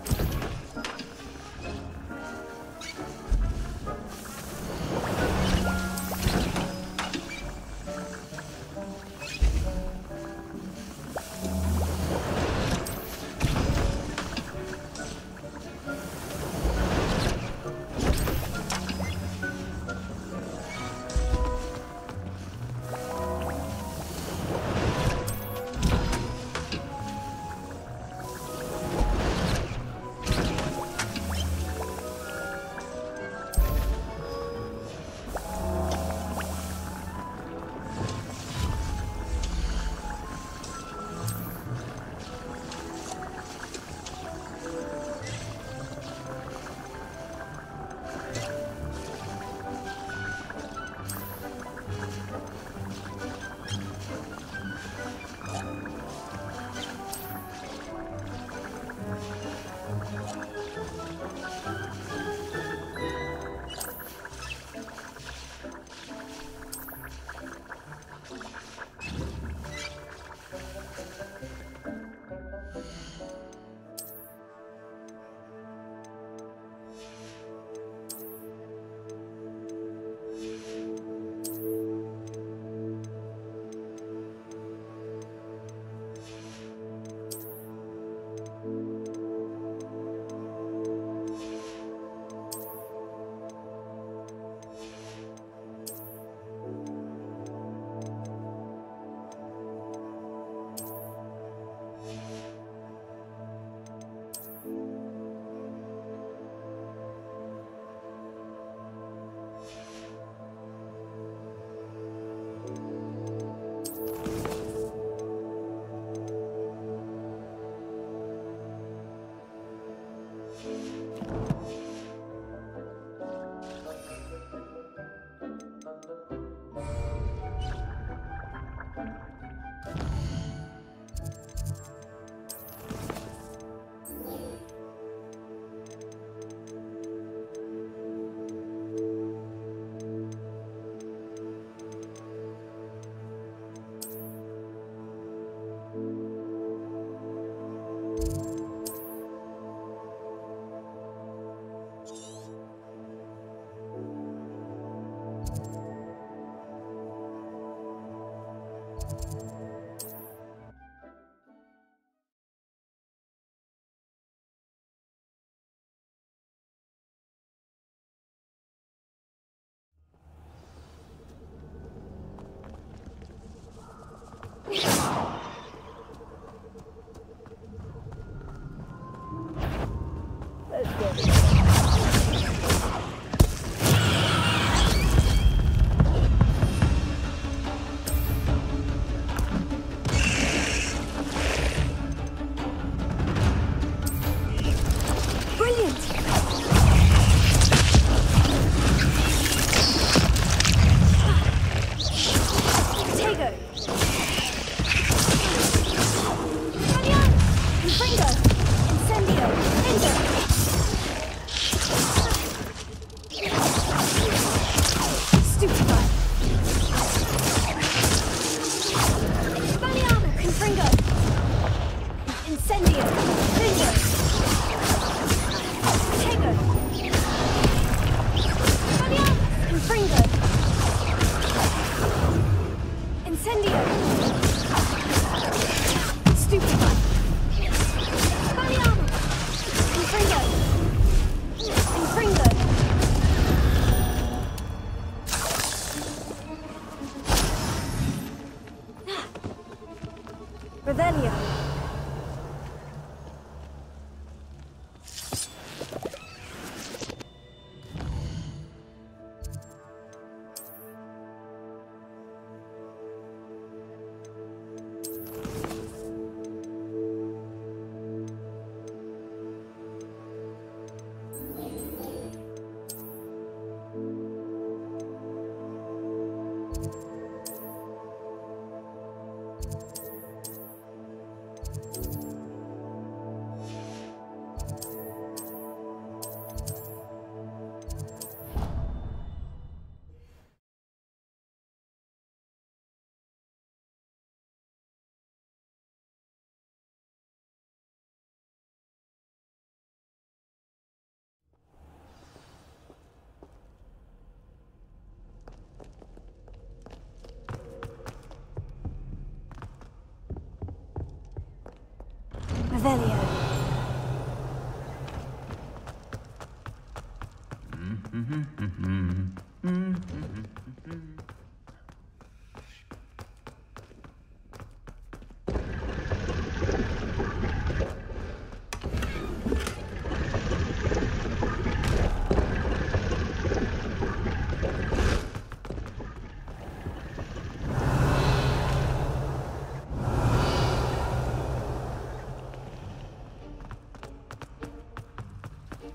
Revelio.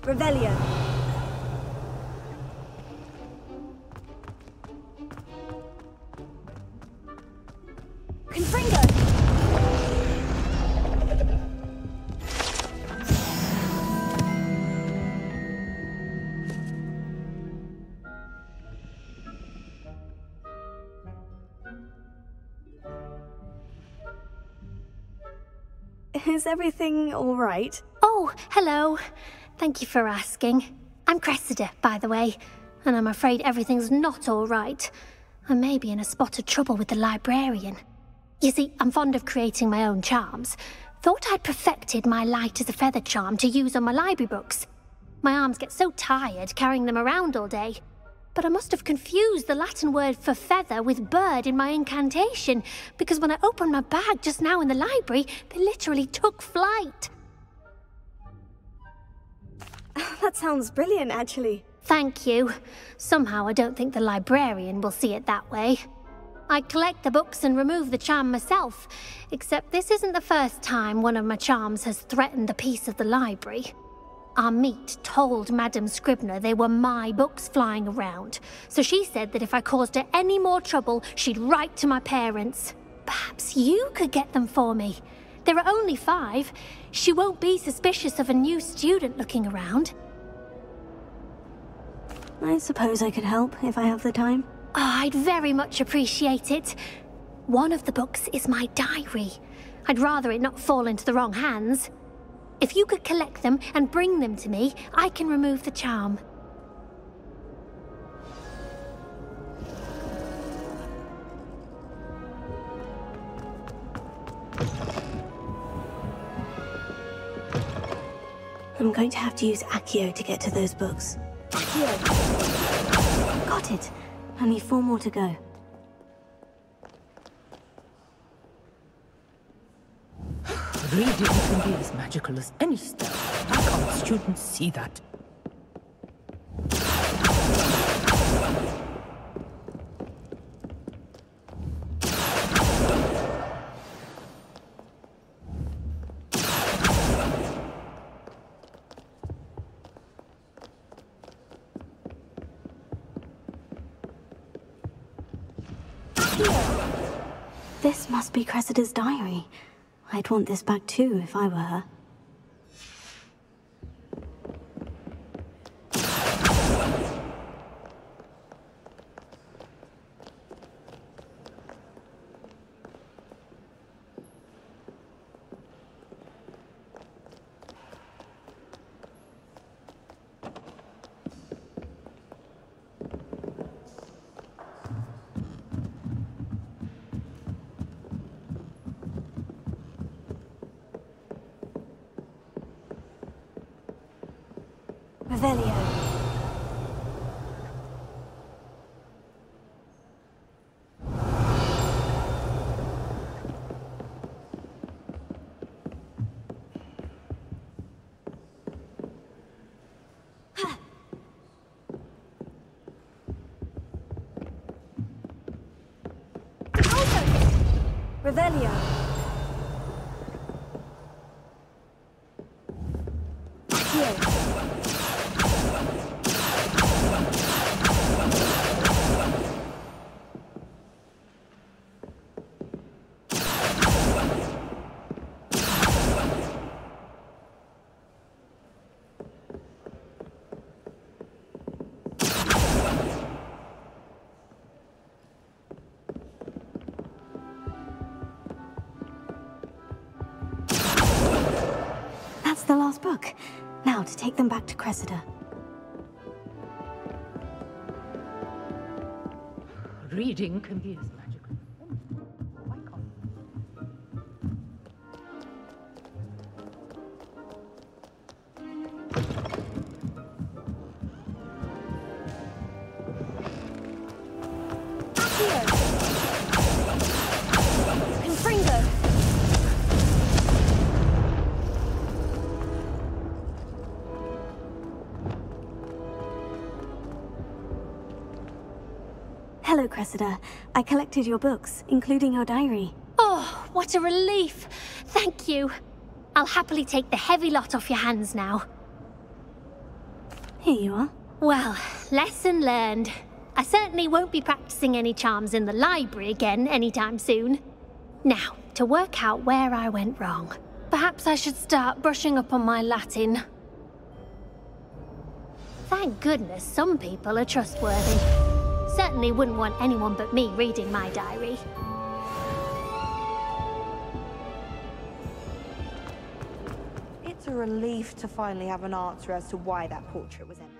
Revelio. Confringo. Is everything all right? Oh, hello. Thank you for asking. I'm Cressida, by the way, and I'm afraid everything's not all right. I may be in a spot of trouble with the librarian. You see, I'm fond of creating my own charms. Thought I'd perfected my light as a feather charm to use on my library books. My arms get so tired carrying them around all day. But I must have confused the Latin word for feather with bird in my incantation, because when I opened my bag just now in the library, they literally took flight. That sounds brilliant, actually. Thank you. Somehow I don't think the librarian will see it that way. I collect the books and remove the charm myself, except this isn't the first time one of my charms has threatened the peace of the library. Our meet told Madame Scribner they were my books flying around, so she said that if I caused her any more trouble, she'd write to my parents. Perhaps you could get them for me. There are only 5. She won't be suspicious of a new student looking around. I suppose I could help if I have the time. Oh, I'd very much appreciate it. One of the books is my diary. I'd rather it not fall into the wrong hands. If you could collect them and bring them to me, I can remove the charm. I'm going to have to use Accio to get to those books. Accio! Got it. Only 4 more to go. Reading can be as magical as any spell. How can't students see that? This must be Cressida's diary. I'd want this back too if I were her. Revelio. Revelio. That's the last book. Now to take them back to Cressida. Reading can be as magical. Why Cressida. I collected your books, including your diary. Oh, what a relief. Thank you. I'll happily take the heavy lot off your hands now. Here you are. Well, lesson learned. I certainly won't be practicing any charms in the library again anytime soon. Now, to work out where I went wrong. Perhaps I should start brushing up on my Latin. Thank goodness some people are trustworthy. Certainly wouldn't want anyone but me reading my diary. It's a relief to finally have an answer as to why that portrait was empty.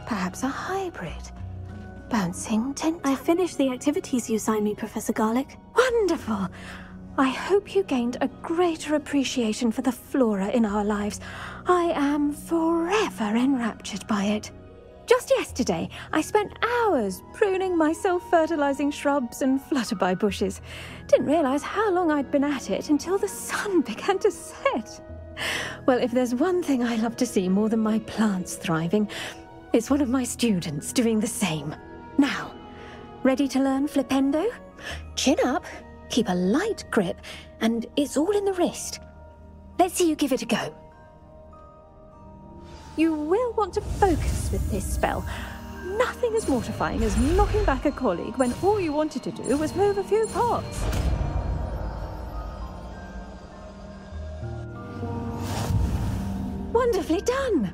Perhaps a hybrid. Bouncing tent. I finished the activities you signed me, Professor Garlick. Wonderful! I hope you gained a greater appreciation for the flora in our lives. I am forever enraptured by it. Just yesterday, I spent hours pruning my self-fertilizing shrubs and flutterby bushes. Didn't realize how long I'd been at it until the sun began to set. Well, if there's one thing I love to see more than my plants thriving, it's one of my students doing the same. Now, ready to learn flipendo? Chin up, keep a light grip, and it's all in the wrist. Let's see you give it a go. You will want to focus with this spell. Nothing as mortifying as knocking back a colleague when all you wanted to do was move a few pots. Wonderfully done!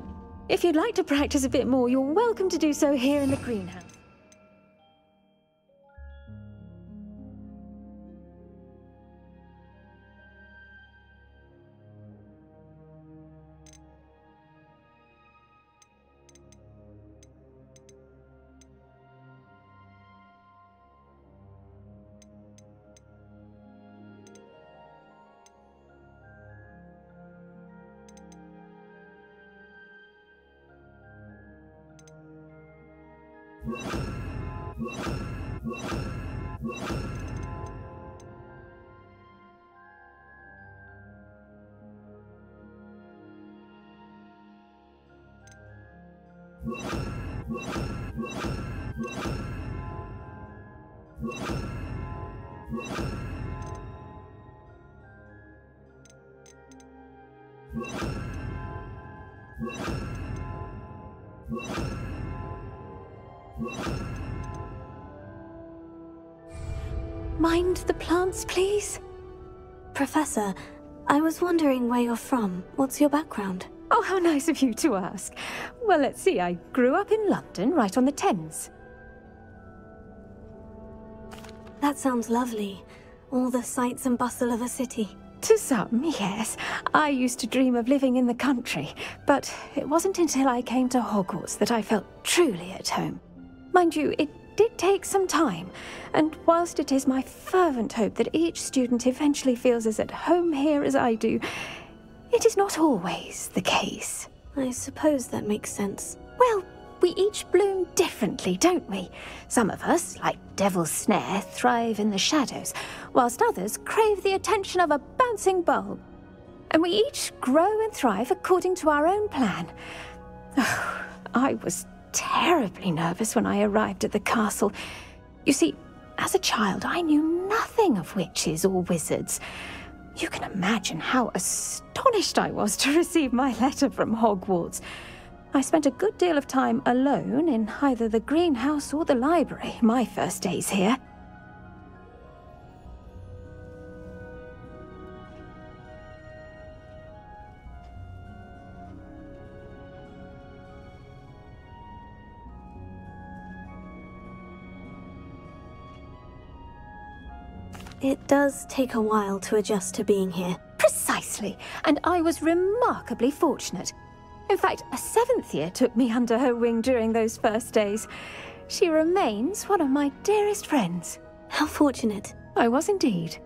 If you'd like to practice a bit more, you're welcome to do so here in the greenhouse. Mind the plants, please? Professor, I was wondering where you're from. What's your background? Oh, how nice of you to ask. Well, let's see. I grew up in London, right on the Thames. That sounds lovely. All the sights and bustle of a city. To some, yes. I used to dream of living in the country, but it wasn't until I came to Hogwarts that I felt truly at home. Mind you, it did take some time, and whilst it is my fervent hope that each student eventually feels as at home here as I do, it is not always the case. I suppose that makes sense. Well, we each bloom differently, don't we? Some of us, like Devil's Snare, thrive in the shadows, whilst others crave the attention of a bouncing bulb. And we each grow and thrive according to our own plan. Oh, I was terribly nervous when I arrived at the castle. You see, as a child, I knew nothing of witches or wizards. You can imagine how astonished I was to receive my letter from Hogwarts. I spent a good deal of time alone in either the greenhouse or the library my first days here. It does take a while to adjust to being here. Precisely, and I was remarkably fortunate. In fact, a 7th year took me under her wing during those first days. She remains one of my dearest friends. How fortunate. I was indeed.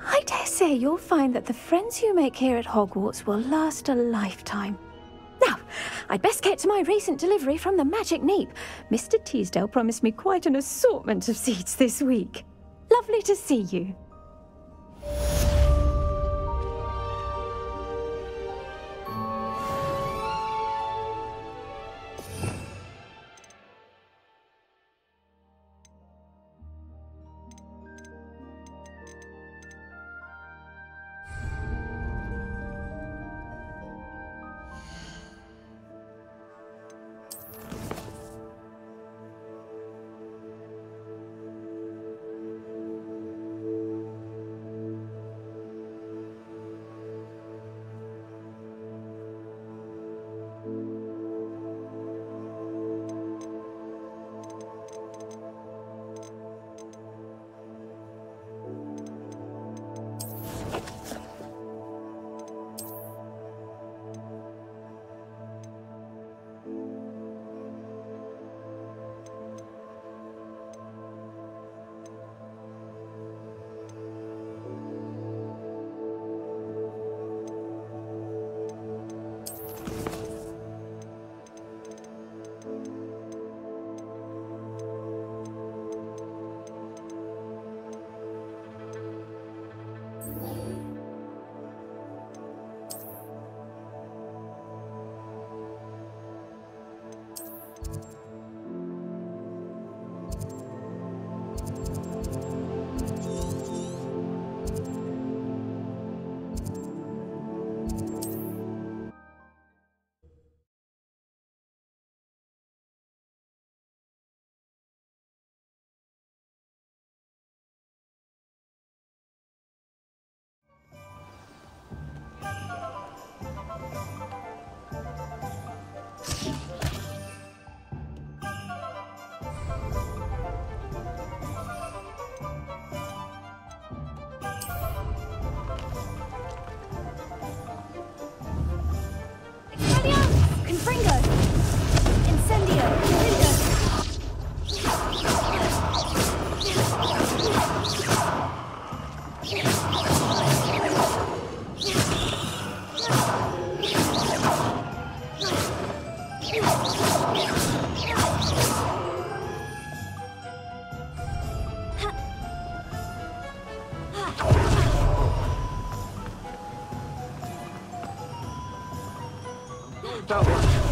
I dare say you'll find that the friends you make here at Hogwarts will last a lifetime. Now, I'd best get to my recent delivery from the Magic Neep. Mr. Teasdale promised me quite an assortment of seeds this week. Lovely to see you.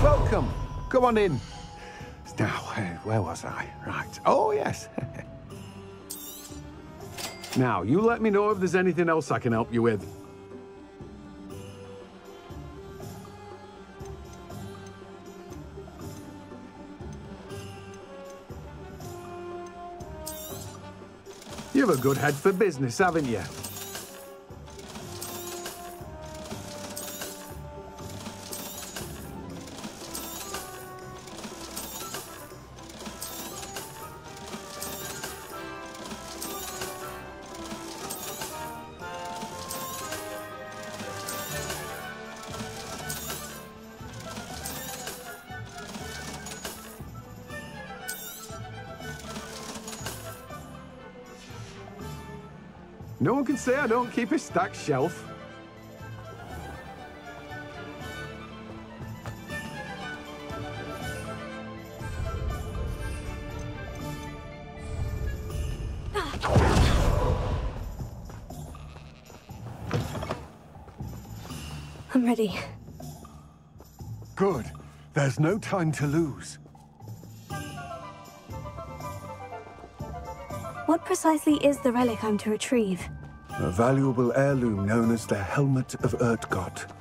Welcome. Come on in. Now, where was I? Right. Oh, yes. Now, you let me know if there's anything else I can help you with. You have a good head for business, haven't you? No one can say I don't keep a stacked shelf. I'm ready. Good. There's no time to lose. What precisely is the relic I'm to retrieve? A valuable heirloom known as the Helmet of Urtgott.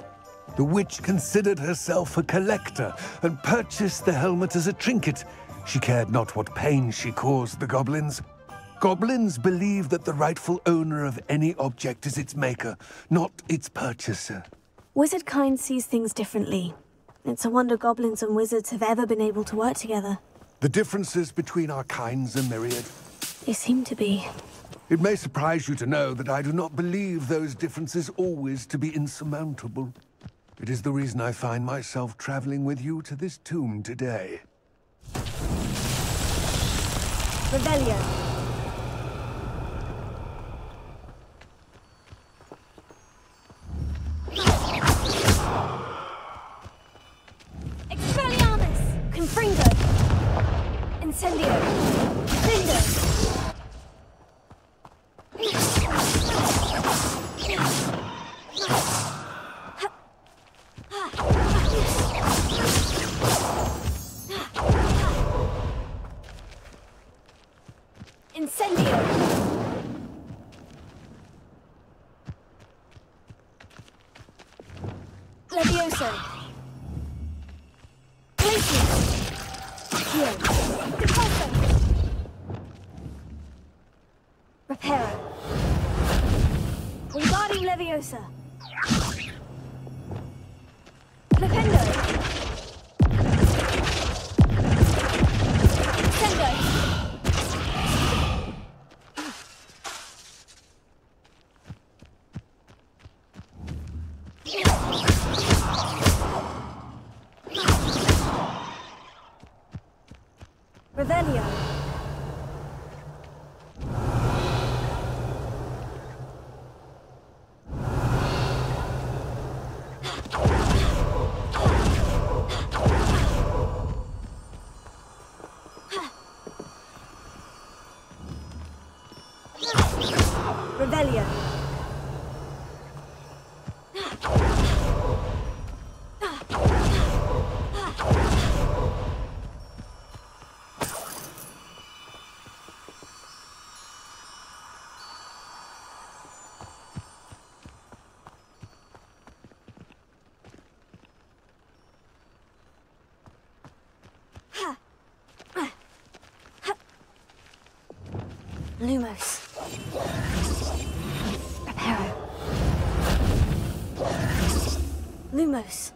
The witch considered herself a collector and purchased the helmet as a trinket. She cared not what pain she caused the goblins. Goblins believe that the rightful owner of any object is its maker, not its purchaser. Wizard kind sees things differently. It's a wonder goblins and wizards have ever been able to work together. The differences between our kinds are myriad. They seem to be. It may surprise you to know that I do not believe those differences always to be insurmountable. It is the reason I find myself traveling with you to this tomb today. Rebellion. Expelliarmus! Confringo! Incendio! Lindo! Incendio! Levioso! Glacius! Heal! Depulso! Reparo! Wingardium Leviosa! Flipendo! Sendo! Revelio. Revelio. Lumos. Reparo. Lumos.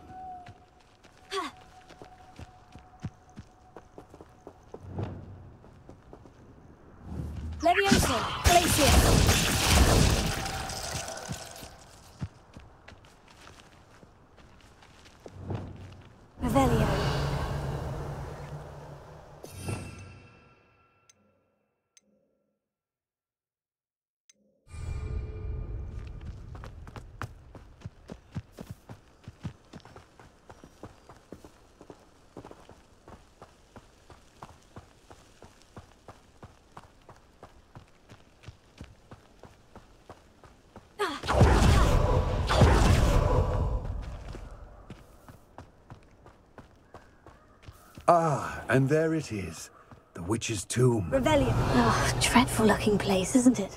Levioso. Glacier. Revelio. Ah, and there it is. The witch's tomb. Revelio. Oh, dreadful looking place, isn't it?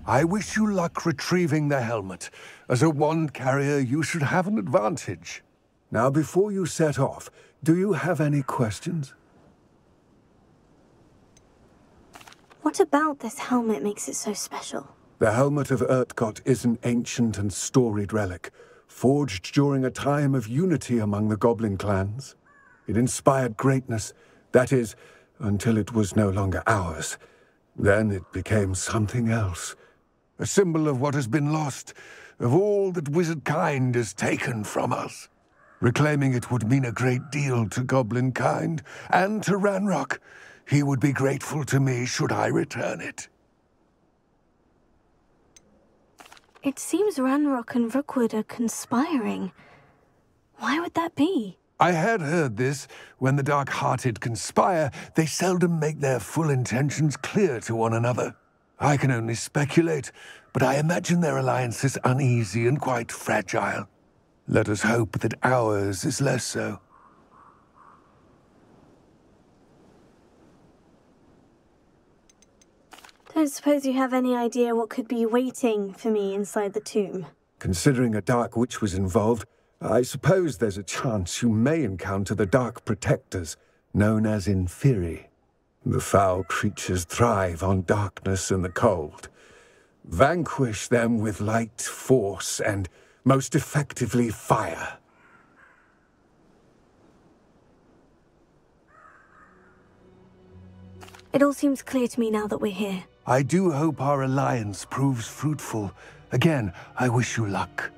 I wish you luck retrieving the helmet. As a wand carrier, you should have an advantage. Now, before you set off, do you have any questions? What about this helmet makes it so special? The helmet of Urtkot is an ancient and storied relic, forged during a time of unity among the goblin clans. It inspired greatness, that is, until it was no longer ours. Then it became something else. A symbol of what has been lost, of all that wizard kind has taken from us. Reclaiming it would mean a great deal to goblin kind, and to Ranrock. He would be grateful to me should I return it. It seems Ranrock and Rookwood are conspiring. Why would that be? I had heard this. When the dark-hearted conspire, they seldom make their full intentions clear to one another. I can only speculate, but I imagine their alliance is uneasy and quite fragile. Let us hope that ours is less so. Don't suppose you have any idea what could be waiting for me inside the tomb? Considering a dark witch was involved, I suppose there's a chance you may encounter the Dark Protectors, known as Inferi. The foul creatures thrive on darkness and the cold. Vanquish them with light, force, and, most effectively, fire. It all seems clear to me now that we're here. I do hope our alliance proves fruitful. Again, I wish you luck.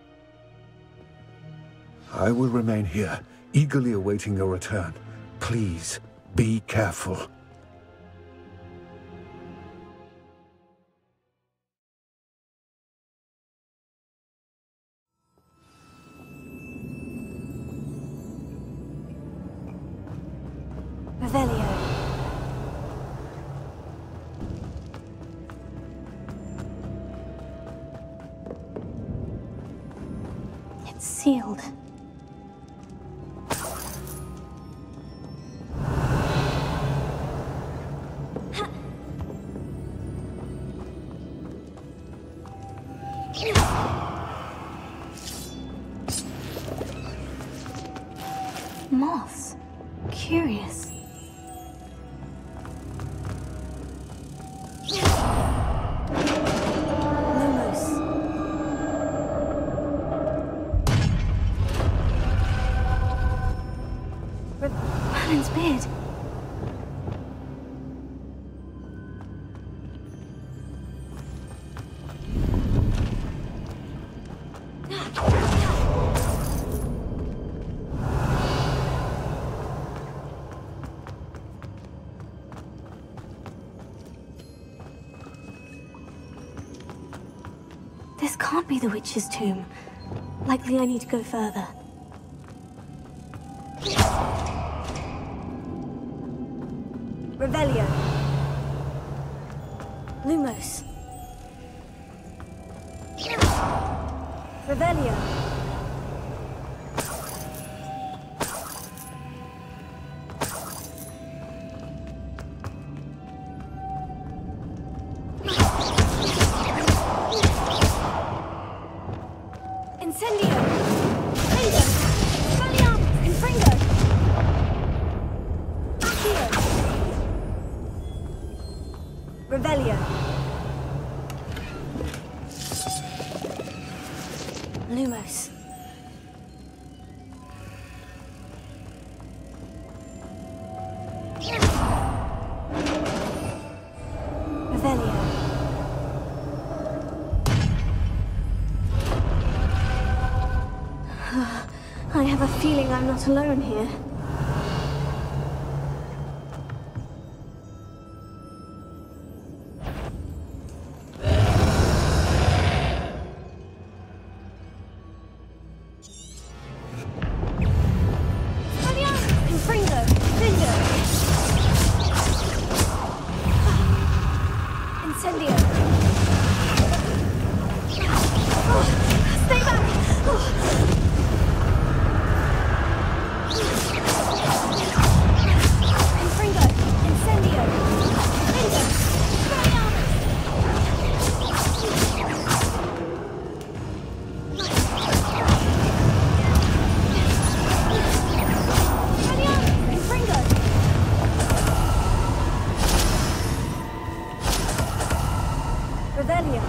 I will remain here, eagerly awaiting your return. Please, be careful. Revelio. It's sealed. Moths. Curious. Merlin's beard. This can't be the witch's tomb. Likely I need to go further. Revelio. Lumos. Revelio. Incendio. Fringo. Spelliarmus. Infringo. Accio. Revelio. Lumos. Revelio. I have a feeling I'm not alone here. Incendio! Stay back! Infringo! Incendio! Fringo! Revelio.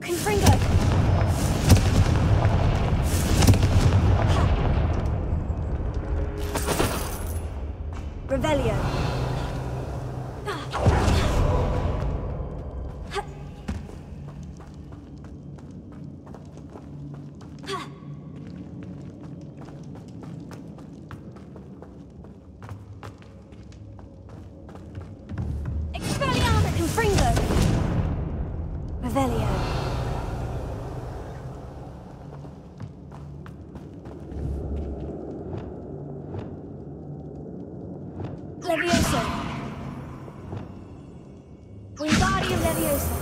Confringo. Revelio. Confringo. Revelio. Levioso. Wingardium Levioso.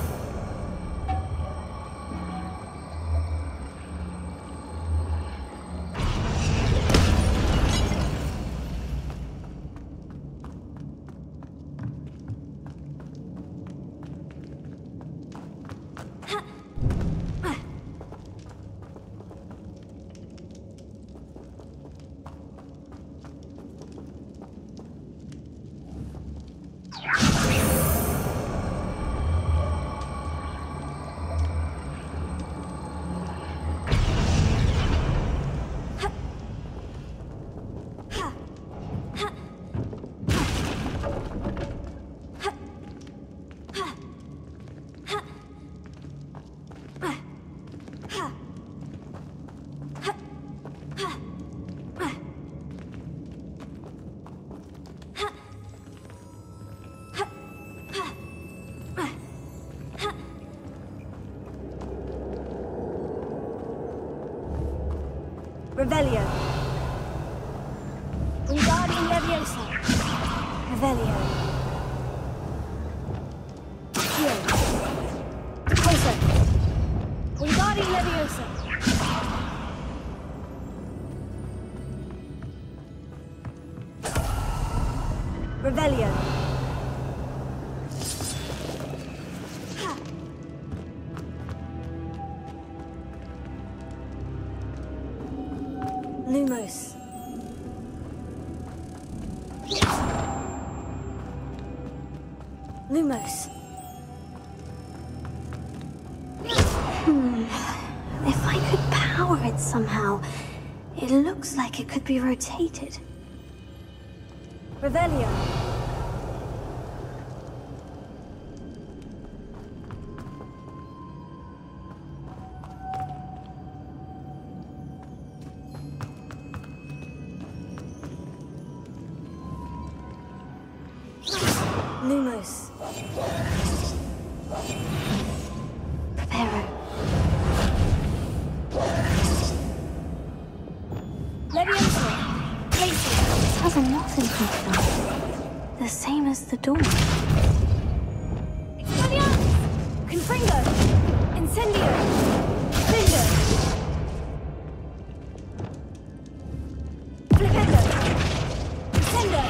Revelio. Wingardium Leviosa. Revelio. Accio. Closer. Wingardium Leviosa. Revelio. Lumos. Lumos. If I could power it somehow, it looks like it could be rotated. Revelio. Lumos. Preparo. Leviosa. Place. This has a knot in front. The same as the door. Expelliarmus! Confringo! Incendio! Flipendo! Flipendo! Incendio!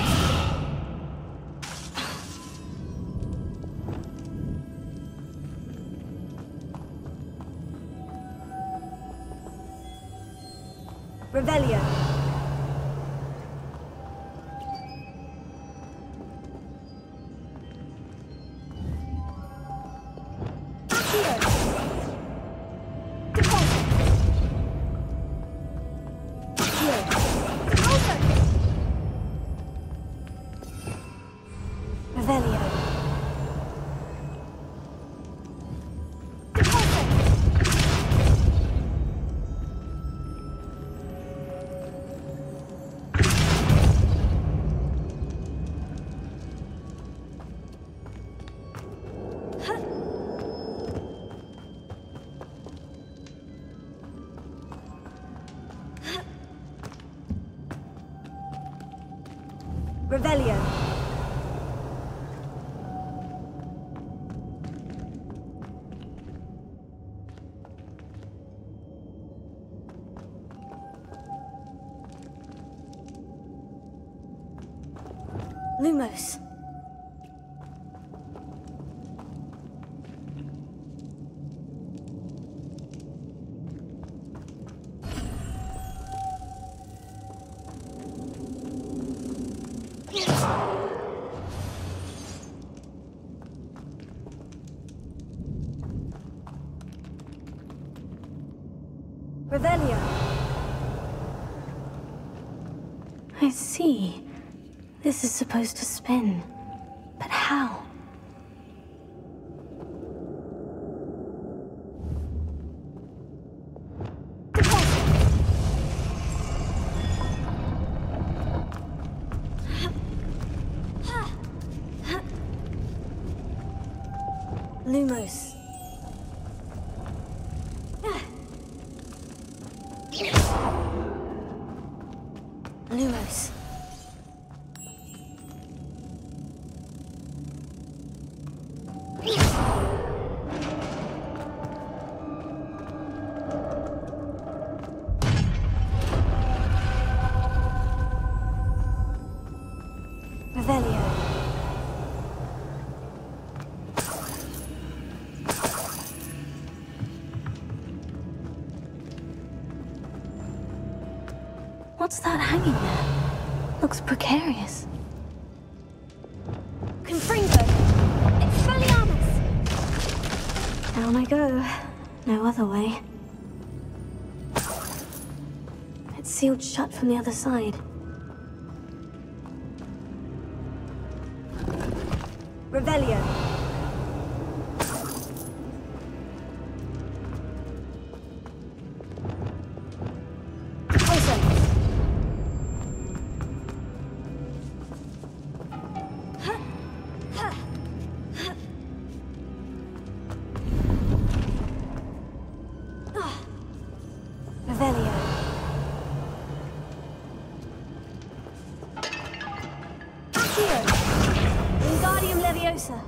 Revelio. Revelio. Lumos. Revelio. I see. This is supposed to spin. But how? Lumos. Lumos. Revelio. What's that hanging there? Looks precarious. Confringo! Expelliarmus! Down I go. No other way. It's sealed shut from the other side. Revelio. Revelio. Leviosa!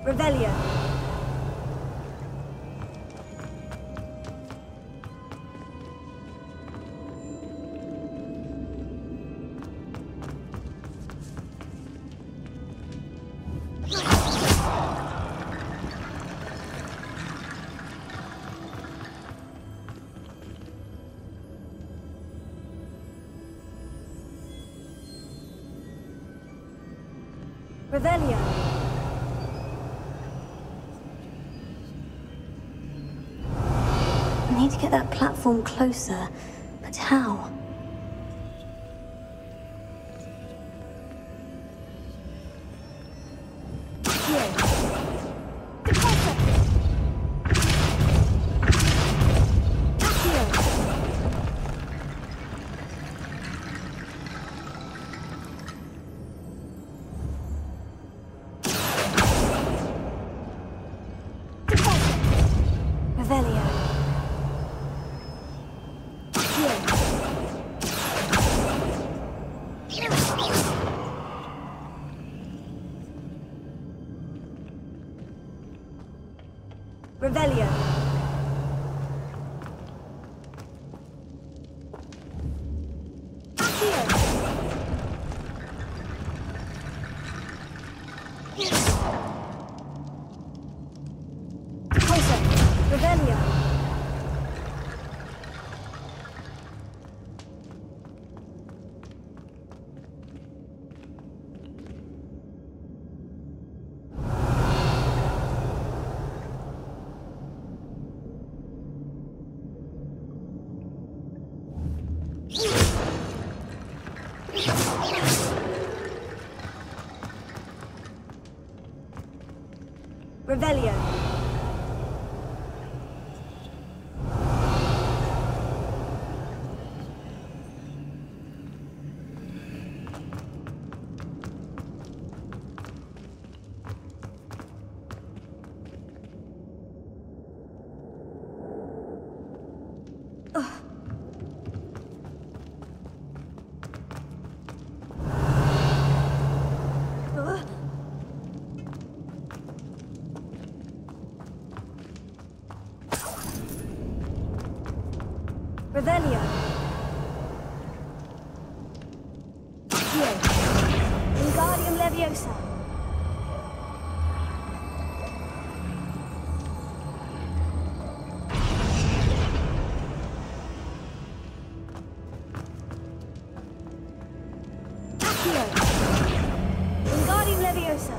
Revelio. Revelio. I need to get that platform closer, but how? Revelio. Revelio. Revelio. Revelio. Revelio. Wingardium Leviosa. Wingardium Leviosa.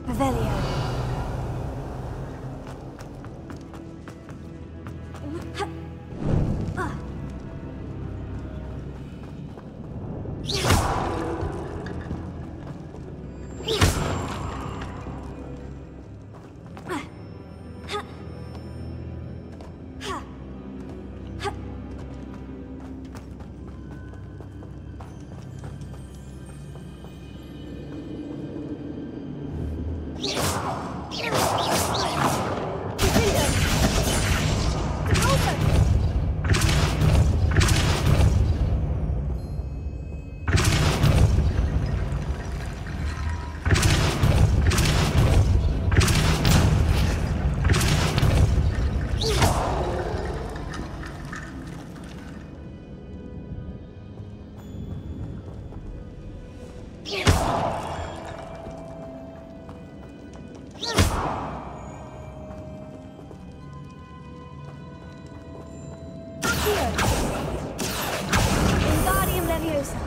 Revelio. Wingardium Leviosa.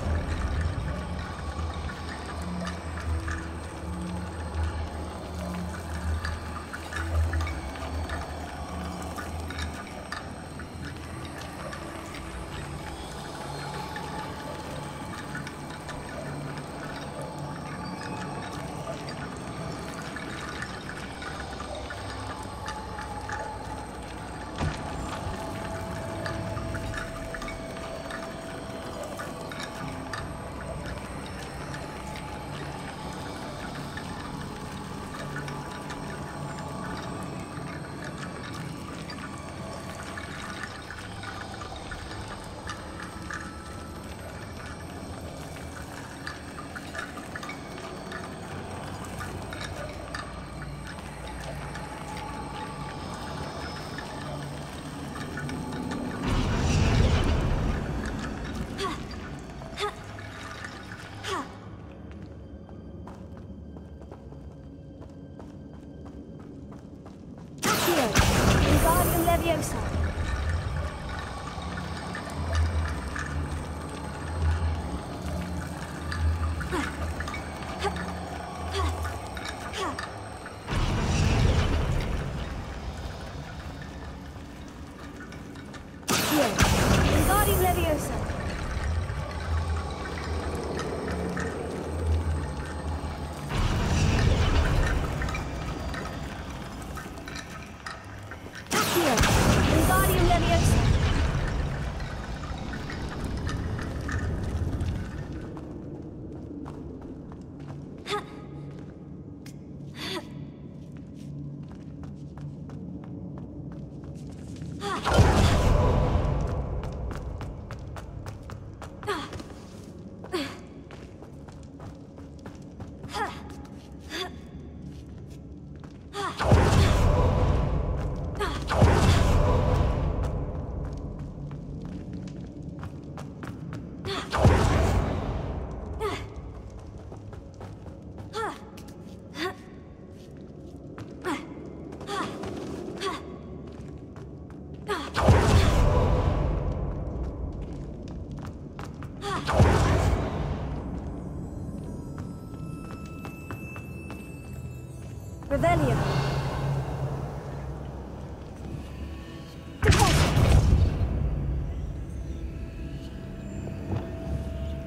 Revelio.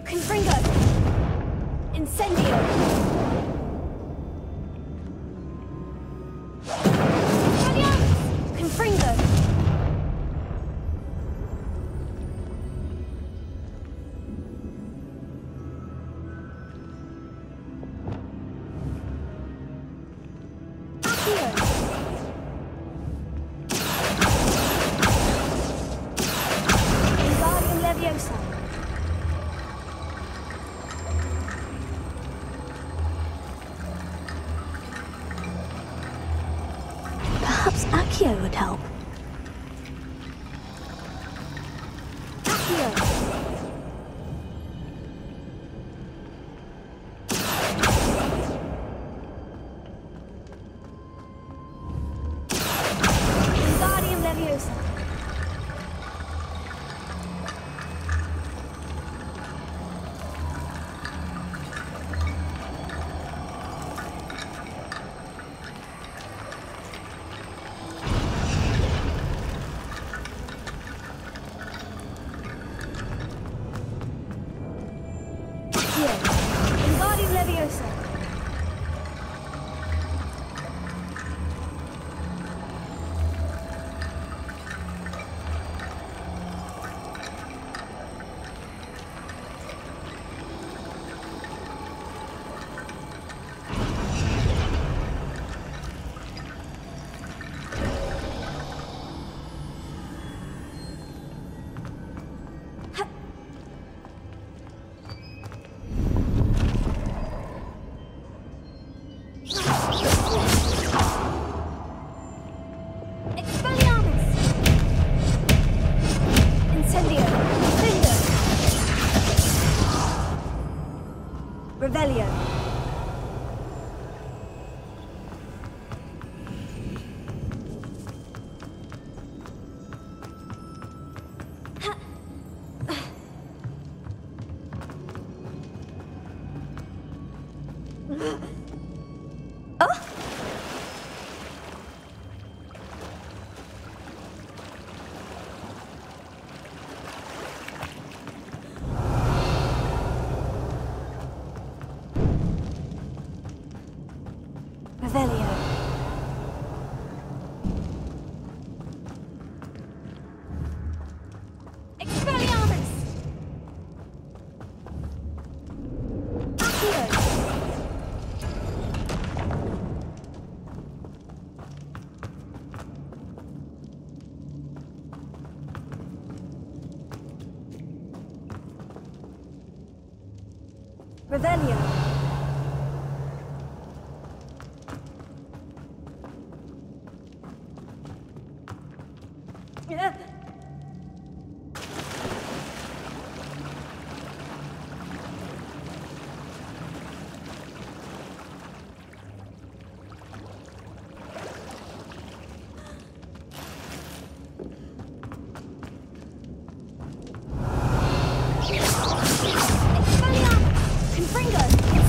Confringo. Incendio. Confringo. Wingardium Leviosa. Perhaps Accio would help. Accio. Wingardium Leviosa. Wingardium Leviosa. Expelliarmus! Incendio! Lindo! Revelio! Revelio. Expelliarmus! Accio! Revelio. Expelliarmus! Confringo!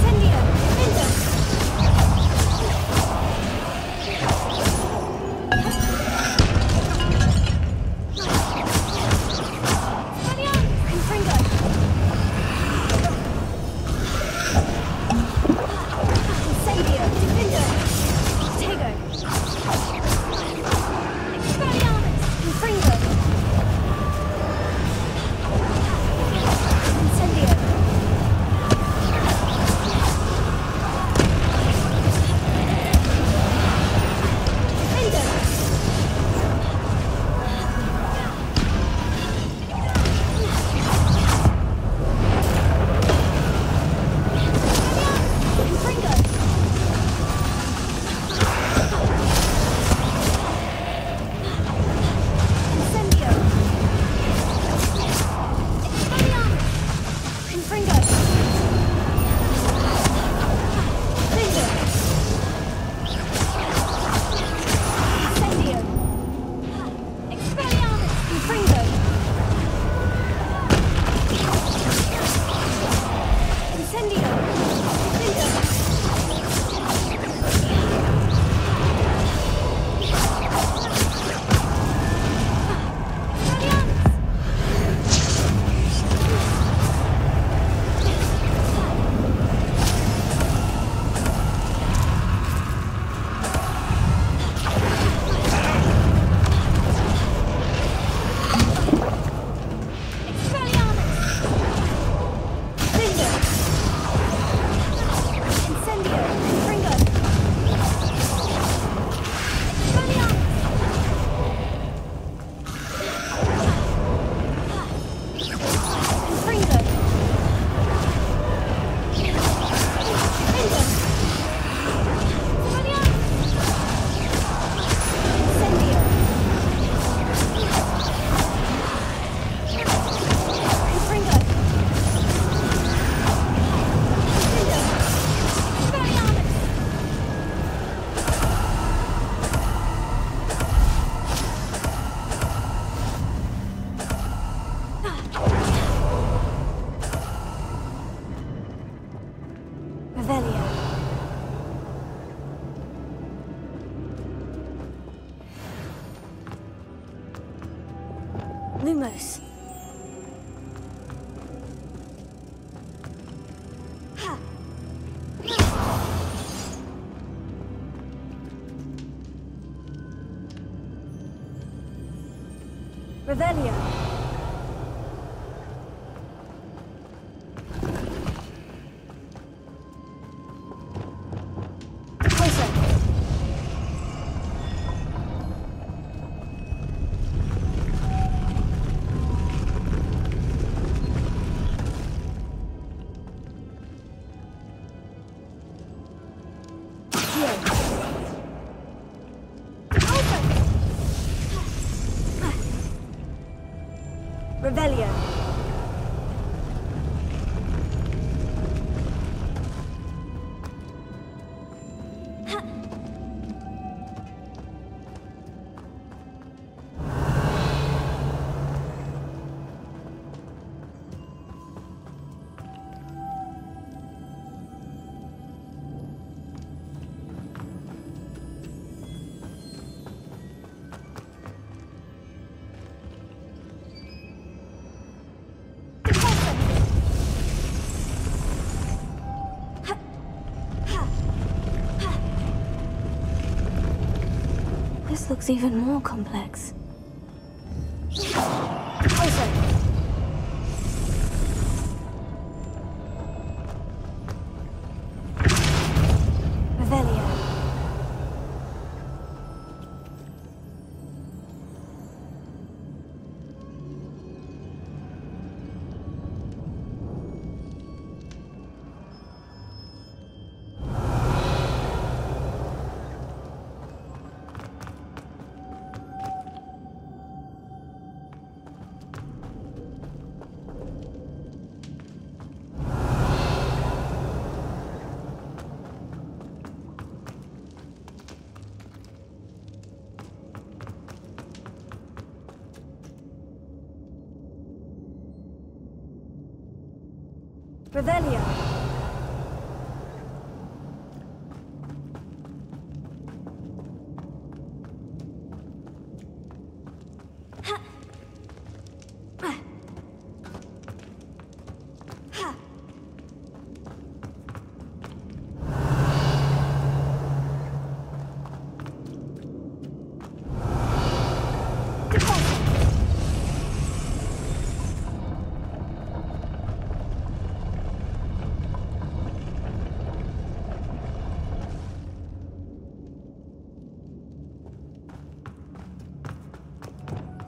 Lumos. Revelio. Revelio. This looks even more complex. Revelio. Revelio.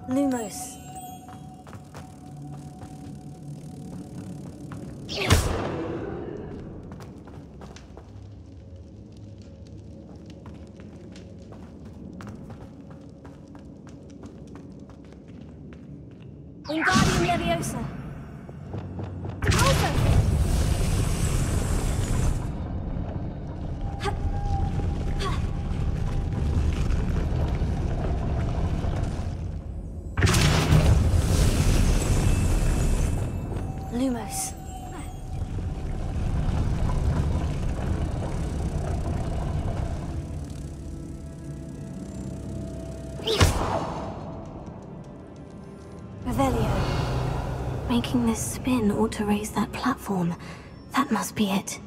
Lumos. Wingardium Leviosa. Lumos. Revelio. Making this spin ought to raise that platform. That must be it.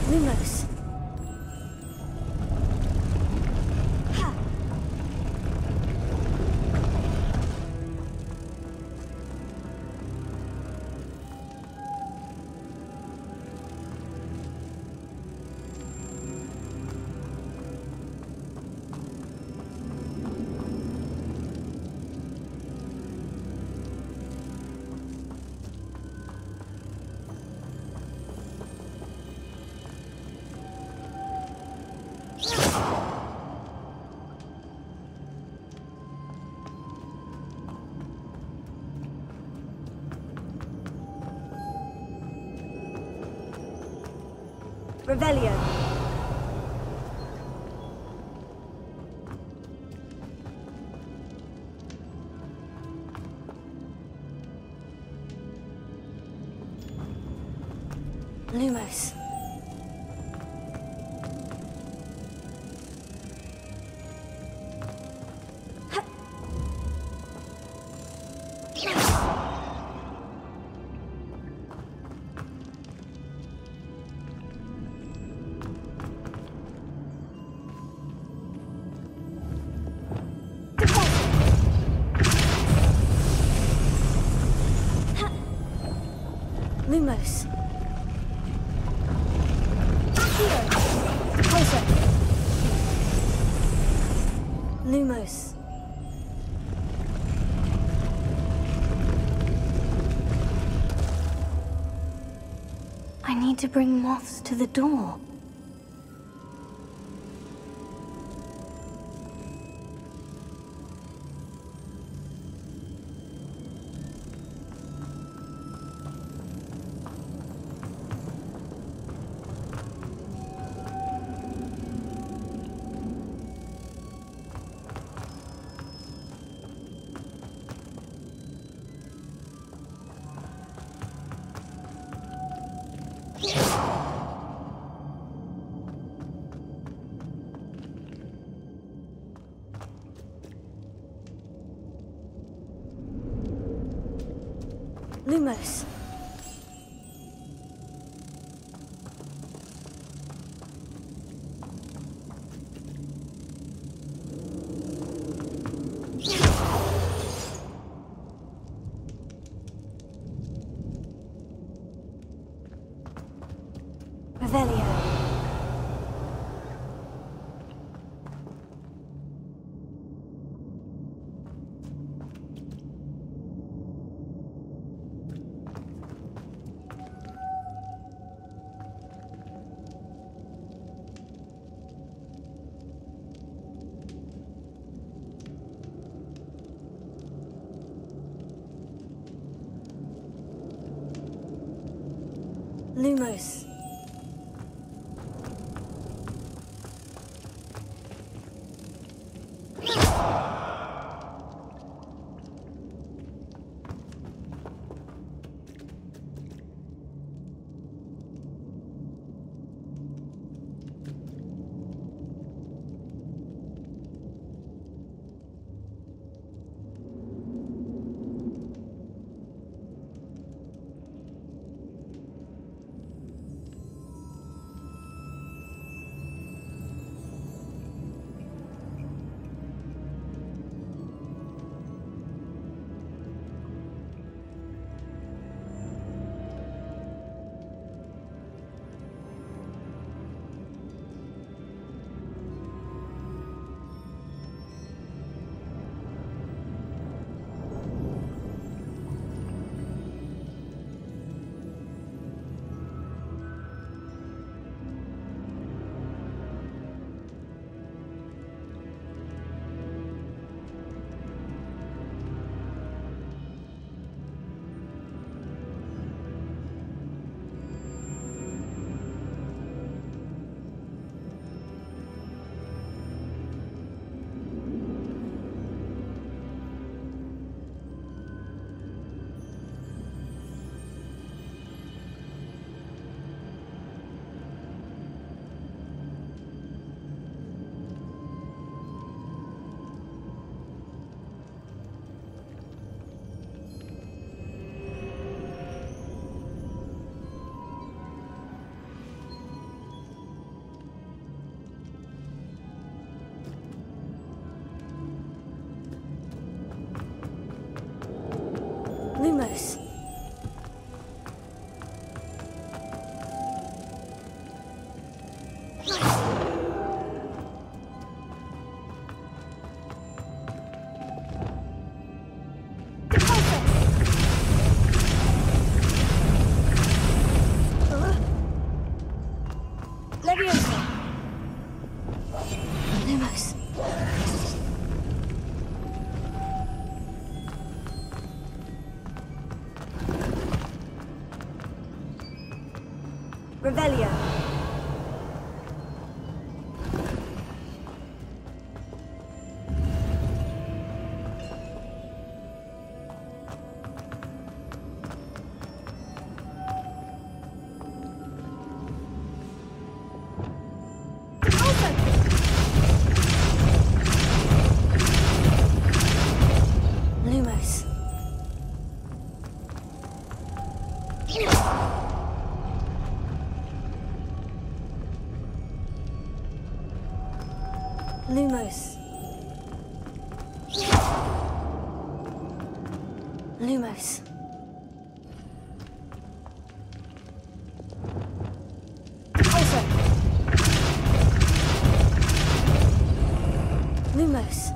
Lumos. Revelio. Lumos. Lumos. Closer. Lumos. I need to bring moths to the door. Lumos. Revelio. Lumos. Lumos. Leviosa. Lumos. Revelio. Lumos. Also. Lumos.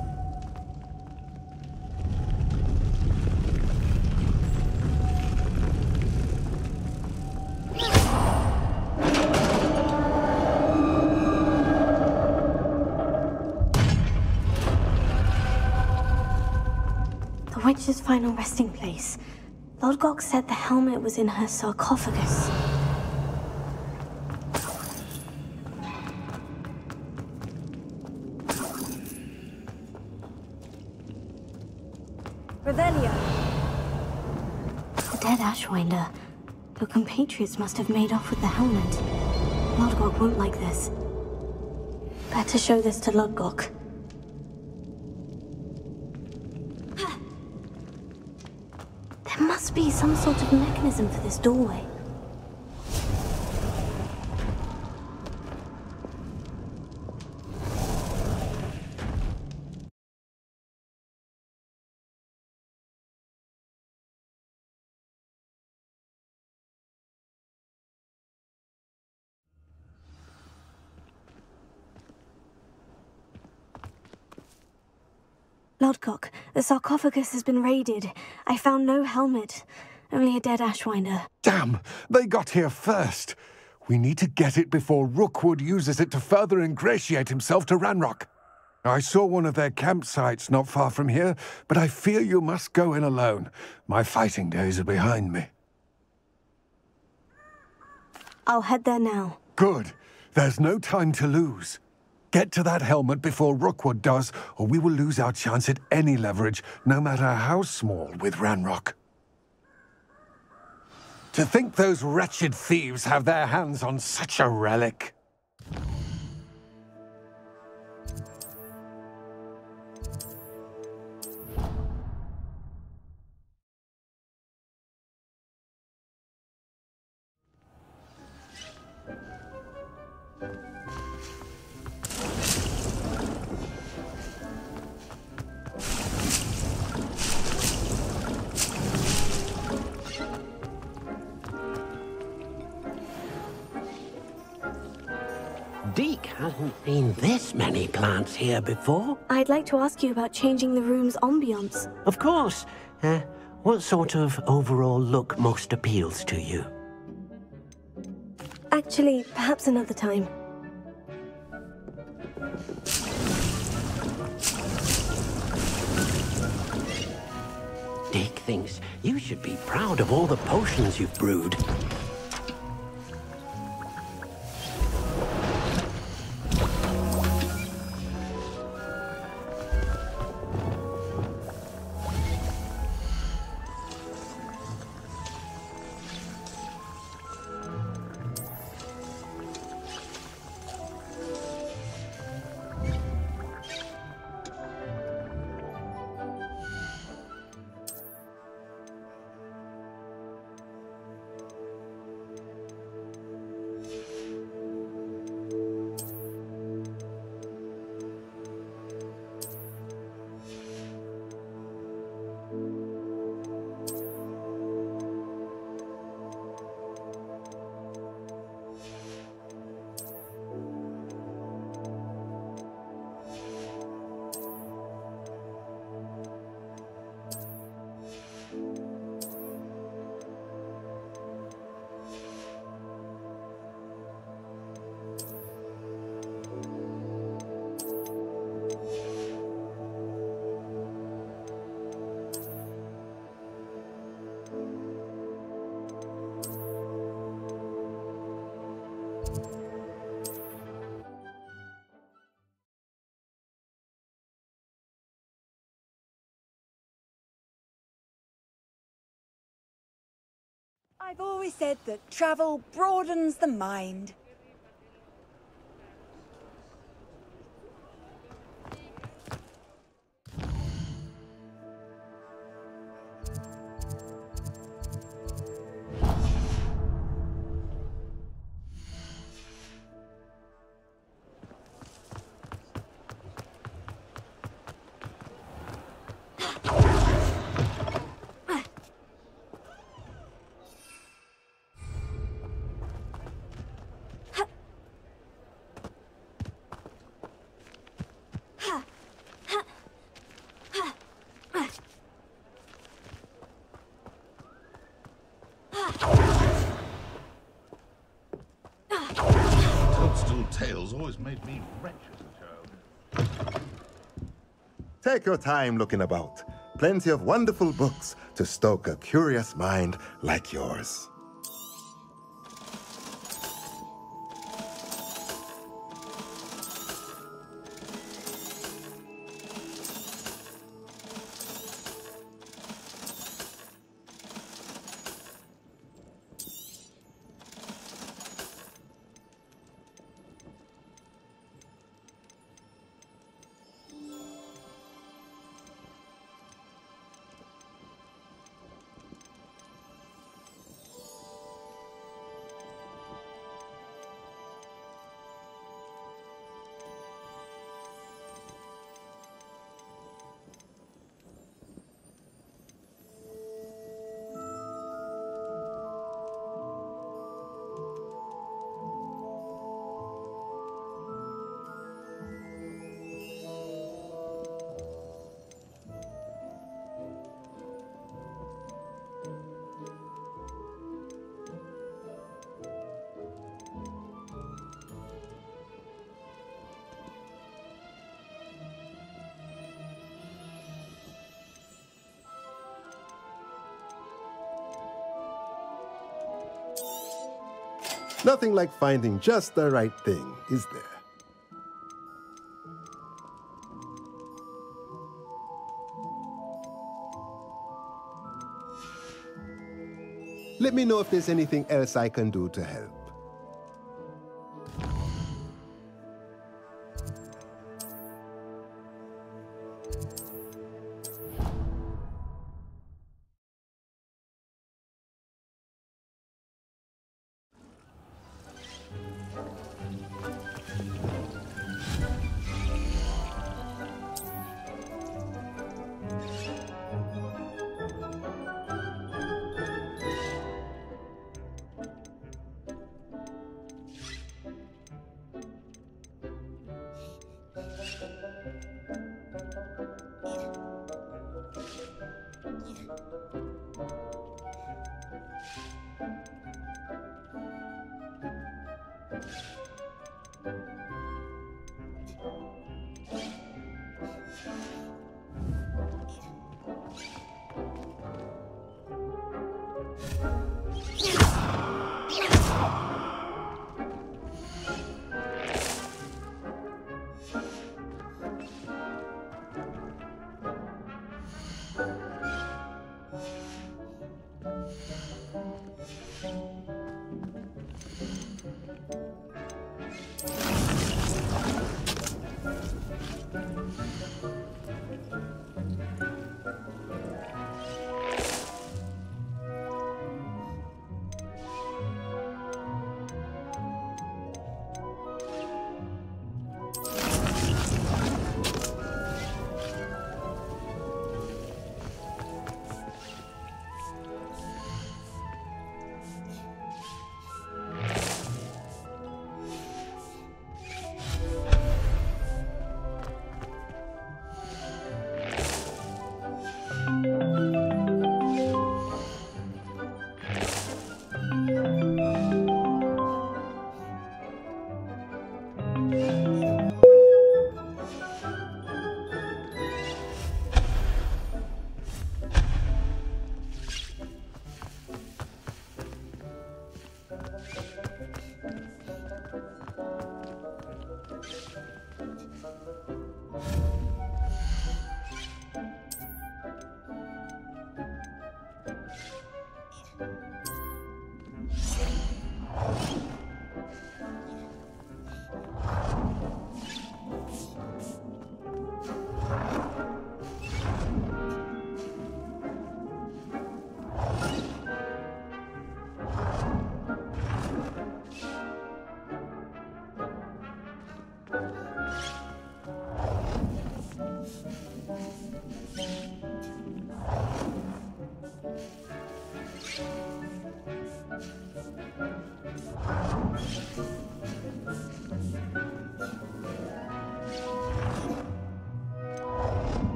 The witch's final resting place. Lodgok said the helmet was in her sarcophagus. Revelio. The dead Ashwinder. Your compatriots must have made off with the helmet. Lodgok won't like this. Better show this to Lodgok. There must be some sort of mechanism for this doorway. Lodgok, the sarcophagus has been raided. I found no helmet, only a dead Ashwinder. Damn! They got here first. We need to get it before Rookwood uses it to further ingratiate himself to Ranrock. I saw one of their campsites not far from here, but I fear you must go in alone. My fighting days are behind me. I'll head there now. Good. There's no time to lose. Get to that helmet before Rookwood does, or we will lose our chance at any leverage, no matter how small, with Ranrock. To think those wretched thieves have their hands on such a relic. Deke hasn't seen this many plants here before. I'd like to ask you about changing the room's ambience. Of course. What sort of overall look most appeals to you? Actually, perhaps another time. Deke thinks you should be proud of all the potions you've brewed. I've always said that travel broadens the mind. always made me wretched as a child. Take your time looking about. Plenty of wonderful books to stoke a curious mind like yours. Nothing like finding just the right thing, is there? Let me know if there's anything else I can do to help.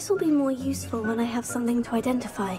This will be more useful when I have something to identify.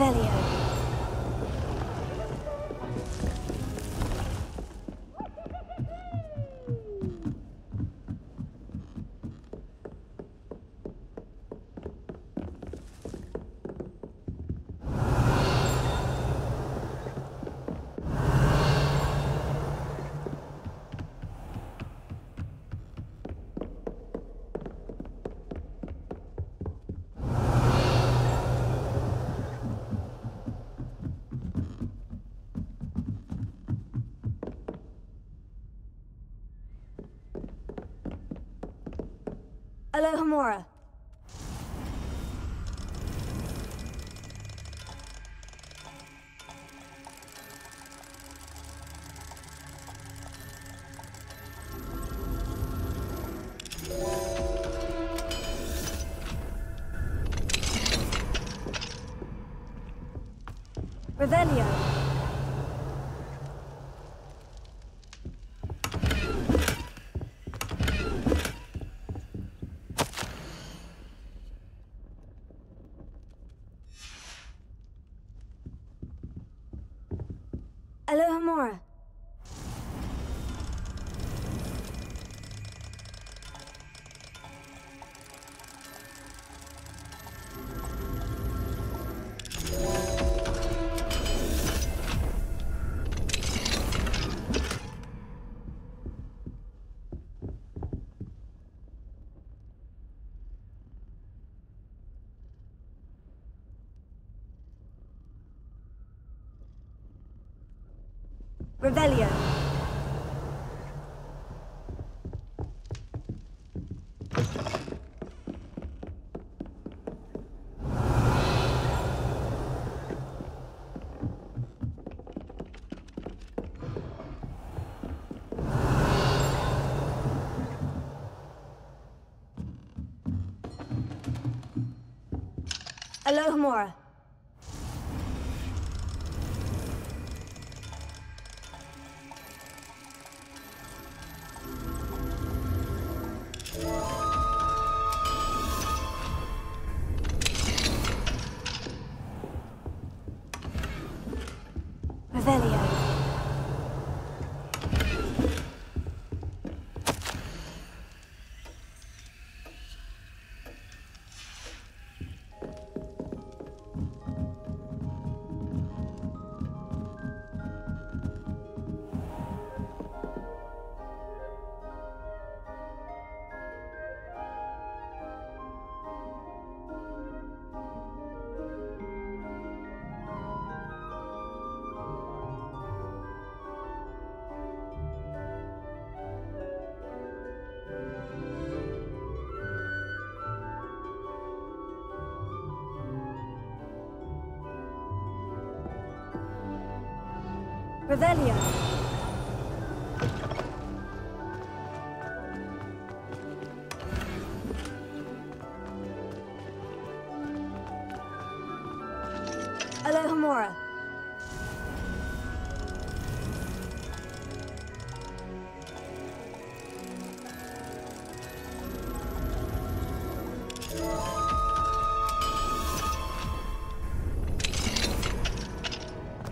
Revelio. Alohomora. Revelio. Alohomora. Revelio. Alohomora. Revelio. Revelio. Alohomora.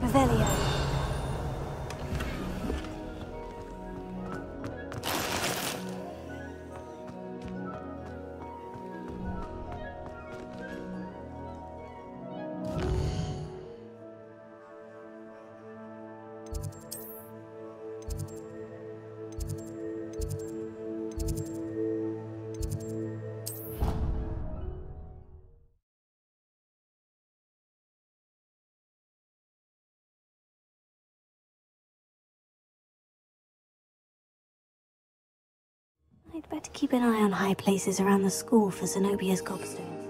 Revelio. I'd better keep an eye on high places around the school for Zenobia's gobstones.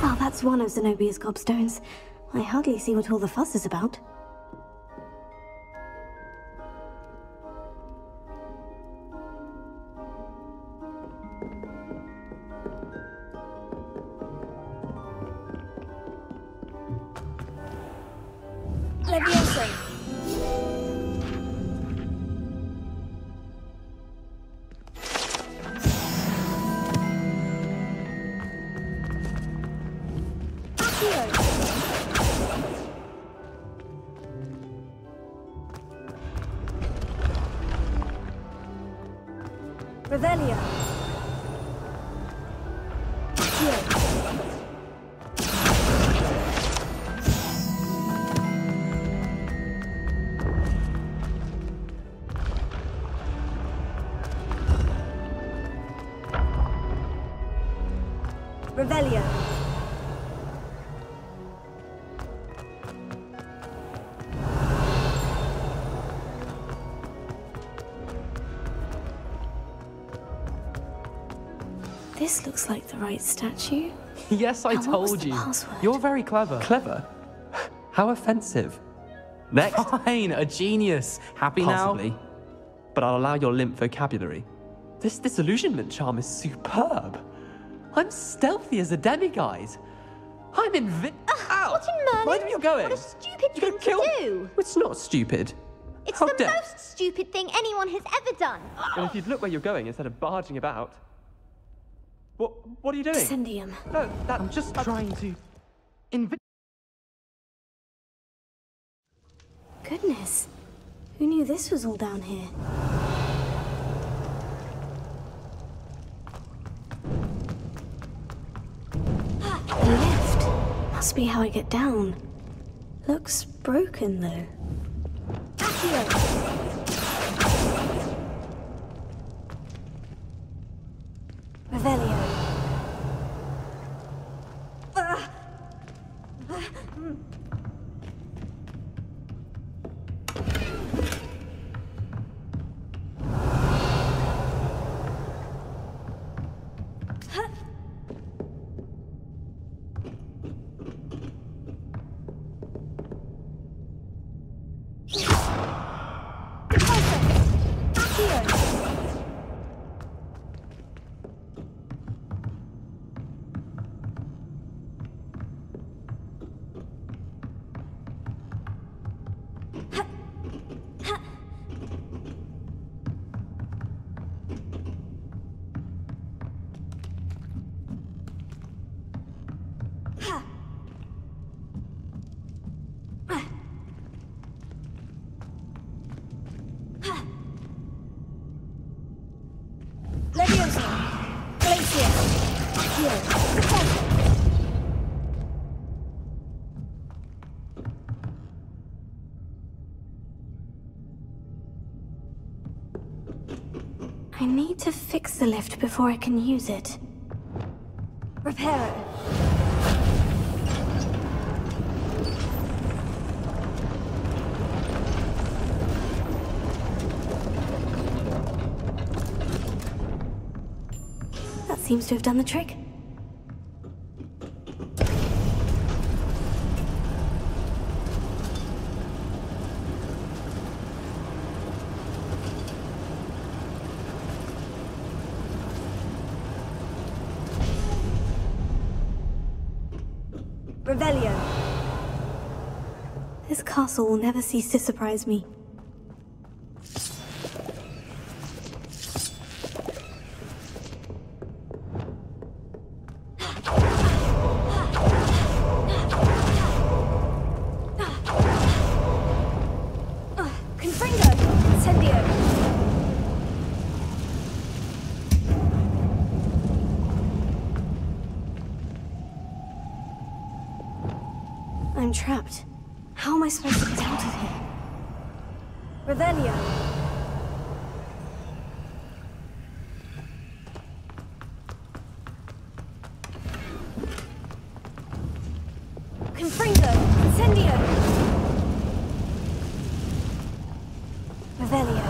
Oh, that's one of Zenobia's gobstones. I hardly see what all the fuss is about. Levioso. Revelio. Revelio. This looks like the right statue. Yes, I Now, what was told the you. password? You're very clever. Clever? How offensive. Next. Fine, a genius. Happy Possibly. now? But I'll allow your limp vocabulary. This disillusionment charm is superb. I'm stealthy as a demiguise. I'm Ow! What in mercy? Mind where you're going. What a stupid You're thing gonna kill to do! It's not stupid. It's How the dare- most stupid thing anyone has ever done. Well, if you'd look where you're going instead of barging about. What are you doing? Descendium. No, that... I'm just trying to... Goodness. Who knew this was all down here? A lift. Must be how I get down. Looks broken, though. Revelio. I need to fix the lift before I can use it. Repair it. That seems to have done the trick. Revelio. This castle will never cease to surprise me. I'm trapped. How am I supposed to get out of here? Revelio. Confringo. Incendio. Revelio.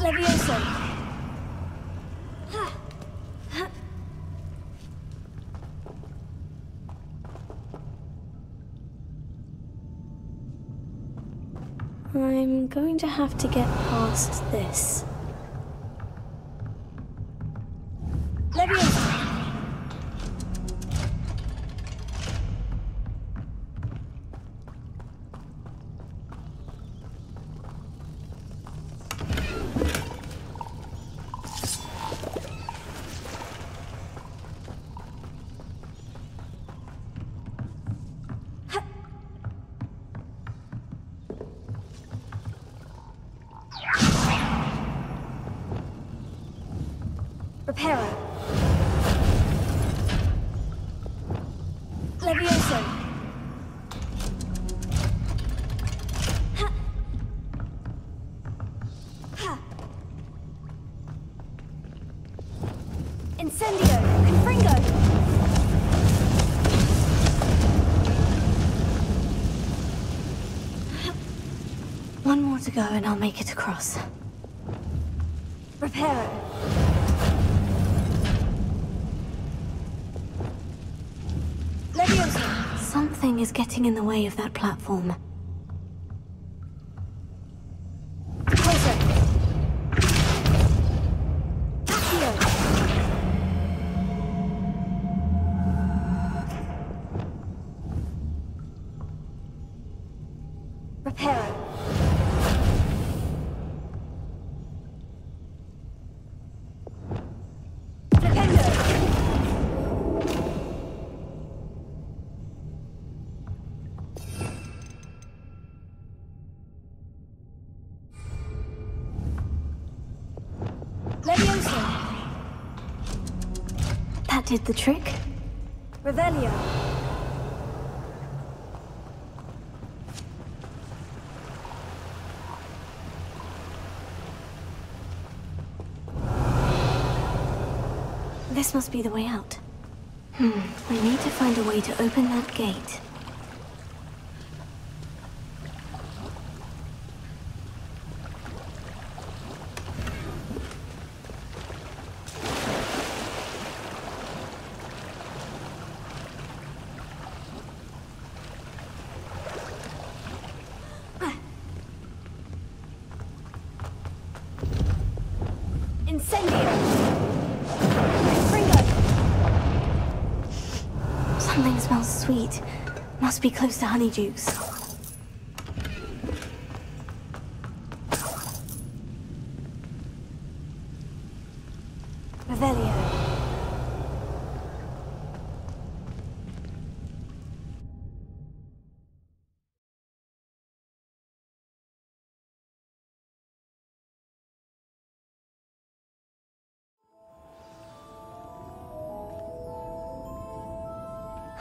Levioso. I'm going to have to get past this. Levioso. Reparo. Levioso. Incendio! Confringo! One more to go and I'll make it across. Reparo! Leviosa! Something is getting in the way of that platform. Closer! Accio! Reparo! Leviosa! That did the trick. Revelio! This must be the way out. I need to find a way to open that gate. Incendio! Something smells sweet. Must be close to Honeydukes. Revelio!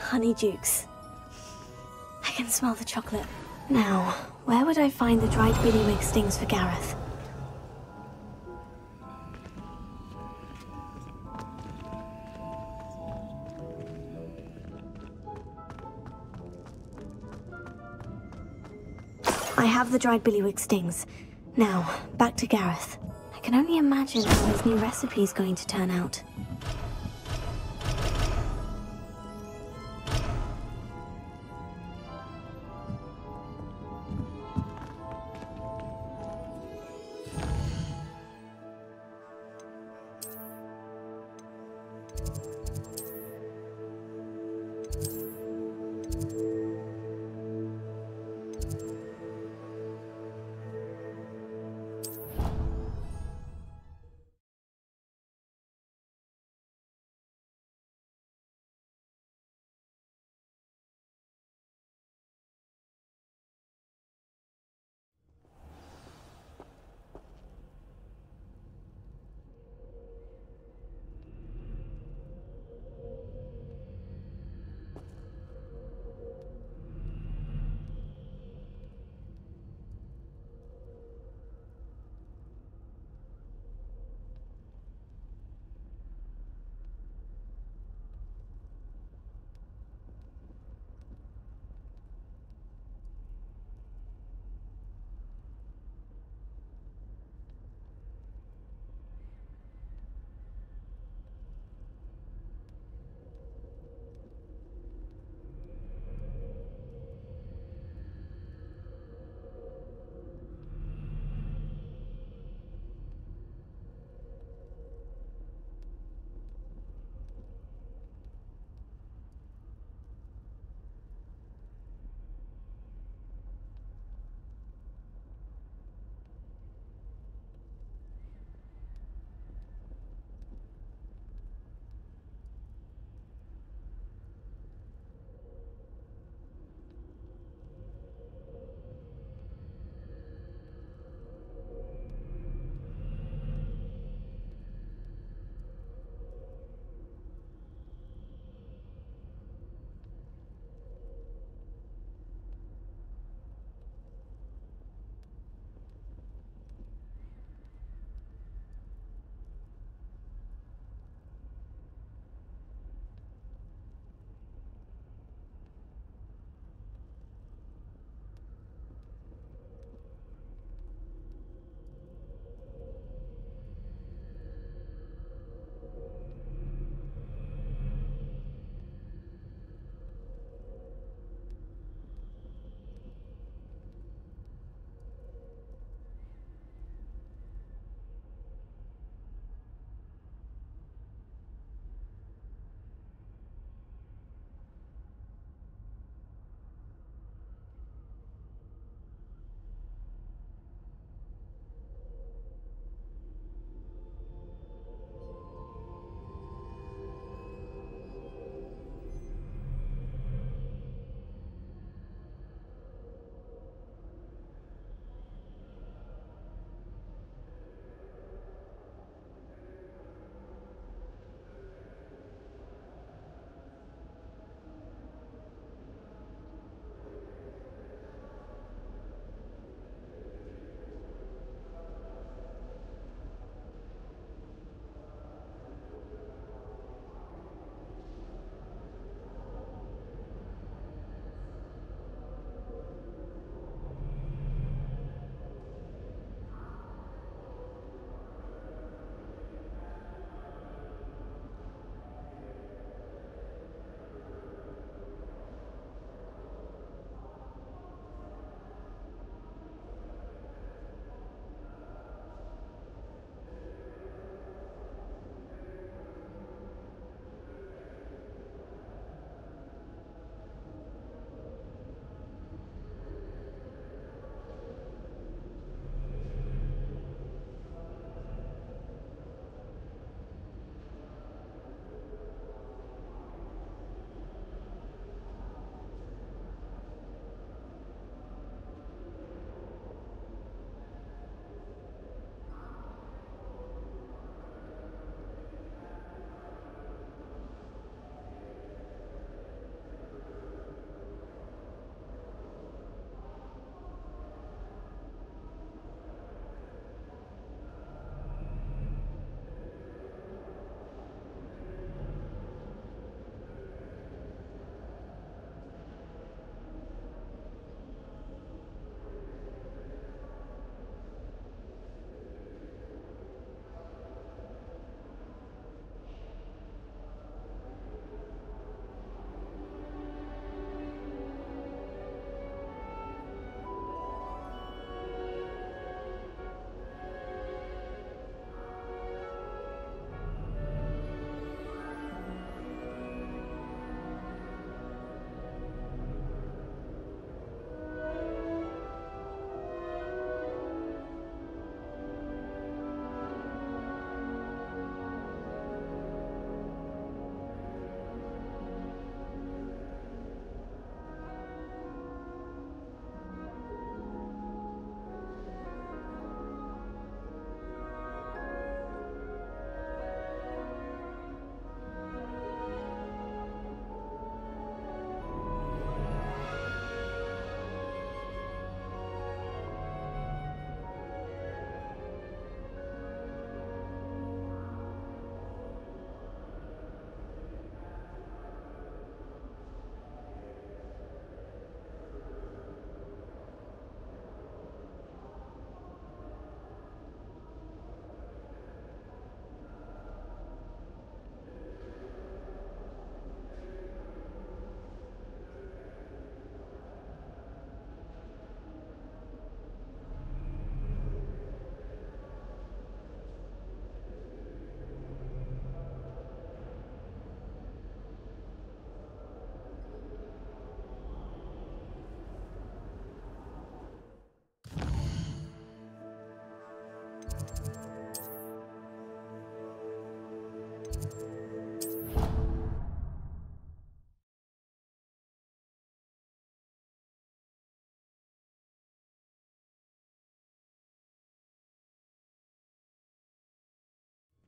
Honeydukes. I can smell the chocolate. Now, where would I find the dried billywig stings for Gareth? I have the dried billywig stings. Now, back to Gareth. I can only imagine how his new recipe is going to turn out.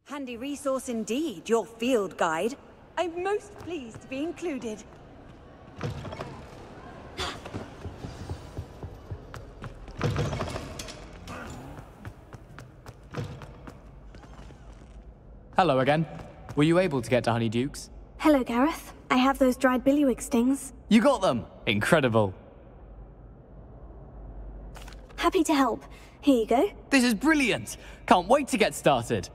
Handy resource indeed, your field guide. I'm most pleased to be included. Hello again. Were you able to get to Honeydukes? Hello, Gareth. I have those dried billywig stings. You got them! Incredible. Happy to help. Here you go. This is brilliant! Can't wait to get started.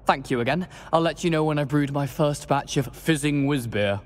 Thank you again. I'll let you know when I've brewed my first batch of fizzing whiz beer.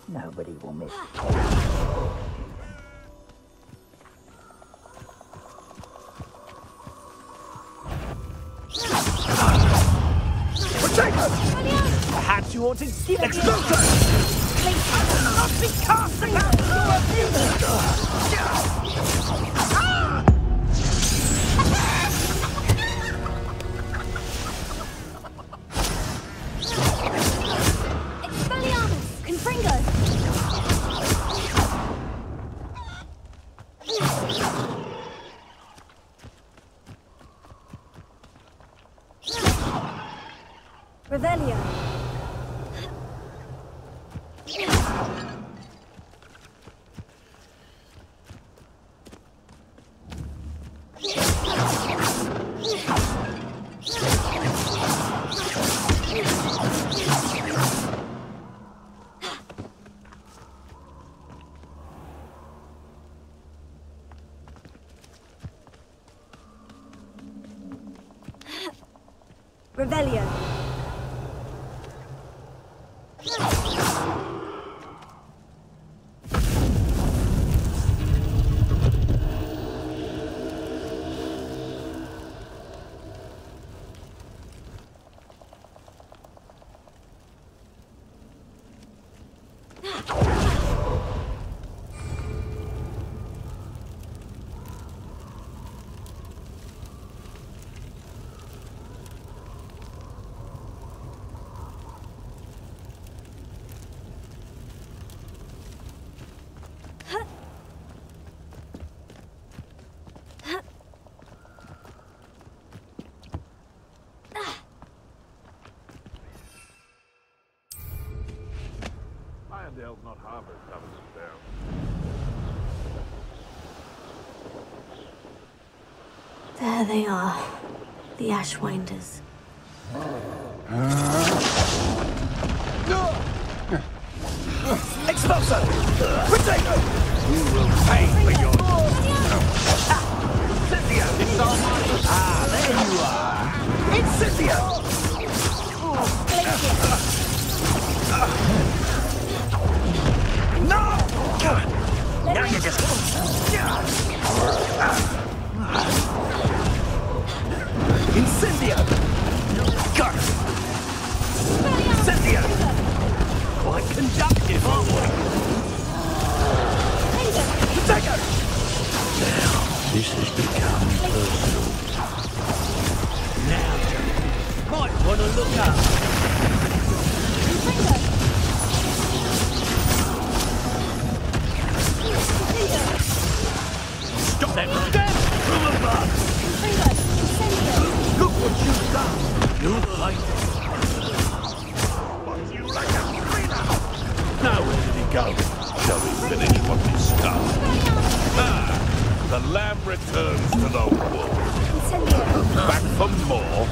Nobody will miss. Potato! Perhaps you want to get explosion! Not be cast about your Expelliarmus! Confringo! Revelio. Revelio. Irondale's not harbour covers us down. There they are. The Ashwinders. Expulso! Potato! You will pay for your... Cynthia! It's all mine! Ah, there you are! It's Cynthia! No! Now you just... Incendio! Got it! Cynthia! Quite conductive, aren't we? Take it! Now, this has become personal. Now, might want to look up. Stop that! Stand from above! Look what you've done! You'll fight it. What, you like a cleaner? Now where did he go? Shall we finish what we started? Ah, the lamb returns to the wolf. Back for more.